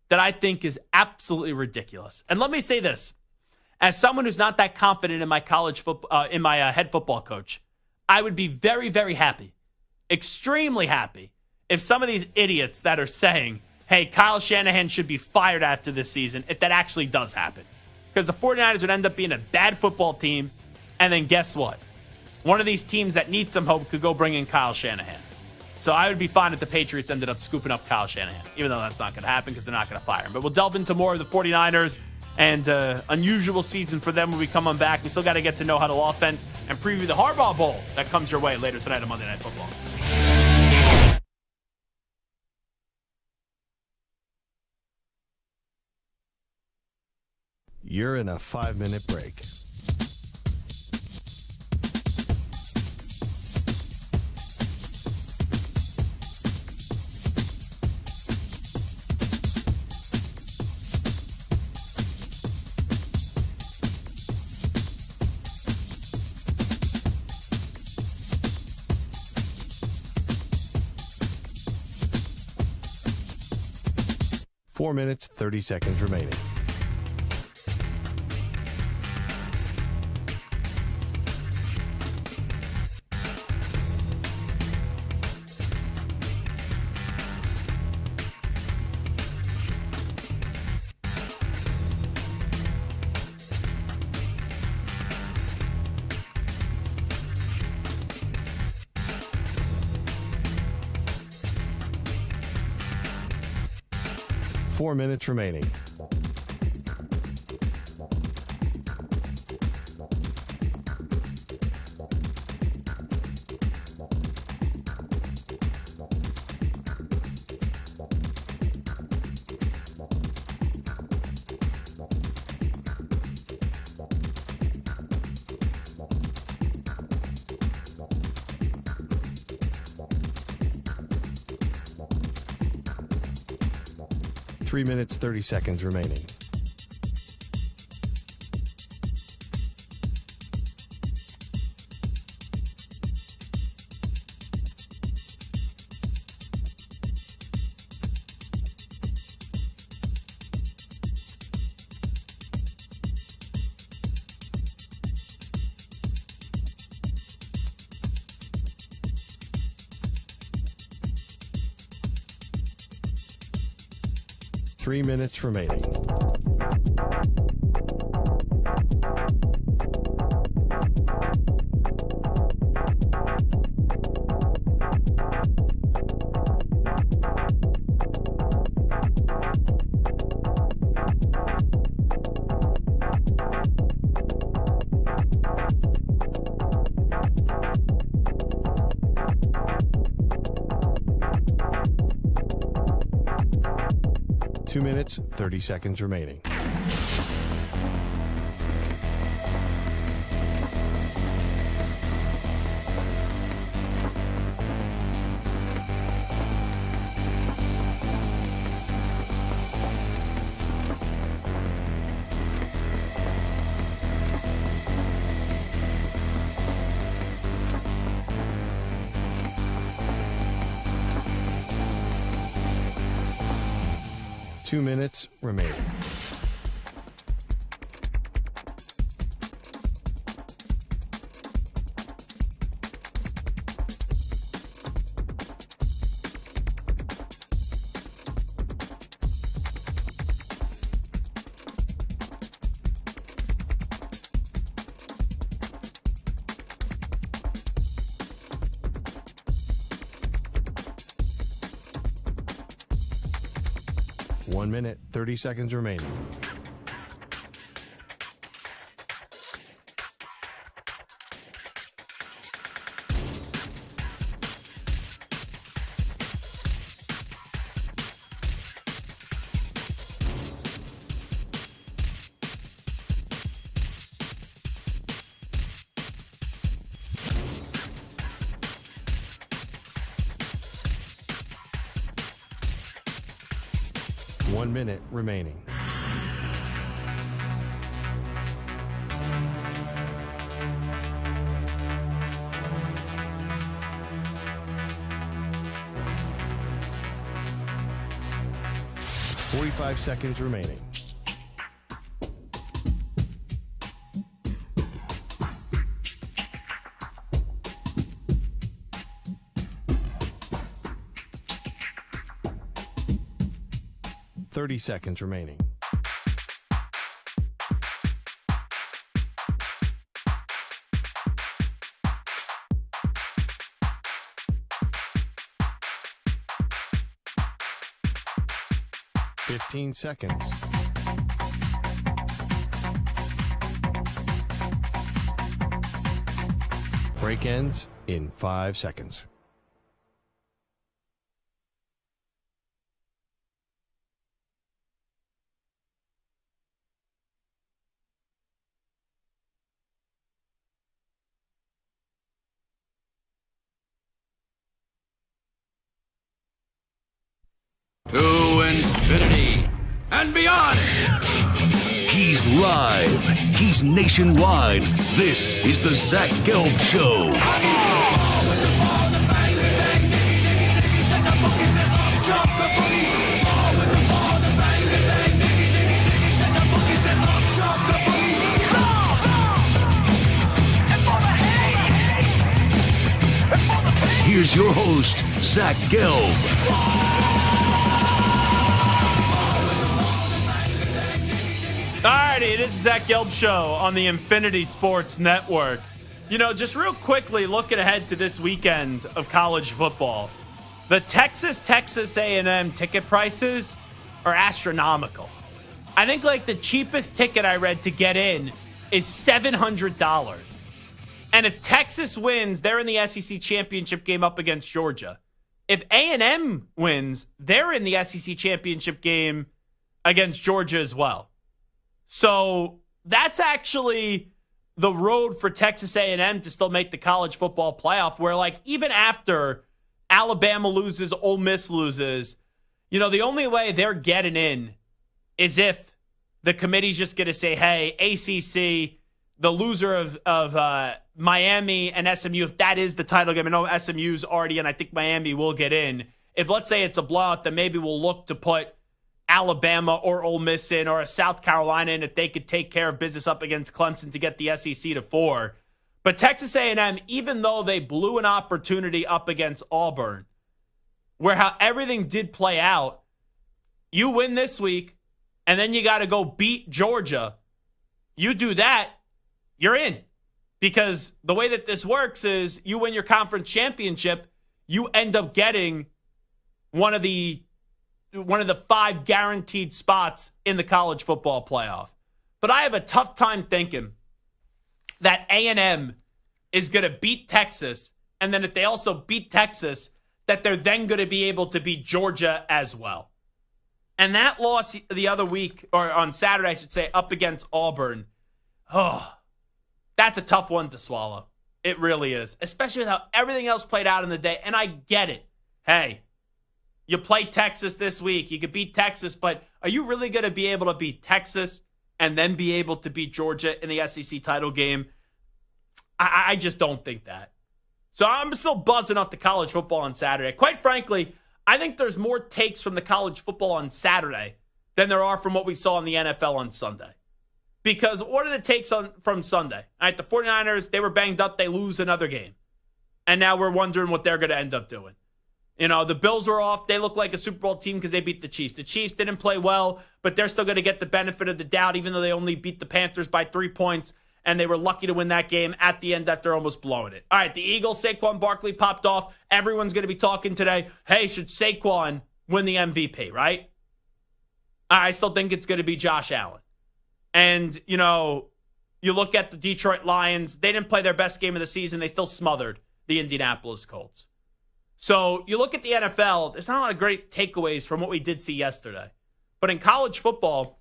that I think is absolutely ridiculous. And let me say this. As someone who's not that confident in my college football, in my head football coach, I would be very, very happy, extremely happy, if some of these idiots that are saying, hey, Kyle Shanahan should be fired after this season, if that actually does happen. Because the 49ers would end up being a bad football team, and then guess what? One of these teams that needs some hope could go bring in Kyle Shanahan. So I would be fine if the Patriots ended up scooping up Kyle Shanahan, even though that's not going to happen because they're not going to fire him. But we'll delve into more of the 49ers and unusual season for them when we come on back. We still got to get to know how to offense and preview the Harbaugh Bowl that comes your way later tonight on Monday Night Football. You're in a 5-minute break. 4 minutes, 30 seconds remaining. Four minutes remaining. Three minutes, 30 seconds remaining. Three minutes remaining. Two minutes, 30 seconds remaining. Two minutes remaining. One minute, 30 seconds remaining. One minute remaining. Forty-five seconds remaining. Thirty seconds remaining. Fifteen seconds. Break ends in 5 seconds. To infinity and beyond. He's live. He's nationwide. This is the Zach Gelb Show. Here's your host, Zach Gelb. Alrighty, it is the Zach Gelb Show on the Infinity Sports Network. You know, just real quickly looking ahead to this weekend of college football, the Texas A&M ticket prices are astronomical. I think like the cheapest ticket I read to get in is $700. And if Texas wins, they're in the SEC championship game up against Georgia. If A&M wins, they're in the SEC championship game against Georgia as well. So that's actually the road for Texas A&M to still make the college football playoff, where like even after Alabama loses, Ole Miss loses, you know, the only way they're getting in is if the committee's just going to say, hey, ACC, the loser of Miami and SMU, if that is the title game, I know SMU's already in, I think Miami will get in. If let's say it's a blowout, then maybe we'll look to put Alabama or Ole Miss in, or a South Carolina in, if they could take care of business up against Clemson to get the SEC to 4. But Texas A&M, even though they blew an opportunity up against Auburn, where how everything did play out, you win this week, and then you got to go beat Georgia. You do that, you're in. Because the way that this works is you win your conference championship, you end up getting one of the 5 guaranteed spots in the college football playoff. But I have a tough time thinking that A&M is going to beat Texas, and then if they also beat Texas, that they're then going to be able to beat Georgia as well. And that loss the other week, or on Saturday, I should say, up against Auburn, that's a tough one to swallow. It really is, especially with how everything else played out in the day. And I get it. Hey, you play Texas this week. You could beat Texas, but are you really going to be able to beat Texas and then be able to beat Georgia in the SEC title game? I just don't think that. So I'm still buzzing up the college football on Saturday. Quite frankly, I think there's more takes from the college football on Saturday than there are from what we saw in the NFL on Sunday. Because what are the takes from Sunday? All right, the 49ers, they were banged up. They lose another game. And now we're wondering what they're going to end up doing. You know, the Bills were off. They look like a Super Bowl team because they beat the Chiefs. The Chiefs didn't play well, but they're still going to get the benefit of the doubt, even though they only beat the Panthers by 3 points, and they were lucky to win that game at the end after almost blowing it. All right, the Eagles, Saquon Barkley popped off. Everyone's going to be talking today, hey, should Saquon win the MVP, right? I still think it's going to be Josh Allen. And, you know, you look at the Detroit Lions. They didn't play their best game of the season. They still smothered the Indianapolis Colts. So you look at the NFL, there's not a lot of great takeaways from what we did see yesterday. But in college football,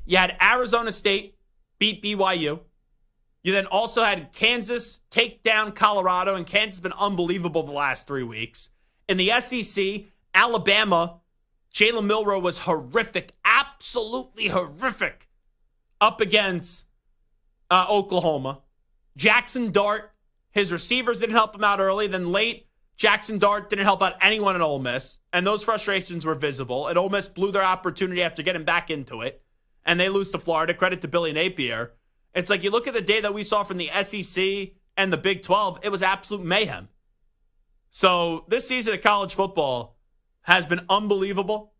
you had Arizona State beat BYU. You then also had Kansas take down Colorado, and Kansas has been unbelievable the last 3 weeks. In the SEC, Alabama, Jalen Milroe was horrific, absolutely horrific, up against Oklahoma. Jackson Dart, his receivers didn't help him out early. Then late, Jackson Dart didn't help out anyone at Ole Miss, and those frustrations were visible. And Ole Miss blew their opportunity after getting back into it, and they lose to Florida. Credit to Billy Napier. It's like you look at the day that we saw from the SEC and the Big 12, it was absolute mayhem. So this season of college football has been unbelievable.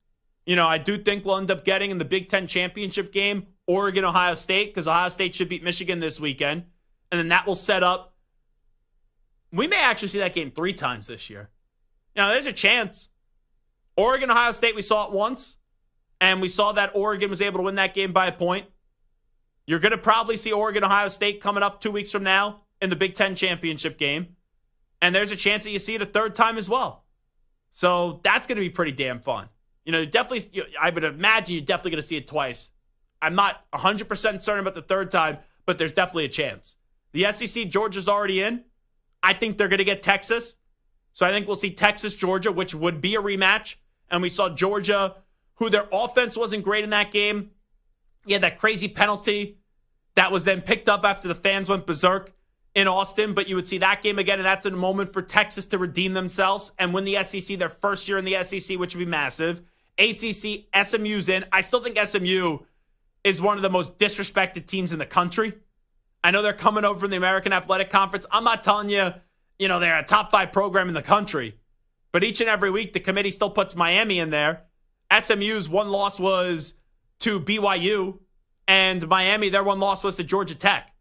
You know, I do think we'll end up getting in the Big Ten championship game Oregon-Ohio State, because Ohio State should beat Michigan this weekend. And then that will set up. We may actually see that game 3 times this year. Now, there's a chance. Oregon-Ohio State, we saw it once, and we saw that Oregon was able to win that game by a point. You're going to probably see Oregon-Ohio State coming up 2 weeks from now in the Big Ten championship game. And there's a chance that you see it a 3rd time as well. So that's going to be pretty damn fun. You know, I would imagine you're definitely going to see it twice. I'm not 100% certain about the 3rd time, but there's definitely a chance. The SEC, Georgia's already in. I think they're going to get Texas. So I think we'll see Texas-Georgia, which would be a rematch. And we saw Georgia, who their offense wasn't great in that game. You had that crazy penalty that was then picked up after the fans went berserk in Austin. But you would see that game again, and that's a moment for Texas to redeem themselves and win the SEC, their first year in the SEC, which would be massive. ACC, SMU's in. I still think SMU is one of the most disrespected teams in the country. I know they're coming over from the American Athletic Conference. I'm not telling you, they're a top 5 program in the country. But each and every week, the committee still puts Miami in there. SMU's one loss was to BYU, and Miami, their one loss was to Georgia Tech.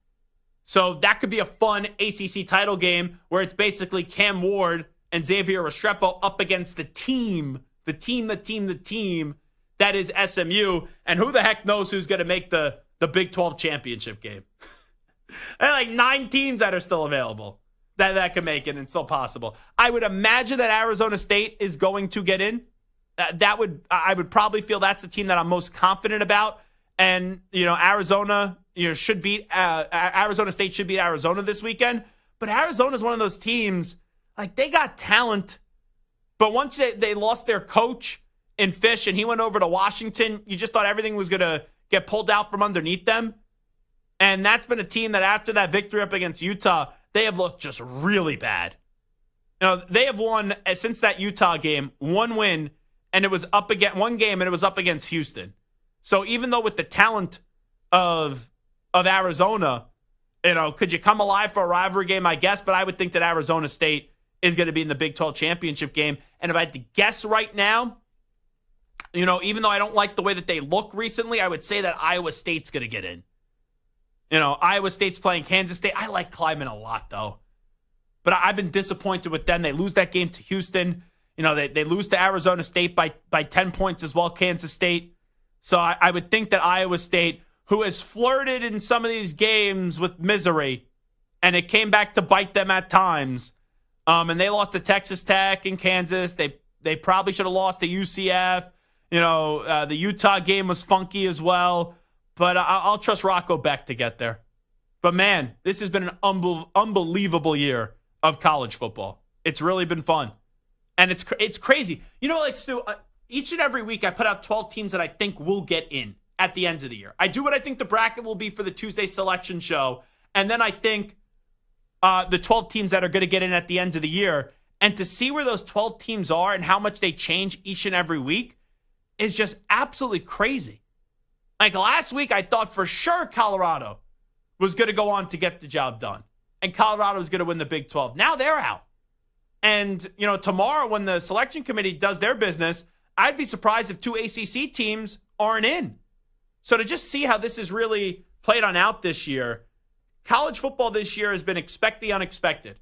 So that could be a fun ACC title game where it's basically Cam Ward and Xavier Restrepo up against the team that is SMU. And who the heck knows who's going to make the Big 12 championship game? There are like 9 teams that are still available that can make it and still possible. I would imagine that Arizona State is going to get in. I would probably feel that's the team that I'm most confident about. And, Arizona, should beat Arizona State should beat Arizona this weekend. But Arizona is one of those teams, like, they got talent. But once they lost their coach in Fish and he went over to Washington, you just thought everything was going to get pulled out from underneath them. And that's been a team that after that victory up against Utah, they have looked just really bad. They have won, since that Utah game, one win, and it was up against one game, and it was up against Houston. So even though with the talent of Arizona, could you come alive for a rivalry game? I guess, but I would think that Arizona State is going to be in the Big 12 championship game. And if I had to guess right now, even though I don't like the way that they look recently, I would say that Iowa State's going to get in. Iowa State's playing Kansas State. I like Kleiman a lot, though. But I've been disappointed with them. They lose that game to Houston. They lose to Arizona State by 10 points as well, Kansas State. So I would think that Iowa State, who has flirted in some of these games with misery, and it came back to bite them at times, and they lost to Texas Tech and Kansas. They probably should have lost to UCF. The Utah game was funky as well. But I'll trust Rocco Beck to get there. But, man, this has been an unbelievable year of college football. It's really been fun. And it's crazy. Stu, each and every week I put out 12 teams that I think will get in at the end of the year. I do what I think the bracket will be for the Tuesday selection show. And then I think the 12 teams that are going to get in at the end of the year. And to see where those 12 teams are and how much they change each and every week is just absolutely crazy. Like last week, I thought for sure Colorado was going to go on to get the job done. And Colorado was going to win the Big 12. Now they're out. And, tomorrow when the selection committee does their business, I'd be surprised if 2 ACC teams aren't in. So to just see how this is really played on out this year, college football this year has been expect the unexpected.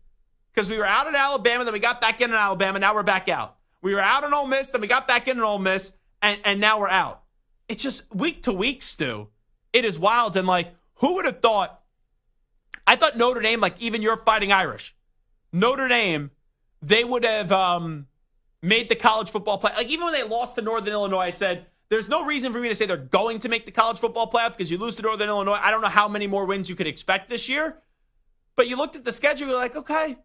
Because we were out at Alabama, then we got back in Alabama, now we're back out. We were out in Ole Miss, then we got back in Ole Miss, and now we're out. It's just week to week, Stu. It is wild. And, who would have thought? I thought Notre Dame, even you're Fighting Irish. Notre Dame, they would have made the college football play. Even when they lost to Northern Illinois, I said, there's no reason for me to say they're going to make the college football playoff because you lose to Northern Illinois. I don't know how many more wins you could expect this year. But you looked at the schedule, you're like, okay,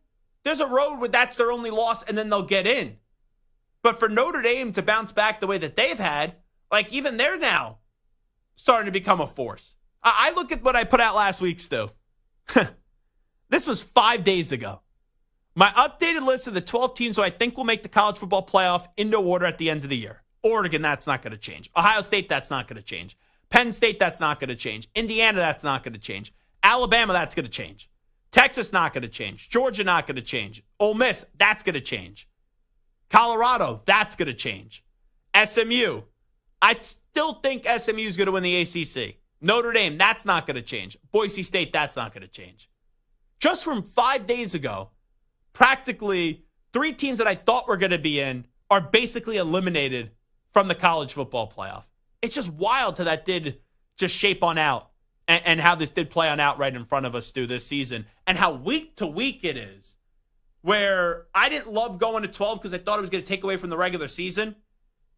there's a road where that's their only loss, and then they'll get in. But for Notre Dame to bounce back the way that they've had, even they're now starting to become a force. I look at what I put out last week, Stu. This was 5 days ago. My updated list of the 12 teams who I think will make the college football playoff into order at the end of the year. Oregon, that's not going to change. Ohio State, that's not going to change. Penn State, that's not going to change. Indiana, that's not going to change. Alabama, that's going to change. Texas, not going to change. Georgia, not going to change. Ole Miss, that's going to change. Colorado, that's going to change. SMU, I still think SMU is going to win the ACC. Notre Dame, that's not going to change. Boise State, that's not going to change. Just from 5 days ago, practically 3 teams that I thought were going to be in are basically eliminated from the college football playoff. It's just wild how that did just shape on out and how this did play on out right in front of us, Stu, this season. And how week to week it is, where I didn't love going to 12 because I thought it was going to take away from the regular season.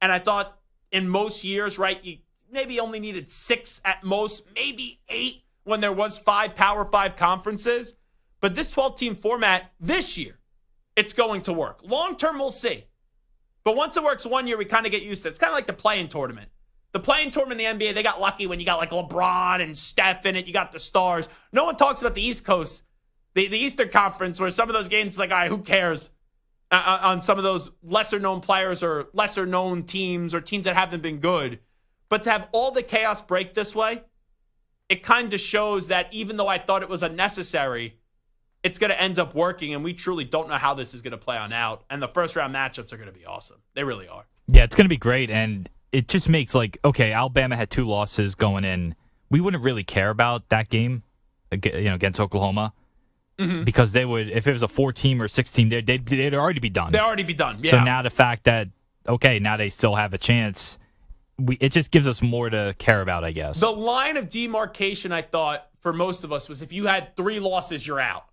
And I thought in most years, right, you maybe only needed 6 at most, maybe 8 when there was 5 Power 5 conferences. But this 12-team format this year, it's going to work. Long term, we'll see. But once it works 1 year, we kind of get used to it. It's kind of like the play-in tournament. The play-in tournament in the NBA, they got lucky when you got LeBron and Steph in it. You got the stars. No one talks about the East Coast, the Eastern Conference, where some of those games, all right, who cares? On some of those lesser-known players or lesser-known teams or teams that haven't been good. But to have all the chaos break this way, it kind of shows that even though I thought it was unnecessary, it's going to end up working, and we truly don't know how this is going to play on out. And the first-round matchups are going to be awesome. They really are. Yeah, it's going to be great, and it just makes okay, Alabama had 2 losses going in. We wouldn't really care about that game, against Oklahoma, because they would, if it was a 4-team or 6-team, they'd already be done. They'd already be done. Yeah. So now the fact that now they still have a chance, it just gives us more to care about, I guess. The line of demarcation, I thought, for most of us was if you had 3 losses, you're out.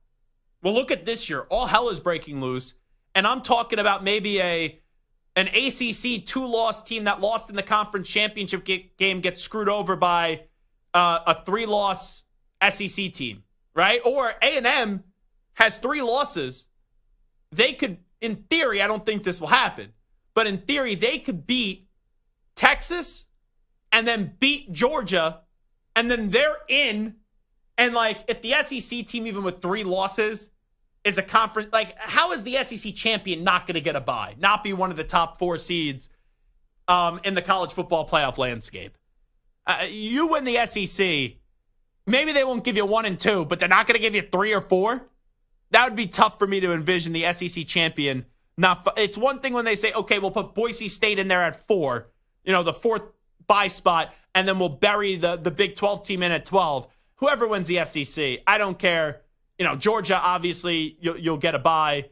Well, look at this year. All hell is breaking loose, and I'm talking about maybe an ACC 2-loss team that lost in the conference championship game gets screwed over by a 3-loss SEC team, right? Or A&M has 3 losses. They could, in theory, I don't think this will happen, but in theory, they could beat Texas and then beat Georgia, and then they're in. And, if the SEC team, even with 3 losses, is a conference, how is the SEC champion not going to get a bye, not be one of the top 4 seeds in the college football playoff landscape? You win the SEC, maybe they won't give you 1 and 2, but they're not going to give you 3 or 4. That would be tough for me to envision the SEC champion. It's one thing when they say, okay, we'll put Boise State in there at 4, the 4th bye spot, and then we'll bury the Big 12 team in at 12. Whoever wins the SEC, I don't care. Georgia, obviously, you'll get a bye.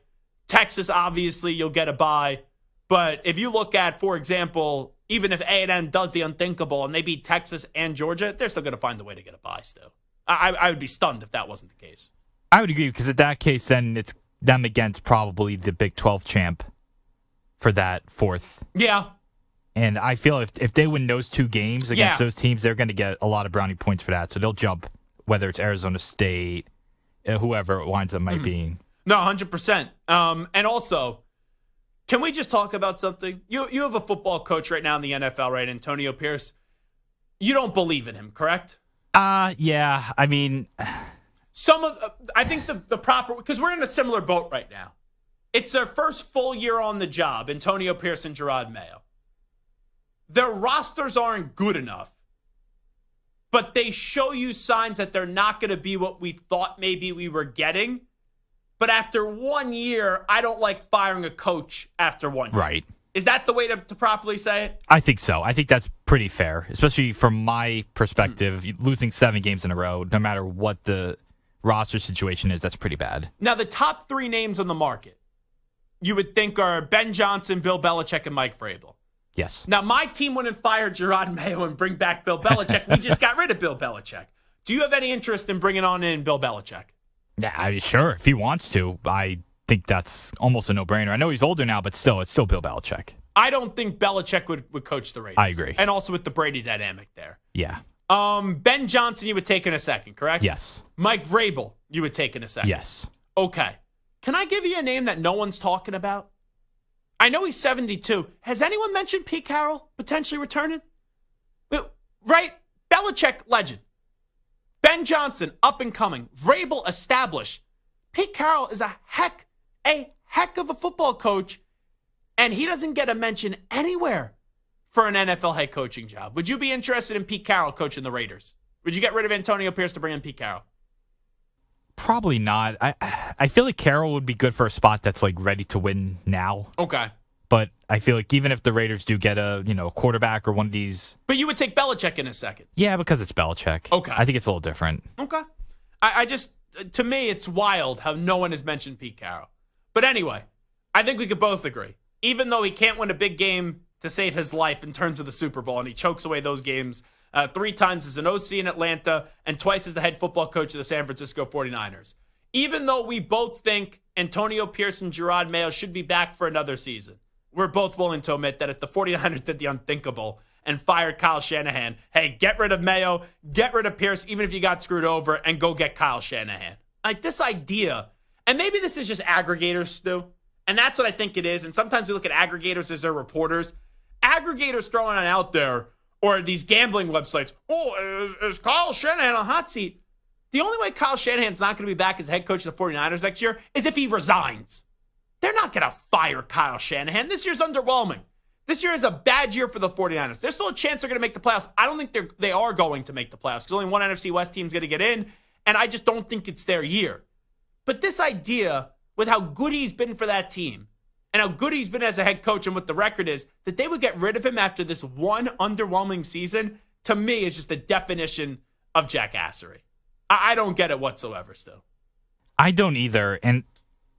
Texas, obviously, you'll get a bye. But if you look at, for example, even if A&M does the unthinkable and they beat Texas and Georgia, they're still going to find a way to get a bye still. I would be stunned if that wasn't the case. I would agree, because in that case, then it's them against probably the Big 12 champ for that 4th. Yeah. And I feel if they win those 2 games against those teams, they're going to get a lot of brownie points for that. So they'll jump, whether it's Arizona State, whoever it winds up might be. No, 100%. And also, can we just talk about something? You have a football coach right now in the NFL, right? Antonio Pierce. You don't believe in him, correct? Yeah. I mean, I think the proper, because we're in a similar boat right now. It's their first full year on the job, Antonio Pierce and Gerard Mayo. Their rosters aren't good enough, but they show you signs that they're not going to be what we thought maybe we were getting. But after 1 year, I don't like firing a coach after 1 year. Right. Is that the way to properly say it? I think so. I think that's pretty fair, especially from my perspective. Losing 7 games in a row, no matter what the roster situation is, that's pretty bad. Now, the top 3 names on the market, you would think are Ben Johnson, Bill Belichick, and Mike Vrabel. Yes. Now, my team wouldn't fire Gerard Mayo and bring back Bill Belichick. We just got rid of Bill Belichick. Do you have any interest in bringing in Bill Belichick? Yeah, sure. If he wants to, I think that's almost a no-brainer. I know he's older now, but still, it's still Bill Belichick. I don't think Belichick would coach the Raiders. I agree. And also with the Brady dynamic there. Yeah. Ben Johnson, you would take in a second, correct? Yes. Mike Vrabel, you would take in a second. Yes. Okay. Can I give you a name that no one's talking about? I know he's 72. Has anyone mentioned Pete Carroll potentially returning? Right? Belichick, legend. Ben Johnson, up and coming. Vrabel, established. Pete Carroll is a heck of a football coach, and he doesn't get a mention anywhere for an NFL head coaching job. Would you be interested in Pete Carroll coaching the Raiders? Would you get rid of Antonio Pierce to bring in Pete Carroll? Probably not. I feel like Carroll would be good for a spot that's ready to win now. Okay. But I feel like even if the Raiders do get a quarterback or one of these, but you would take Belichick in a second. Yeah, because it's Belichick. Okay. I think it's a little different. Okay. I just, to me, it's wild how no one has mentioned Pete Carroll. But anyway, I think we could both agree. Even though he can't win a big game to save his life in terms of the Super Bowl, and he chokes away those games 3 times as an OC in Atlanta and twice as the head football coach of the San Francisco 49ers. Even though we both think Antonio Pierce and Gerard Mayo should be back for another season, we're both willing to admit that if the 49ers did the unthinkable and fired Kyle Shanahan, hey, get rid of Mayo, get rid of Pierce, even if you got screwed over, and go get Kyle Shanahan. This idea, and maybe this is just aggregators, Stu, and that's what I think it is, and sometimes we look at aggregators as their reporters. Aggregators throwing it out there, or these gambling websites, is Kyle Shanahan on a hot seat? The only way Kyle Shanahan's not going to be back as head coach of the 49ers next year is if he resigns. They're not going to fire Kyle Shanahan. This year's underwhelming. This year is a bad year for the 49ers. There's still a chance they're going to make the playoffs. I don't think they are going to make the playoffs because only one NFC West team's going to get in, and I just don't think it's their year. But this idea, with how good he's been for that team, and how good he's been as a head coach and what the record is, that they would get rid of him after this one underwhelming season, to me is just the definition of jackassery. I don't get it whatsoever still. I don't either. And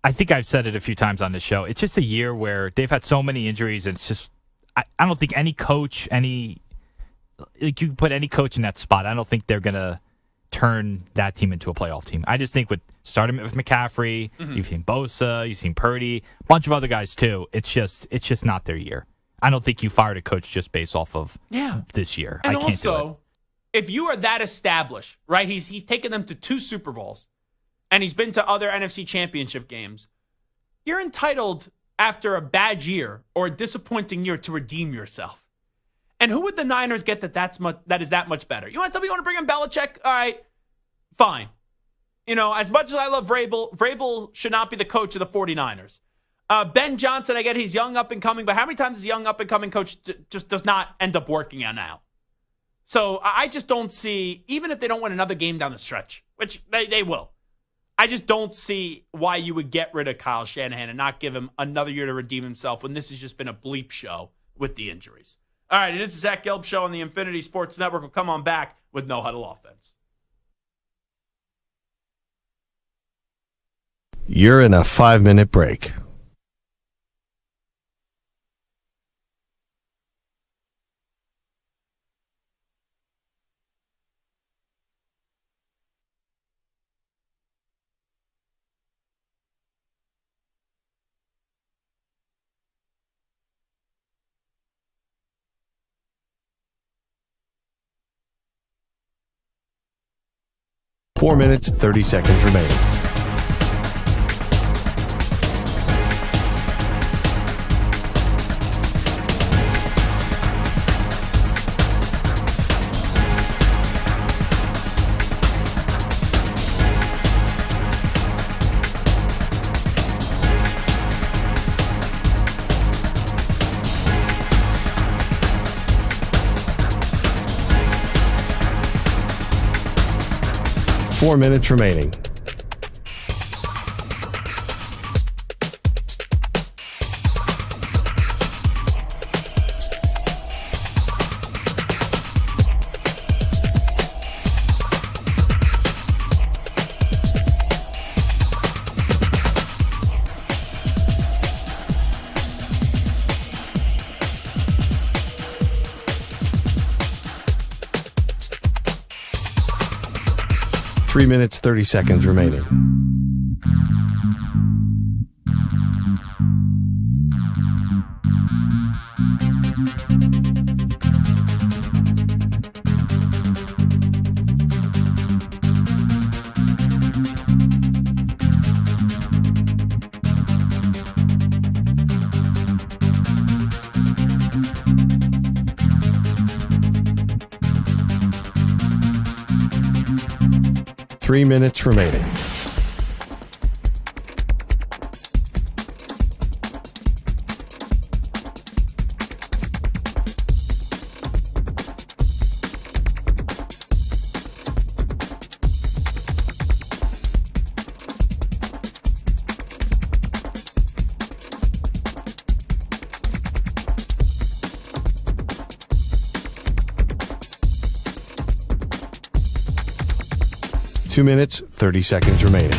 I think I've said it a few times on this show. It's just a year where they've had so many injuries. And it's just, I don't think any coach, you can put any coach in that spot. I don't think they're going to turn that team into a playoff team. I just think starting with McCaffrey, you've seen Bosa, you've seen Purdy, a bunch of other guys too. It's just not their year. I don't think you fired a coach just based off of this year. And I can't do it. also, if you are that established, right? He's taken them to 2 Super Bowls, and he's been to other NFC Championship games. You're entitled, after a bad year or a disappointing year, to redeem yourself. And who would the Niners get that is that much better? You want to tell me you want to bring in Belichick? All right, fine. As much as I love Vrabel should not be the coach of the 49ers. Ben Johnson, I get he's young, up and coming, but how many times is a young, up and coming coach just does not end up working out now? So I just don't see, even if they don't win another game down the stretch, which they will, I just don't see why you would get rid of Kyle Shanahan and not give him another year to redeem himself when this has just been a bleep show with the injuries. All right, it is the Zach Gelb Show on the Infinity Sports Network. We'll come on back with No Huddle Offense. You're in a 5-minute break. Four minutes, 30 seconds remaining. Four minutes remaining. Three minutes, 30 seconds remaining. Three minutes remaining. Two minutes, 30 seconds remaining.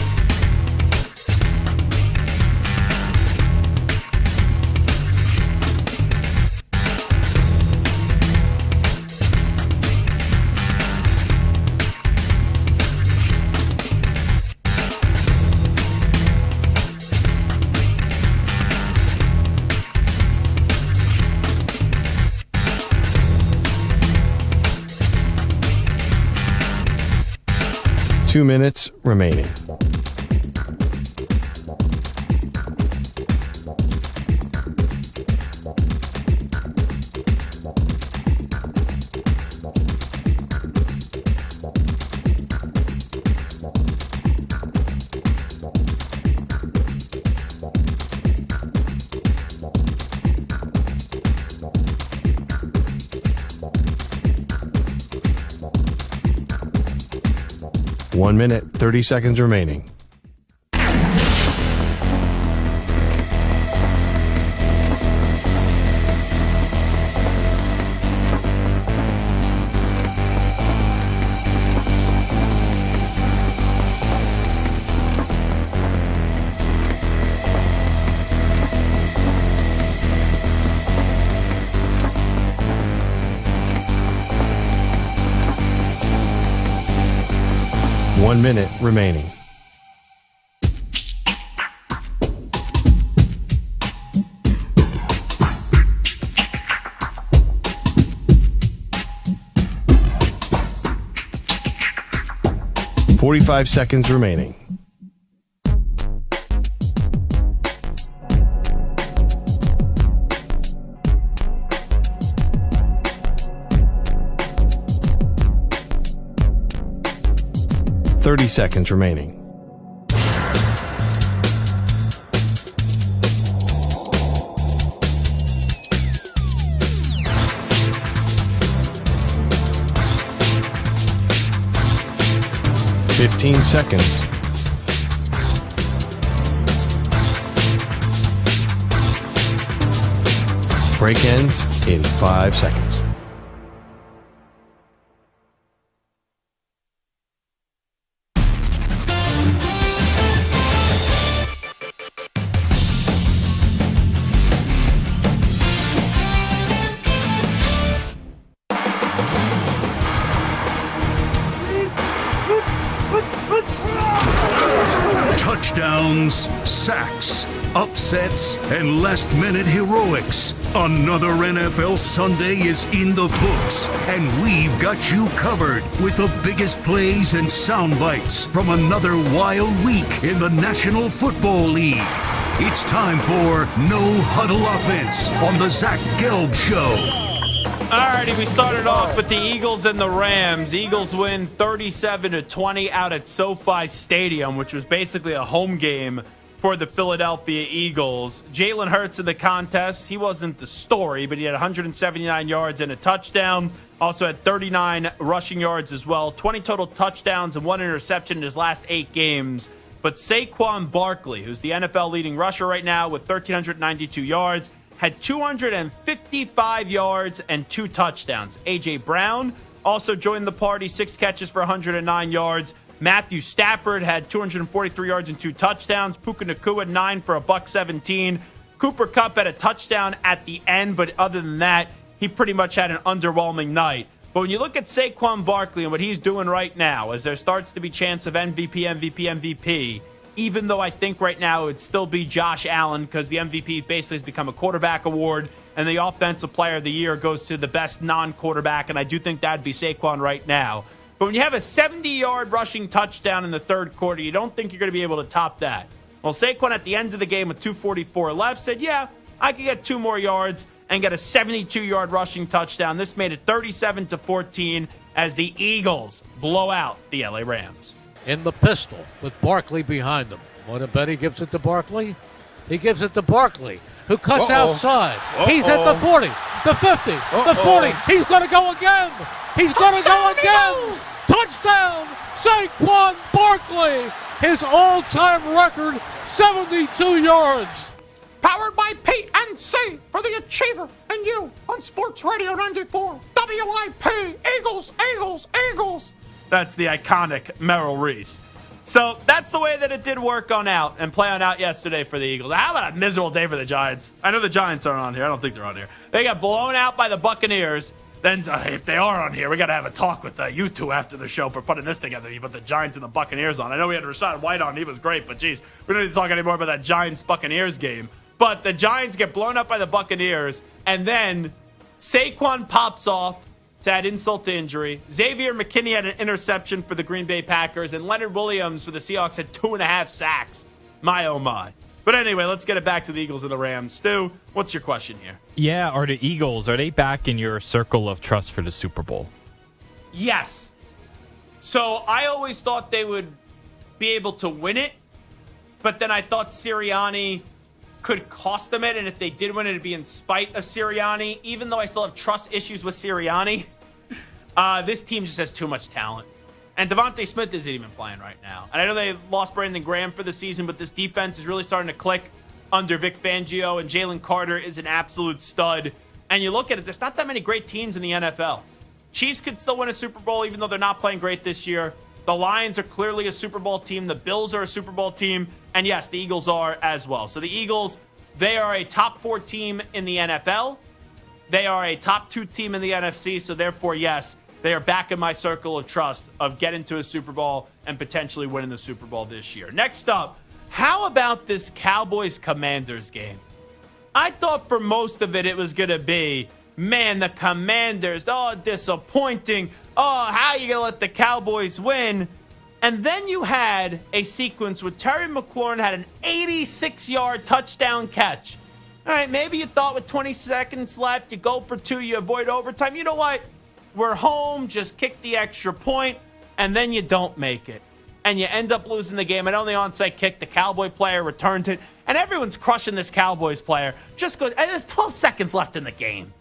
Two minutes remaining. One minute, 30 seconds remaining. 1 minute remaining. $45 seconds remaining. $30 seconds remaining. $15 seconds. Break ends in 5 seconds. Touchdowns, sacks, upsets, and last-minute heroics. Another NFL Sunday is in the books, and we've got you covered with the biggest plays and sound bites from another wild week in the National Football League. It's time for No Huddle Offense on the Zach Gelb Show. Alrighty, we started off with the Eagles and the Rams. Eagles win 37-20 out at SoFi Stadium, which was basically a home game for the Philadelphia Eagles. Jalen Hurts in the contest. He wasn't the story, but he had 179 yards and a touchdown. Also had 39 rushing yards as well. 20 total touchdowns and 1 interception in his last 8 games. But Saquon Barkley, who's the NFL leading rusher right now with 1,392 yards, had 255 yards and 2 touchdowns. A.J. Brown also joined the party, 6 catches for 109 yards. Matthew Stafford had 243 yards and 2 touchdowns. Puka Nacua, 9 for $117. Cooper Kupp had a touchdown at the end, but other than that, he pretty much had an underwhelming night. But when you look at Saquon Barkley and what he's doing right now, as there starts to be chance of MVP, even though I think right now it would still be Josh Allen because the MVP basically has become a quarterback award and the Offensive Player of the Year goes to the best non-quarterback, and I do think that would be Saquon right now. But when you have a 70-yard rushing touchdown in the third quarter, you don't think you're going to be able to top that. Well, Saquon at the end of the game with 2:44 left said, yeah, I could get 2 more yards and get a 72-yard rushing touchdown. This made it 37-14 as the Eagles blow out the LA Rams. In the pistol with Barkley behind him. Want to bet he gives it to Barkley? He gives it to Barkley, who cuts outside. He's at the 40, the 50, the 40. He's going to go again. He's going to go again. Touchdown, Saquon Barkley. His all-time record, 72 yards. Powered by PNC for the Achiever and you on Sports Radio 94. WIP, Eagles, Eagles, Eagles. That's the iconic Merrill Reese. So that's the way that it did work on out and play on out yesterday for the Eagles. How about a miserable day for the Giants? I know the Giants aren't on here. I don't think they're on here. They got blown out by the Buccaneers. Then if they are on here, we got to have a talk with you two after the show for putting this together. You put the Giants and the Buccaneers on. I know we had Rachaad White on. He was great, but geez, we don't need to talk anymore about that Giants-Buccaneers game. But the Giants get blown up by the Buccaneers, and then Saquon pops off to add insult to injury. Xavier McKinney had an interception for the Green Bay Packers, and Leonard Williams for the Seahawks had 2.5 sacks. My, oh, my. But anyway, let's get it back to the Eagles and the Rams. Stu, what's your question here? Yeah, are the Eagles, are they back in your circle of trust for the Super Bowl? Yes. So I always thought they would be able to win it, but then I thought Sirianni could cost them it, and if they did win it, it'd be in spite of Sirianni. Even though I still have trust issues with Sirianni, this team just has too much talent. And Devontae Smith isn't even playing right now. And I know they lost Brandon Graham for the season, but this defense is really starting to click under Vic Fangio, and Jalen Carter is an absolute stud. And you look at it, there's not that many great teams in the NFL. Chiefs could still win a Super Bowl, even though they're not playing great this year. The Lions are clearly a Super Bowl team. The Bills are a Super Bowl team. And yes, the Eagles are as well. So the Eagles, they are a top 4 team in the NFL. They are a top 2 team in the NFC. So therefore, yes, They are back in my circle of trust of getting to a Super Bowl and potentially winning the Super Bowl this year. Next up, how about this Cowboys-Commanders game? I thought for most of it was going to be, man, the Commanders, disappointing. How are you going to let the Cowboys win? And then you had a sequence where Terry McLaurin had an 86-yard touchdown catch. All right, maybe you thought with 20 seconds left, you go for 2, you avoid overtime. You know what? We're home, just kick the extra point, and then you don't make it. And you end up losing the game. And on the onside kick, the Cowboy player returned it. And everyone's crushing this Cowboys player. Just good. And there's 12 seconds left in the game.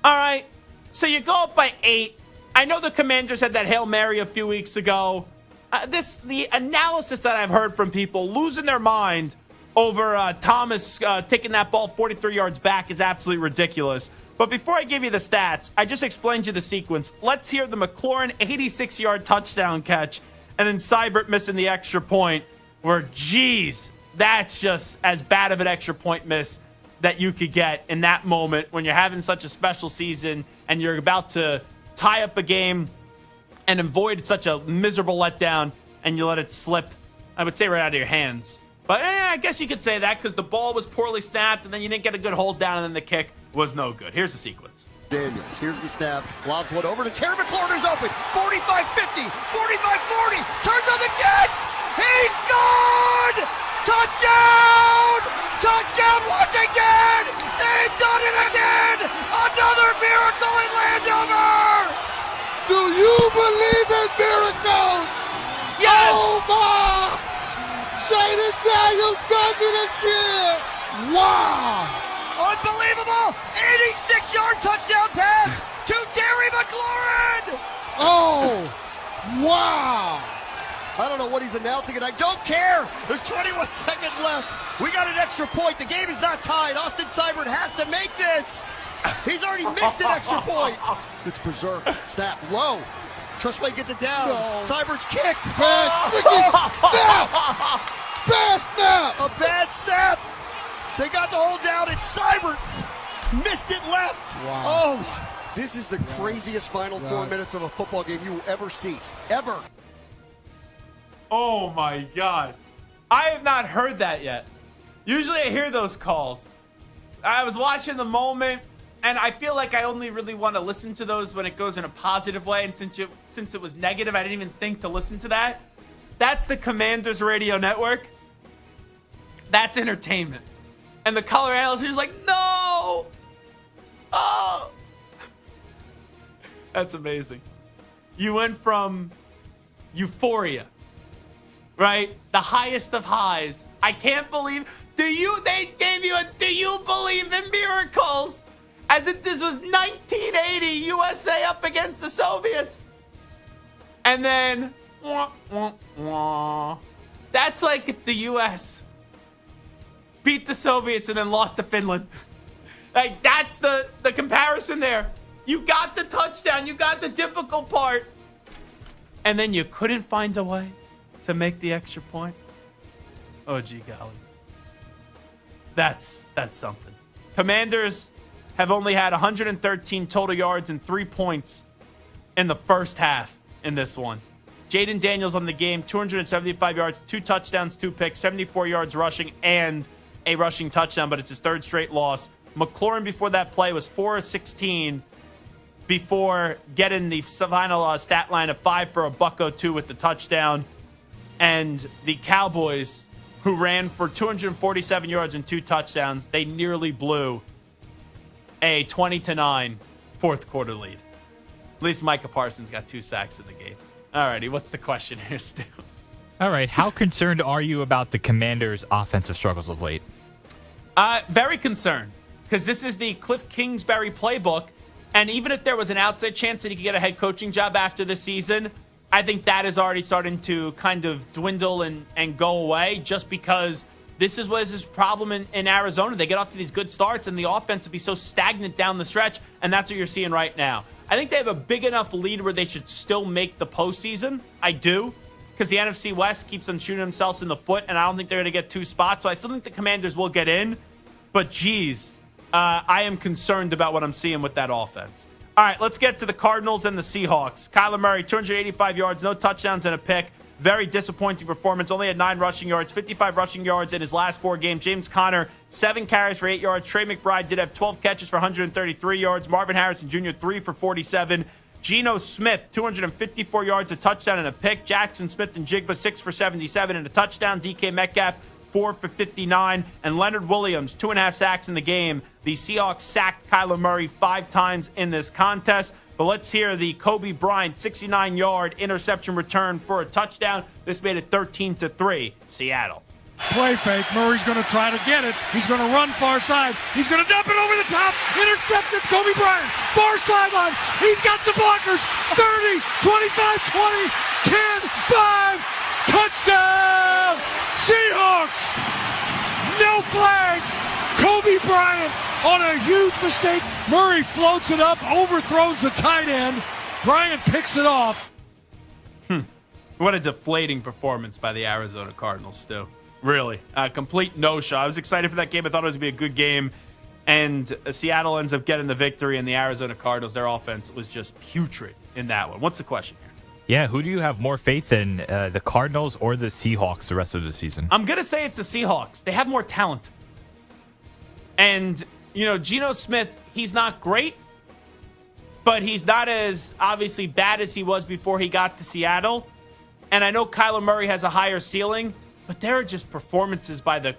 All right, so you go up by 8. I know the Commanders had that Hail Mary a few weeks ago. The analysis that I've heard from people losing their mind over Thomas taking that ball 43 yards back is absolutely ridiculous. But before I give you the stats, I just explained you the sequence. Let's hear the McLaurin 86-yard touchdown catch and then Seibert missing the extra point where, geez, that's just as bad of an extra point miss that you could get in that moment when you're having such a special season and you're about to tie up a game and avoid such a miserable letdown and you let it slip, I would say, right out of your hands. But I guess you could say that because the ball was poorly snapped and then you didn't get a good hold down and then the kick was no good. Here's the sequence. Daniels, here's the snap, lobs one over to Terry McLaurin, is open, 45-50, 45-40, turns on the Jets, he's gone! Touchdown! Touchdown Washington! They've done it again! Another miracle in Landover! Do you believe in miracles? Yes! Oh my! Shaden Daniels does it again! Wow! Unbelievable! 86-yard touchdown pass to Terry McLaurin! Oh, wow! I don't know what he's announcing, and I don't care. There's 21 seconds left. We got an extra point. The game is not tied. Austin Seibert has to make this. He's already missed an extra point. It's preserved. Snap low. Trustway gets it down. No. Seibert's kick. Bad snap. Bad snap. A bad snap. They got the hold down, and Seibert missed it left. Wow. Oh, this is the craziest final 4 minutes of a football game you will ever see. Ever. Oh, my God. I have not heard that yet. Usually I hear those calls. I was watching the moment, and I feel like I only really want to listen to those when it goes in a positive way. And since it was negative, I didn't even think to listen to that. That's the Commanders Radio Network. That's entertainment. And the color analyst is like, no! Oh! That's amazing. You went from euphoria, right? The highest of highs. I can't believe. They gave you a do you believe in miracles? As if this was 1980 USA up against the Soviets. And then, wah, wah, wah. That's like the US beat the Soviets and then lost to Finland. Like, that's the comparison there. You got the touchdown. You got the difficult part. And then you couldn't find a way to make the extra point. Oh, gee golly. That's something. Commanders have only had 113 total yards and 3 points in the first half in this one. Jaden Daniels on the game, 275 yards, 2 touchdowns, 2 picks, 74 yards rushing, and a rushing touchdown, but it's his third straight loss. McLaurin before that play was 4 of 16 before getting the final stat line of 5 for a $102 with the touchdown. And the Cowboys, who ran for 247 yards and 2 touchdowns, they nearly blew a 20-9 fourth quarter lead. At least Micah Parsons got 2 sacks in the game. All righty, what's the question here, Stu? All right, how concerned are you about the Commanders' offensive struggles of late? Very concerned, because this is the Cliff Kingsbury playbook, and even if there was an outside chance that he could get a head coaching job after this season, I think that is already starting to kind of dwindle and go away, just because this is what is his problem in Arizona. They get off to these good starts, and the offense will be so stagnant down the stretch, and that's what you're seeing right now. I think they have a big enough lead where they should still make the postseason. I do. Because the NFC West keeps on shooting themselves in the foot, and I don't think they're going to get 2 spots. So I still think the Commanders will get in. But, geez, I am concerned about what I'm seeing with that offense. All right, let's get to the Cardinals and the Seahawks. Kyler Murray, 285 yards, no touchdowns and a pick. Very disappointing performance. Only had 9 rushing yards, 55 rushing yards in his last 4 games. James Conner, 7 carries for 8 yards. Trey McBride did have 12 catches for 133 yards. Marvin Harrison Jr., 3 for 47. Geno Smith, 254 yards, a touchdown and a pick. Jackson Smith and Jigba, 6 for 77 and a touchdown. DK Metcalf, 4 for 59. And Leonard Williams, 2.5 sacks in the game. The Seahawks sacked Kyler Murray 5 times in this contest. But let's hear the Kobe Bryant 69-yard interception return for a touchdown. This made it 13-3, Seattle. Play fake. Murray's going to try to get it. He's going to run far side. He's going to dump it over the top. Intercepted. Kobe Bryant. Far sideline. He's got some blockers. 30, 25, 20, 10, 5. Touchdown. Seahawks. No flags. Kobe Bryant on a huge mistake. Murray floats it up, overthrows the tight end. Bryant picks it off. What a deflating performance by the Arizona Cardinals, Stu. Really. A complete no-show. I was excited for that game. I thought it was going to be a good game. And Seattle ends up getting the victory, and the Arizona Cardinals, their offense was just putrid in that one. What's the question here? Yeah, who do you have more faith in, the Cardinals or the Seahawks the rest of the season? I'm going to say it's the Seahawks. They have more talent. And, Geno Smith, he's not great, but he's not as obviously bad as he was before he got to Seattle. And I know Kyler Murray has a higher ceiling, but there are just performances by the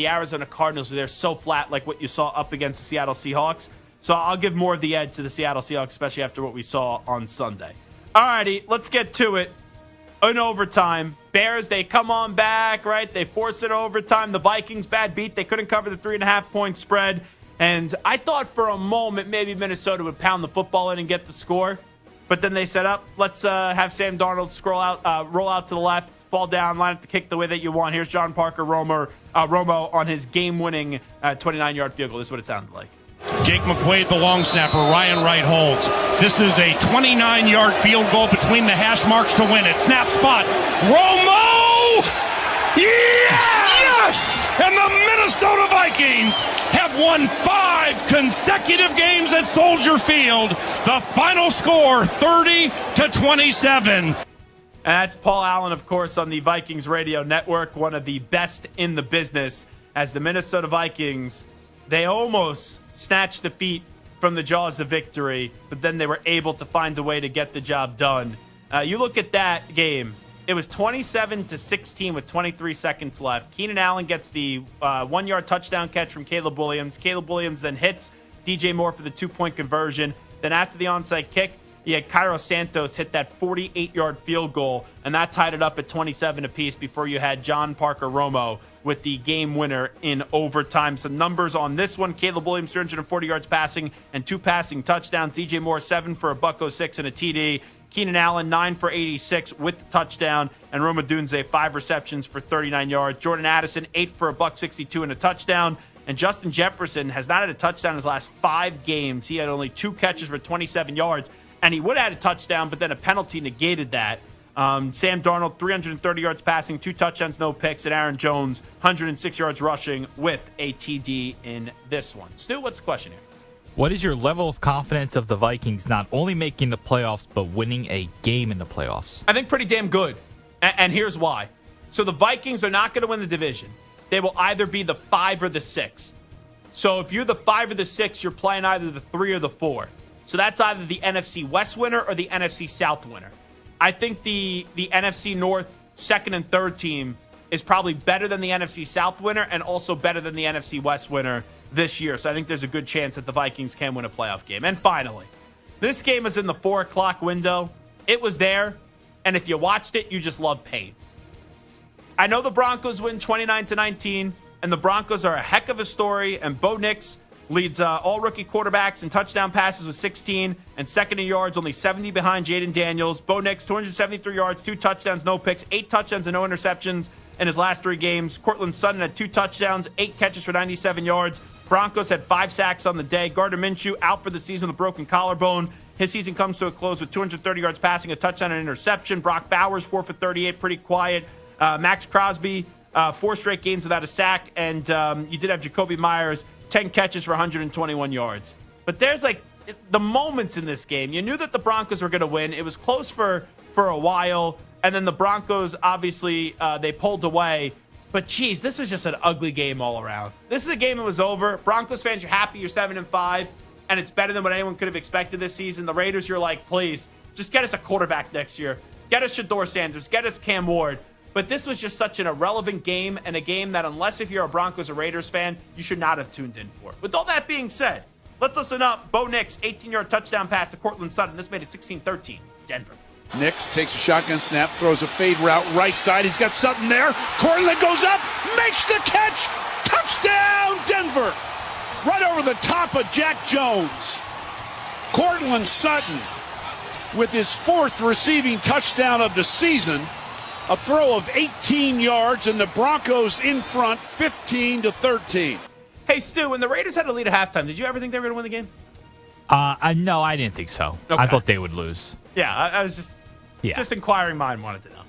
Arizona Cardinals where they're so flat, like what you saw up against the Seattle Seahawks. So I'll give more of the edge to the Seattle Seahawks, especially after what we saw on Sunday. All righty, let's get to it. In overtime, Bears, they come on back, right? They force it overtime. The Vikings, bad beat. They couldn't cover the 3.5-point spread. And I thought for a moment maybe Minnesota would pound the football in and get the score. But then they set up, let's have Sam Darnold roll out to the left, fall down, line up the kick the way that you want. Here's John Parker Romo on his game-winning 29-yard field goal. This is what it sounded like. Jake McQuaid, the long snapper. Ryan Wright holds. This is a 29-yard field goal between the hash marks to win it. Snap spot. Romo! Yes! And the Minnesota Vikings have won 5 consecutive games at Soldier Field. The final score, 30-27. And that's Paul Allen, of course, on the Vikings radio network, one of the best in the business, as the Minnesota Vikings, they almost snatched defeat from the jaws of victory, but then they were able to find a way to get the job done. You look at that game, it was 27-16 with 23 seconds left. Keenan Allen gets the 1-yard touchdown catch from Caleb Williams. Caleb Williams then hits DJ Moore for the 2-point conversion. Then after the onside kick, you had Cairo Santos hit that 48-yard field goal, and that tied it up at 27 apiece before you had John Parker Romo with the game winner in overtime. Some numbers on this one. Caleb Williams, 340 yards passing and 2 passing touchdowns. DJ Moore, 7 for a $106 and a TD. Keenan Allen, 9 for 86 with the touchdown. And Roma Dunze, 5 receptions for 39 yards. Jordan Addison, 8 for a $162 and a touchdown. And Justin Jefferson has not had a touchdown in his last 5 games. He had only 2 catches for 27 yards. And he would have had a touchdown, but then a penalty negated that. Sam Darnold, 330 yards passing, 2 touchdowns, no picks. And Aaron Jones, 106 yards rushing with a TD in this one. Stu, what's the question here? What is your level of confidence of the Vikings not only making the playoffs, but winning a game in the playoffs? I think pretty damn good. And here's why. So the Vikings are not going to win the division. They will either be the 5 or the 6. So if you're the 5 or the 6, you're playing either the 3 or the 4. So that's either the NFC West winner or the NFC South winner. I think the NFC North second and third team is probably better than the NFC South winner and also better than the NFC West winner this year. So I think there's a good chance that the Vikings can win a playoff game. And finally, this game is in the 4 o'clock window. It was there, and if you watched it, you just love pain. I know the Broncos win 29-19, and the Broncos are a heck of a story, and Bo Nix leads all rookie quarterbacks in touchdown passes with 16 and second in yards, only 70 behind Jaden Daniels. Bo Nix, 273 yards, 2 touchdowns, no picks, 8 touchdowns and no interceptions in his last 3 games. Cortland Sutton had 2 touchdowns, 8 catches for 97 yards. Broncos had 5 sacks on the day. Gardner Minshew out for the season with a broken collarbone. His season comes to a close with 230 yards passing, a touchdown and an interception. Brock Bowers, 4 for 38, pretty quiet. Max Crosby, 4 straight games without a sack. And you did have Jacoby Myers, 10 catches for 121 yards. But there's like the moments in this game, you knew that the Broncos were going to win. It was close for a while, and then the Broncos, obviously, they pulled away. But, geez, this was just an ugly game all around. This is a game that was over. Broncos fans, you're happy you're 7-5, and it's better than what anyone could have expected this season. The Raiders, you're like, please, just get us a quarterback next year. Get us Shedeur Sanders. Get us Cam Ward. But this was just such an irrelevant game, and a game that, unless if you're a Broncos or Raiders fan, you should not have tuned in for. With all that being said, let's listen up. Bo Nix, 18-yard touchdown pass to Cortland Sutton. This made it 16-13, Denver. Nix takes a shotgun snap, throws a fade route right side. He's got Sutton there. Cortland goes up, makes the catch. Touchdown, Denver. Right over the top of Jack Jones. Cortland Sutton with his 4th receiving touchdown of the season. A throw of 18 yards, and the Broncos in front 15-13. Hey, Stu, when the Raiders had a lead at halftime, did you ever think they were going to win the game? No, I didn't think so. Okay. I thought they would lose. Yeah, I was just inquiring mind wanted to know.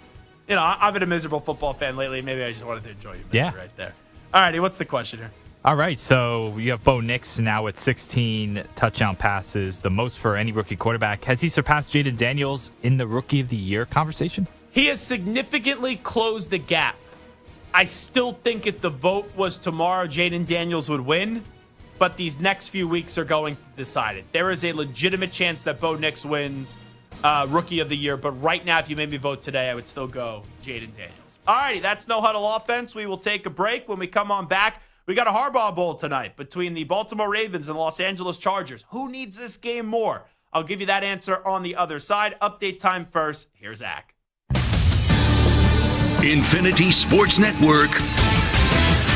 You know, I've been a miserable football fan lately. Maybe I just wanted to enjoy you right there. All righty, what's the question here? All right, so you have Bo Nix now with 16 touchdown passes, the most for any rookie quarterback. Has he surpassed Jaden Daniels in the Rookie of the Year conversation? He has significantly closed the gap. I still think if the vote was tomorrow, Jaden Daniels would win, but these next few weeks are going to decide it. There is a legitimate chance that Bo Nix wins Rookie of the Year, but right now, if you made me vote today, I would still go Jaden Daniels. All righty, that's No Huddle Offense. We will take a break. When we come on back, we got a Harbaugh Bowl tonight between the Baltimore Ravens and the Los Angeles Chargers. Who needs this game more? I'll give you that answer on the other side. Update time first. Here's Zach. Infinity Sports Network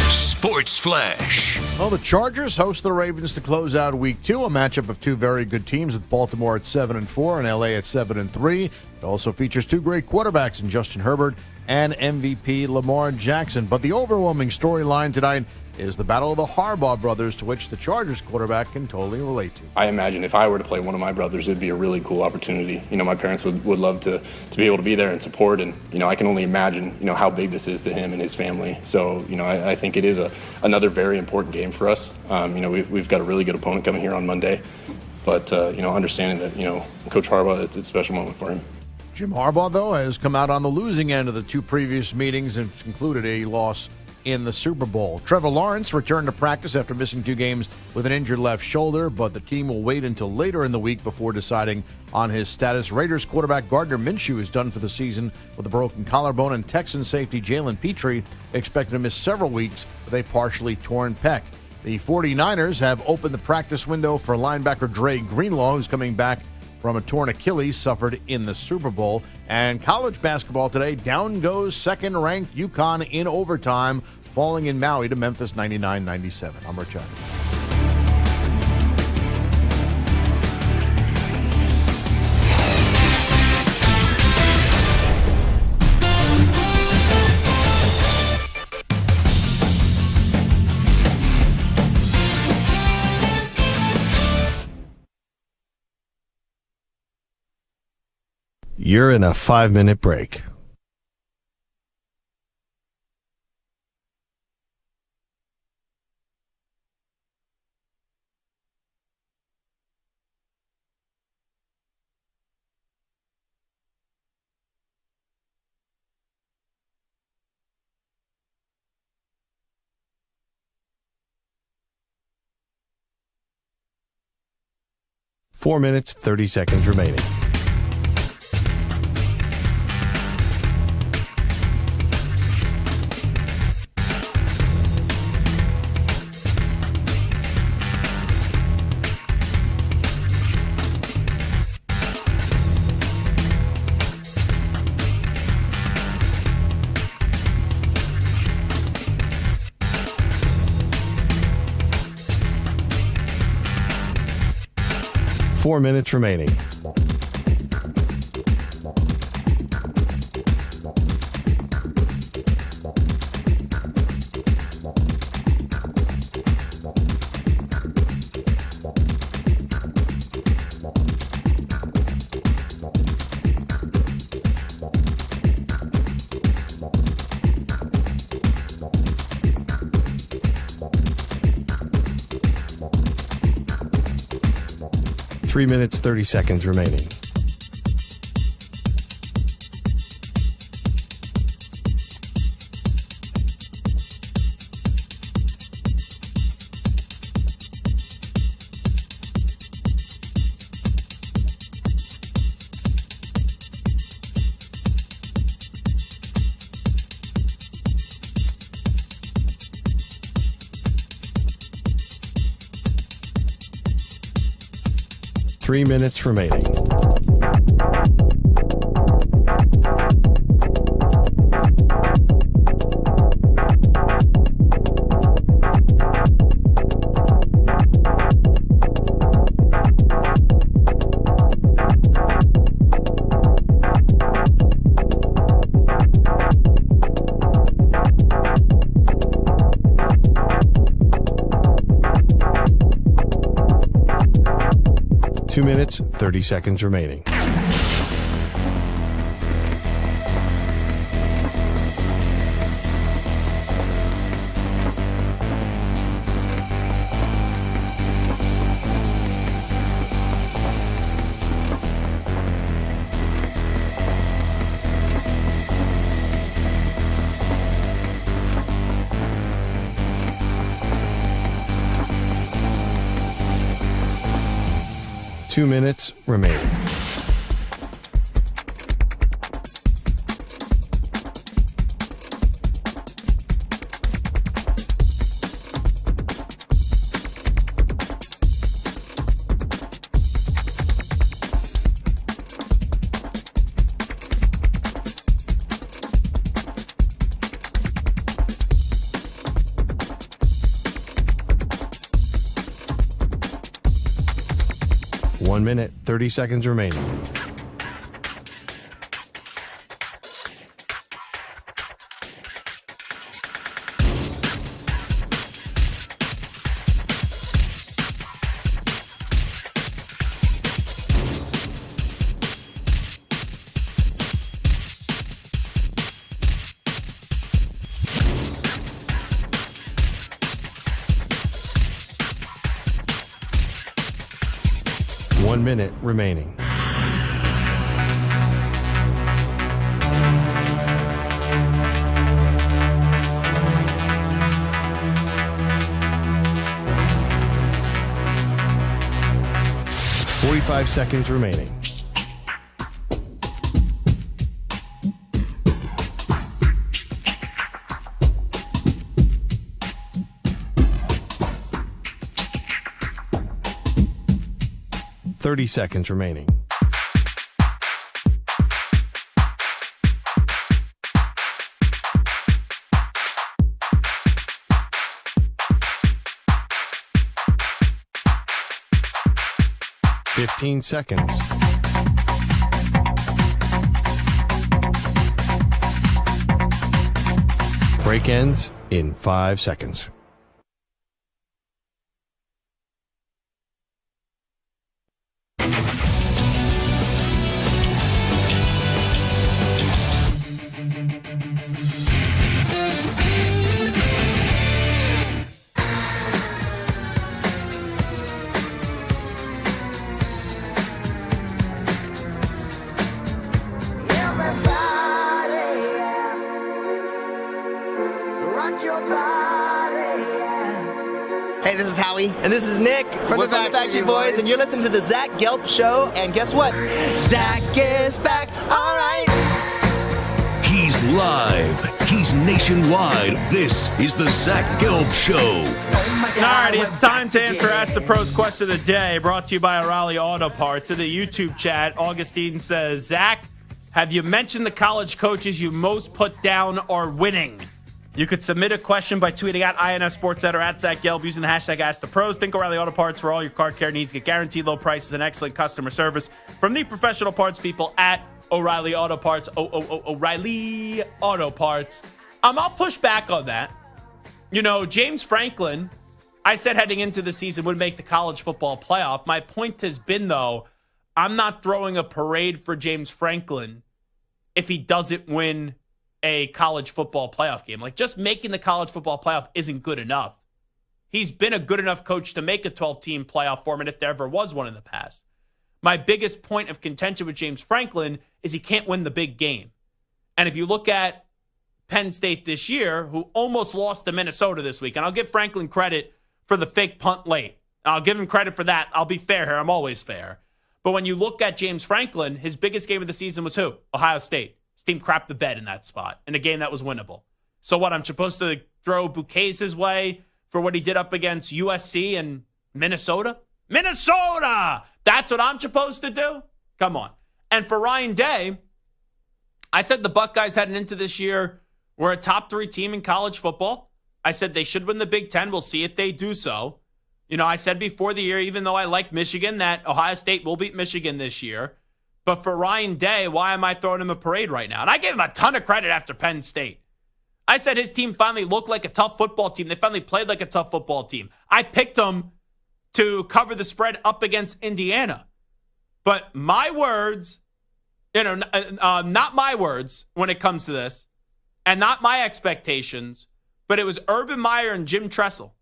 Sports Flash. Well, the Chargers host the Ravens to close out Week 2, a matchup of two very good teams with Baltimore at 7-4 and LA at 7-3. It also features two great quarterbacks in Justin Herbert and MVP Lamar Jackson. But the overwhelming storyline tonight is the battle of the Harbaugh brothers, to which the Chargers quarterback can totally relate to. I imagine if I were to play one of my brothers, it'd be a really cool opportunity. You know, my parents would love to be able to be there and support, and, you know, I can only imagine, you know, how big this is to him and his family. So, you know, I think it is another very important game for us. You know, we've got a really good opponent coming here on Monday, but, you know, understanding that, you know, Coach Harbaugh, it's a special moment for him. Jim Harbaugh, though, has come out on the losing end of the two previous meetings and included a loss in the Super Bowl. Trevor Lawrence returned to practice after missing 2 games with an injured left shoulder, but the team will wait until later in the week before deciding on his status. Raiders quarterback Gardner Minshew is done for the season with a broken collarbone, and Texan safety Jalen Petrie expected to miss several weeks with a partially torn pec. The 49ers have opened the practice window for linebacker Dre Greenlaw, who's coming back from a torn Achilles suffered in the Super Bowl. And college basketball today, down goes second-ranked UConn in overtime, falling in Maui to Memphis 99-97. I'm Rachaad. You're in a 5-minute break. Four minutes, 30 seconds remaining. Four minutes remaining. 3 minutes, 30 seconds remaining. Three minutes remaining. Two minutes, 30 seconds remaining. Two minutes remaining. One minute, 30 seconds remaining. One minute remaining. Forty-five seconds remaining. Thirty seconds remaining. Fifteen seconds. Break ends in 5 seconds. Hey, this is Howie. And this is Nick. From the Backstreet Boys. And you're listening to the Zach Gelb Show. And guess what? Zach is back. All right. He's live. He's nationwide. This is the Zach Gelb Show. Alrighty, it's time to answer Ask the Pros question of the day, brought to you by O'Reilly Auto Parts. In the YouTube chat, Augustine says, Zach, have you mentioned the college coaches you most put down are winning? You could submit a question by tweeting at INSSportsCenter or at Zach Gelb using the hashtag #AskThePros. Think O'Reilly Auto Parts for all your car care needs. Get guaranteed low prices and excellent customer service from the professional parts people at O'Reilly Auto Parts. O'Reilly Auto Parts. I'll push back on that. You know, James Franklin, I said heading into the season, would make the college football playoff. My point has been, though, I'm not throwing a parade for James Franklin if he doesn't win a college football playoff game. Like, just making the college football playoff isn't good enough. He's been a good enough coach to make a 12-team playoff format if there ever was one in the past. My biggest point of contention with James Franklin is he can't win the big game. And if you look at Penn State this year, who almost lost to Minnesota this week, and I'll give Franklin credit for the fake punt late. I'll give him credit for that. I'll be fair here. I'm always fair. But when you look at James Franklin, his biggest game of the season was who? Ohio State. His team crapped the bed in that spot in a game that was winnable. So what, I'm supposed to throw bouquets his way for what he did up against USC and Minnesota? Minnesota! That's what I'm supposed to do? Come on. And for Ryan Day, I said the Buckeyes heading into this year were a top 3 team in college football. I said they should win the Big Ten. We'll see if they do so. You know, I said before the year, even though I like Michigan, that Ohio State will beat Michigan this year. But for Ryan Day, why am I throwing him a parade right now? And I gave him a ton of credit after Penn State. I said his team finally looked like a tough football team. They finally played like a tough football team. I picked them to cover the spread up against Indiana. But my words, not my words when it comes to this, and not my expectations, but it was Urban Meyer and Jim Tressel.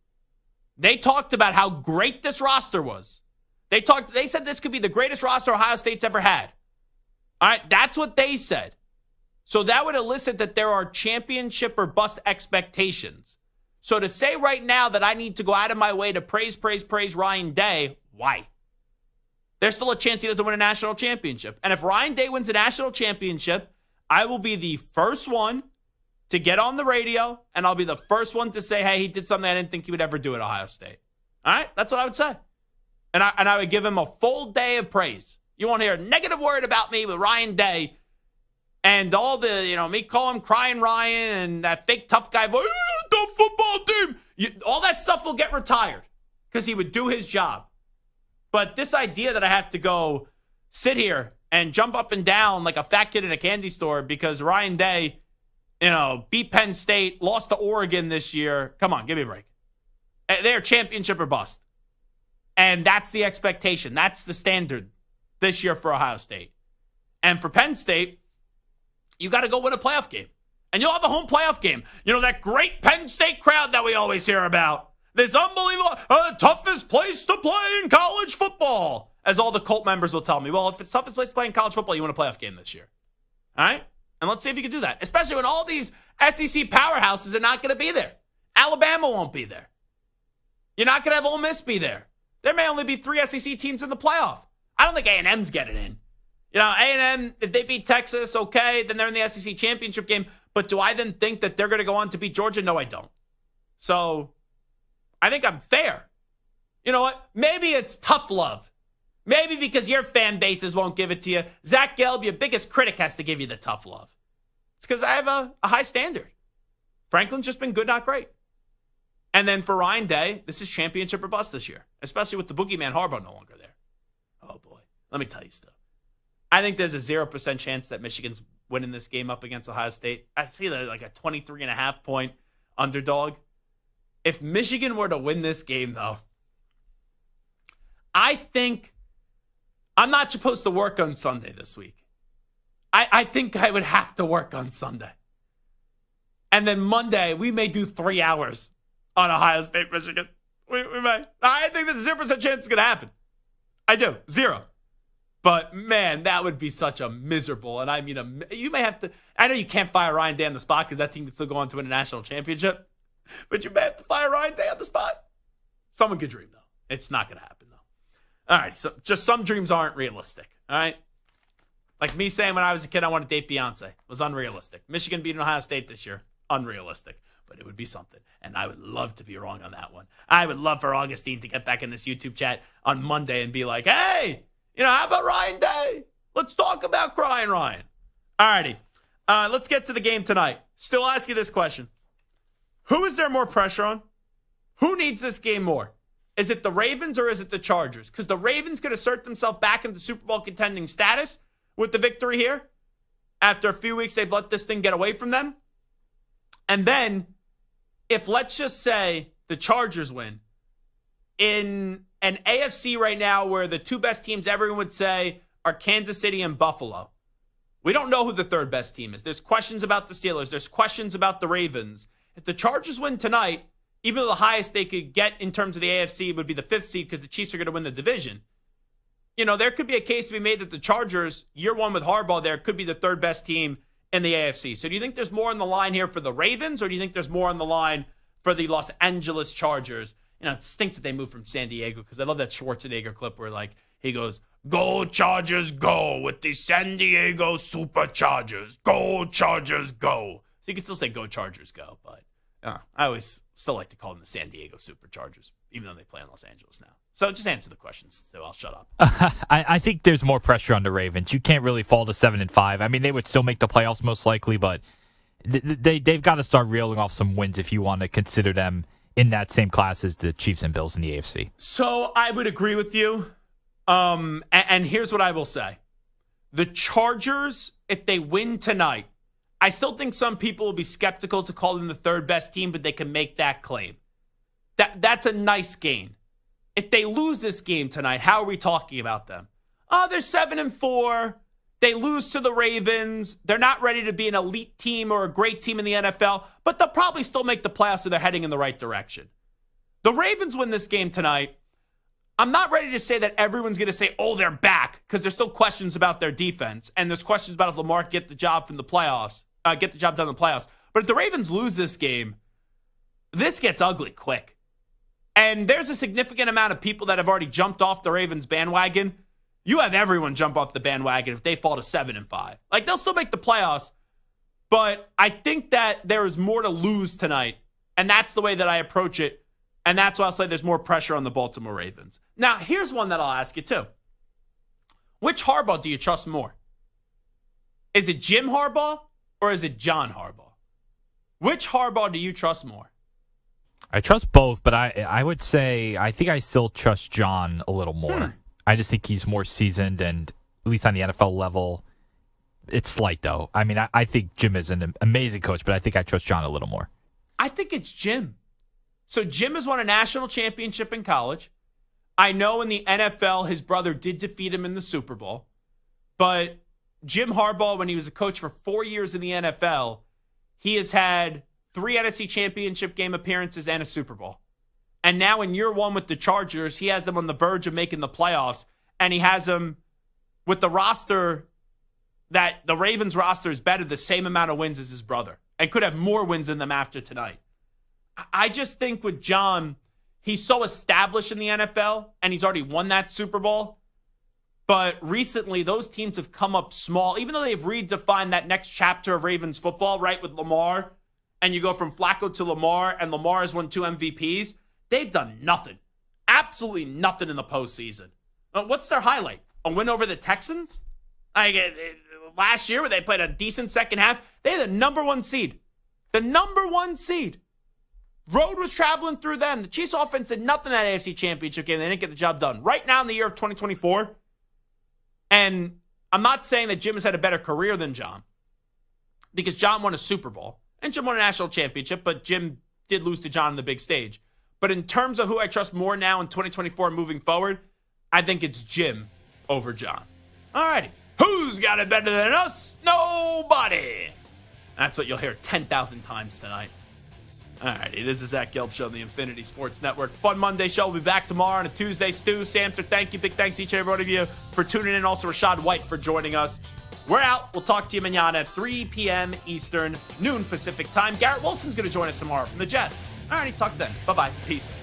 They talked about how great this roster was. They said this could be the greatest roster Ohio State's ever had. All right, that's what they said. So that would elicit that there are championship or bust expectations. So to say right now that I need to go out of my way to praise Ryan Day, why? There's still a chance he doesn't win a national championship. And if Ryan Day wins a national championship, I will be the first one to get on the radio, and I'll be the first one to say, hey, he did something I didn't think he would ever do at Ohio State. All right? That's what I would say. And I would give him a full day of praise. You won't hear a negative word about me with Ryan Day and all the, me call him Crying Ryan and that fake tough guy voice, tough football team. All that stuff will get retired because he would do his job. But this idea that I have to go sit here and jump up and down like a fat kid in a candy store because Ryan Day, beat Penn State, lost to Oregon this year. Come on, give me a break. They're championship or bust. And that's the expectation. That's the standard this year for Ohio State. And for Penn State, you got to go win a playoff game. And you'll have a home playoff game. That great Penn State crowd that we always hear about. This unbelievable, toughest place to play in college football. As all the Colt members will tell me. Well, if it's the toughest place to play in college football, you win a playoff game this year. All right? And let's see if you can do that. Especially when all these SEC powerhouses are not going to be there. Alabama won't be there. You're not going to have Ole Miss be there. There may only be 3 SEC teams in the playoff. I don't think A&M's getting in. A&M, if they beat Texas, okay, then they're in the SEC championship game. But do I then think that they're going to go on to beat Georgia? No, I don't. So I think I'm fair. You know what? Maybe it's tough love. Maybe because your fan bases won't give it to you. Zach Gelb, your biggest critic, has to give you the tough love. It's because I have a high standard. Franklin's just been good, not great. And then for Ryan Day, this is championship or bust this year, especially with the boogeyman Harbaugh no longer there. Oh, boy. Let me tell you stuff. I think there's a 0% chance that Michigan's winning this game up against Ohio State. I see that like a 23.5 point underdog. If Michigan were to win this game, though, I think I'm not supposed to work on Sunday this week. I think I would have to work on Sunday. And then Monday, we may do 3 hours on Ohio State, Michigan. We may. I think there's a 0% chance it's going to happen. I do. 0. But, man, that would be such a miserable, and I mean, you may have to, I know you can't fire Ryan Day on the spot because that team can still go on to win a national championship, but you may have to fire Ryan Day on the spot. Someone could dream, though. It's not going to happen, though. All right, so just some dreams aren't realistic, all right? Like me saying when I was a kid I wanted to date Beyonce was unrealistic. Michigan beating Ohio State this year, unrealistic. But it would be something, and I would love to be wrong on that one. I would love for Augustine to get back in this YouTube chat on Monday and be like, hey, how about Ryan Day? Let's talk about Crying Ryan. All righty. Let's get to the game tonight. Still ask you this question. Who is there more pressure on? Who needs this game more? Is it the Ravens or is it the Chargers? Because the Ravens could assert themselves back into Super Bowl contending status with the victory here. After a few weeks, they've let this thing get away from them. And then, if let's just say the Chargers win, in an AFC right now where the 2 best teams everyone would say are Kansas City and Buffalo, we don't know who the 3rd best team is. There's questions about the Steelers. There's questions about the Ravens. If the Chargers win tonight, even though the highest they could get in terms of the AFC would be the 5th seed because the Chiefs are going to win the division, there could be a case to be made that the Chargers, year one with Harbaugh there, could be the third best team in the AFC. So do you think there's more on the line here for the Ravens, or do you think there's more on the line for the Los Angeles Chargers? It stinks that they moved from San Diego, because I love that Schwarzenegger clip where, he goes, "Go Chargers, go with the San Diego Superchargers. Go Chargers, go." So you can still say "Go Chargers, go," but I always still like to call them the San Diego Superchargers, even though they play in Los Angeles now. So just answer the questions, so I'll shut up. I think there's more pressure on the Ravens. You can't really fall to 7-5. I mean, they would still make the playoffs most likely, but they've got to start reeling off some wins if you want to consider them in that same class as the Chiefs and Bills in the AFC. So I would agree with you. And here's what I will say. The Chargers, if they win tonight, I still think some people will be skeptical to call them the third best team, but they can make that claim. That's a nice gain. If they lose this game tonight, how are we talking about them? Oh, they're 7-4. They lose to the Ravens. They're not ready to be an elite team or a great team in the NFL, but they'll probably still make the playoffs, so they're heading in the right direction. The Ravens win this game tonight. I'm not ready to say that everyone's going to say, oh, they're back, because there's still questions about their defense, and there's questions about if Lamar get the job from the playoffs, get the job done in the playoffs. But if the Ravens lose this game, this gets ugly quick. And there's a significant amount of people that have already jumped off the Ravens bandwagon. You have everyone jump off the bandwagon if they fall to 7-5. They'll still make the playoffs, but I think that there is more to lose tonight, and that's the way that I approach it, and that's why I'll say there's more pressure on the Baltimore Ravens. Now, here's one that I'll ask you, too. Which Harbaugh do you trust more? Is it Jim Harbaugh or is it John Harbaugh? Which Harbaugh do you trust more? I trust both, but I would say I think I still trust John a little more. I just think he's more seasoned, and at least on the NFL level, it's slight, though. I mean, I think Jim is an amazing coach, but I think I trust John a little more. I think it's Jim. So Jim has won a national championship in college. I know in the NFL, his brother did defeat him in the Super Bowl. But Jim Harbaugh, when he was a coach for 4 years in the NFL, he has had 3 NFC championship game appearances and a Super Bowl. And now in year one with the Chargers, he has them on the verge of making the playoffs. And he has them with the roster that the Ravens roster is better, the same amount of wins as his brother. And could have more wins than them after tonight. I just think with John, he's so established in the NFL, and he's already won that Super Bowl. But recently, those teams have come up small, even though they've redefined that next chapter of Ravens football, right, with Lamar. And you go from Flacco to Lamar, and Lamar has won 2 MVPs. They've done nothing. Absolutely nothing in the postseason. What's their highlight? A win over the Texans? Last year, where they played a decent second half, they had the number 1 seed. The number 1 seed. Road was traveling through them. The Chiefs offense did nothing in that AFC Championship game. They didn't get the job done. Right now in the year of 2024, and I'm not saying that Jim has had a better career than John, because John won a Super Bowl, and Jim won a national championship, but Jim did lose to John on the big stage. But in terms of who I trust more now in 2024 moving forward, I think it's Jim over John. All righty. Who's got it better than us? Nobody. That's what you'll hear 10,000 times tonight. All right, it is the Zach Gelb Show on the Infinity Sports Network. Fun Monday show. We'll be back tomorrow on a Tuesday. Stu, Samter, thank you. Big thanks to each and every one of you for tuning in. Also, Rachaad White for joining us. We're out. We'll talk to you mañana at 3 p.m. Eastern, noon Pacific time. Garrett Wilson's going to join us tomorrow from the Jets. All righty, talk then. Bye-bye. Peace.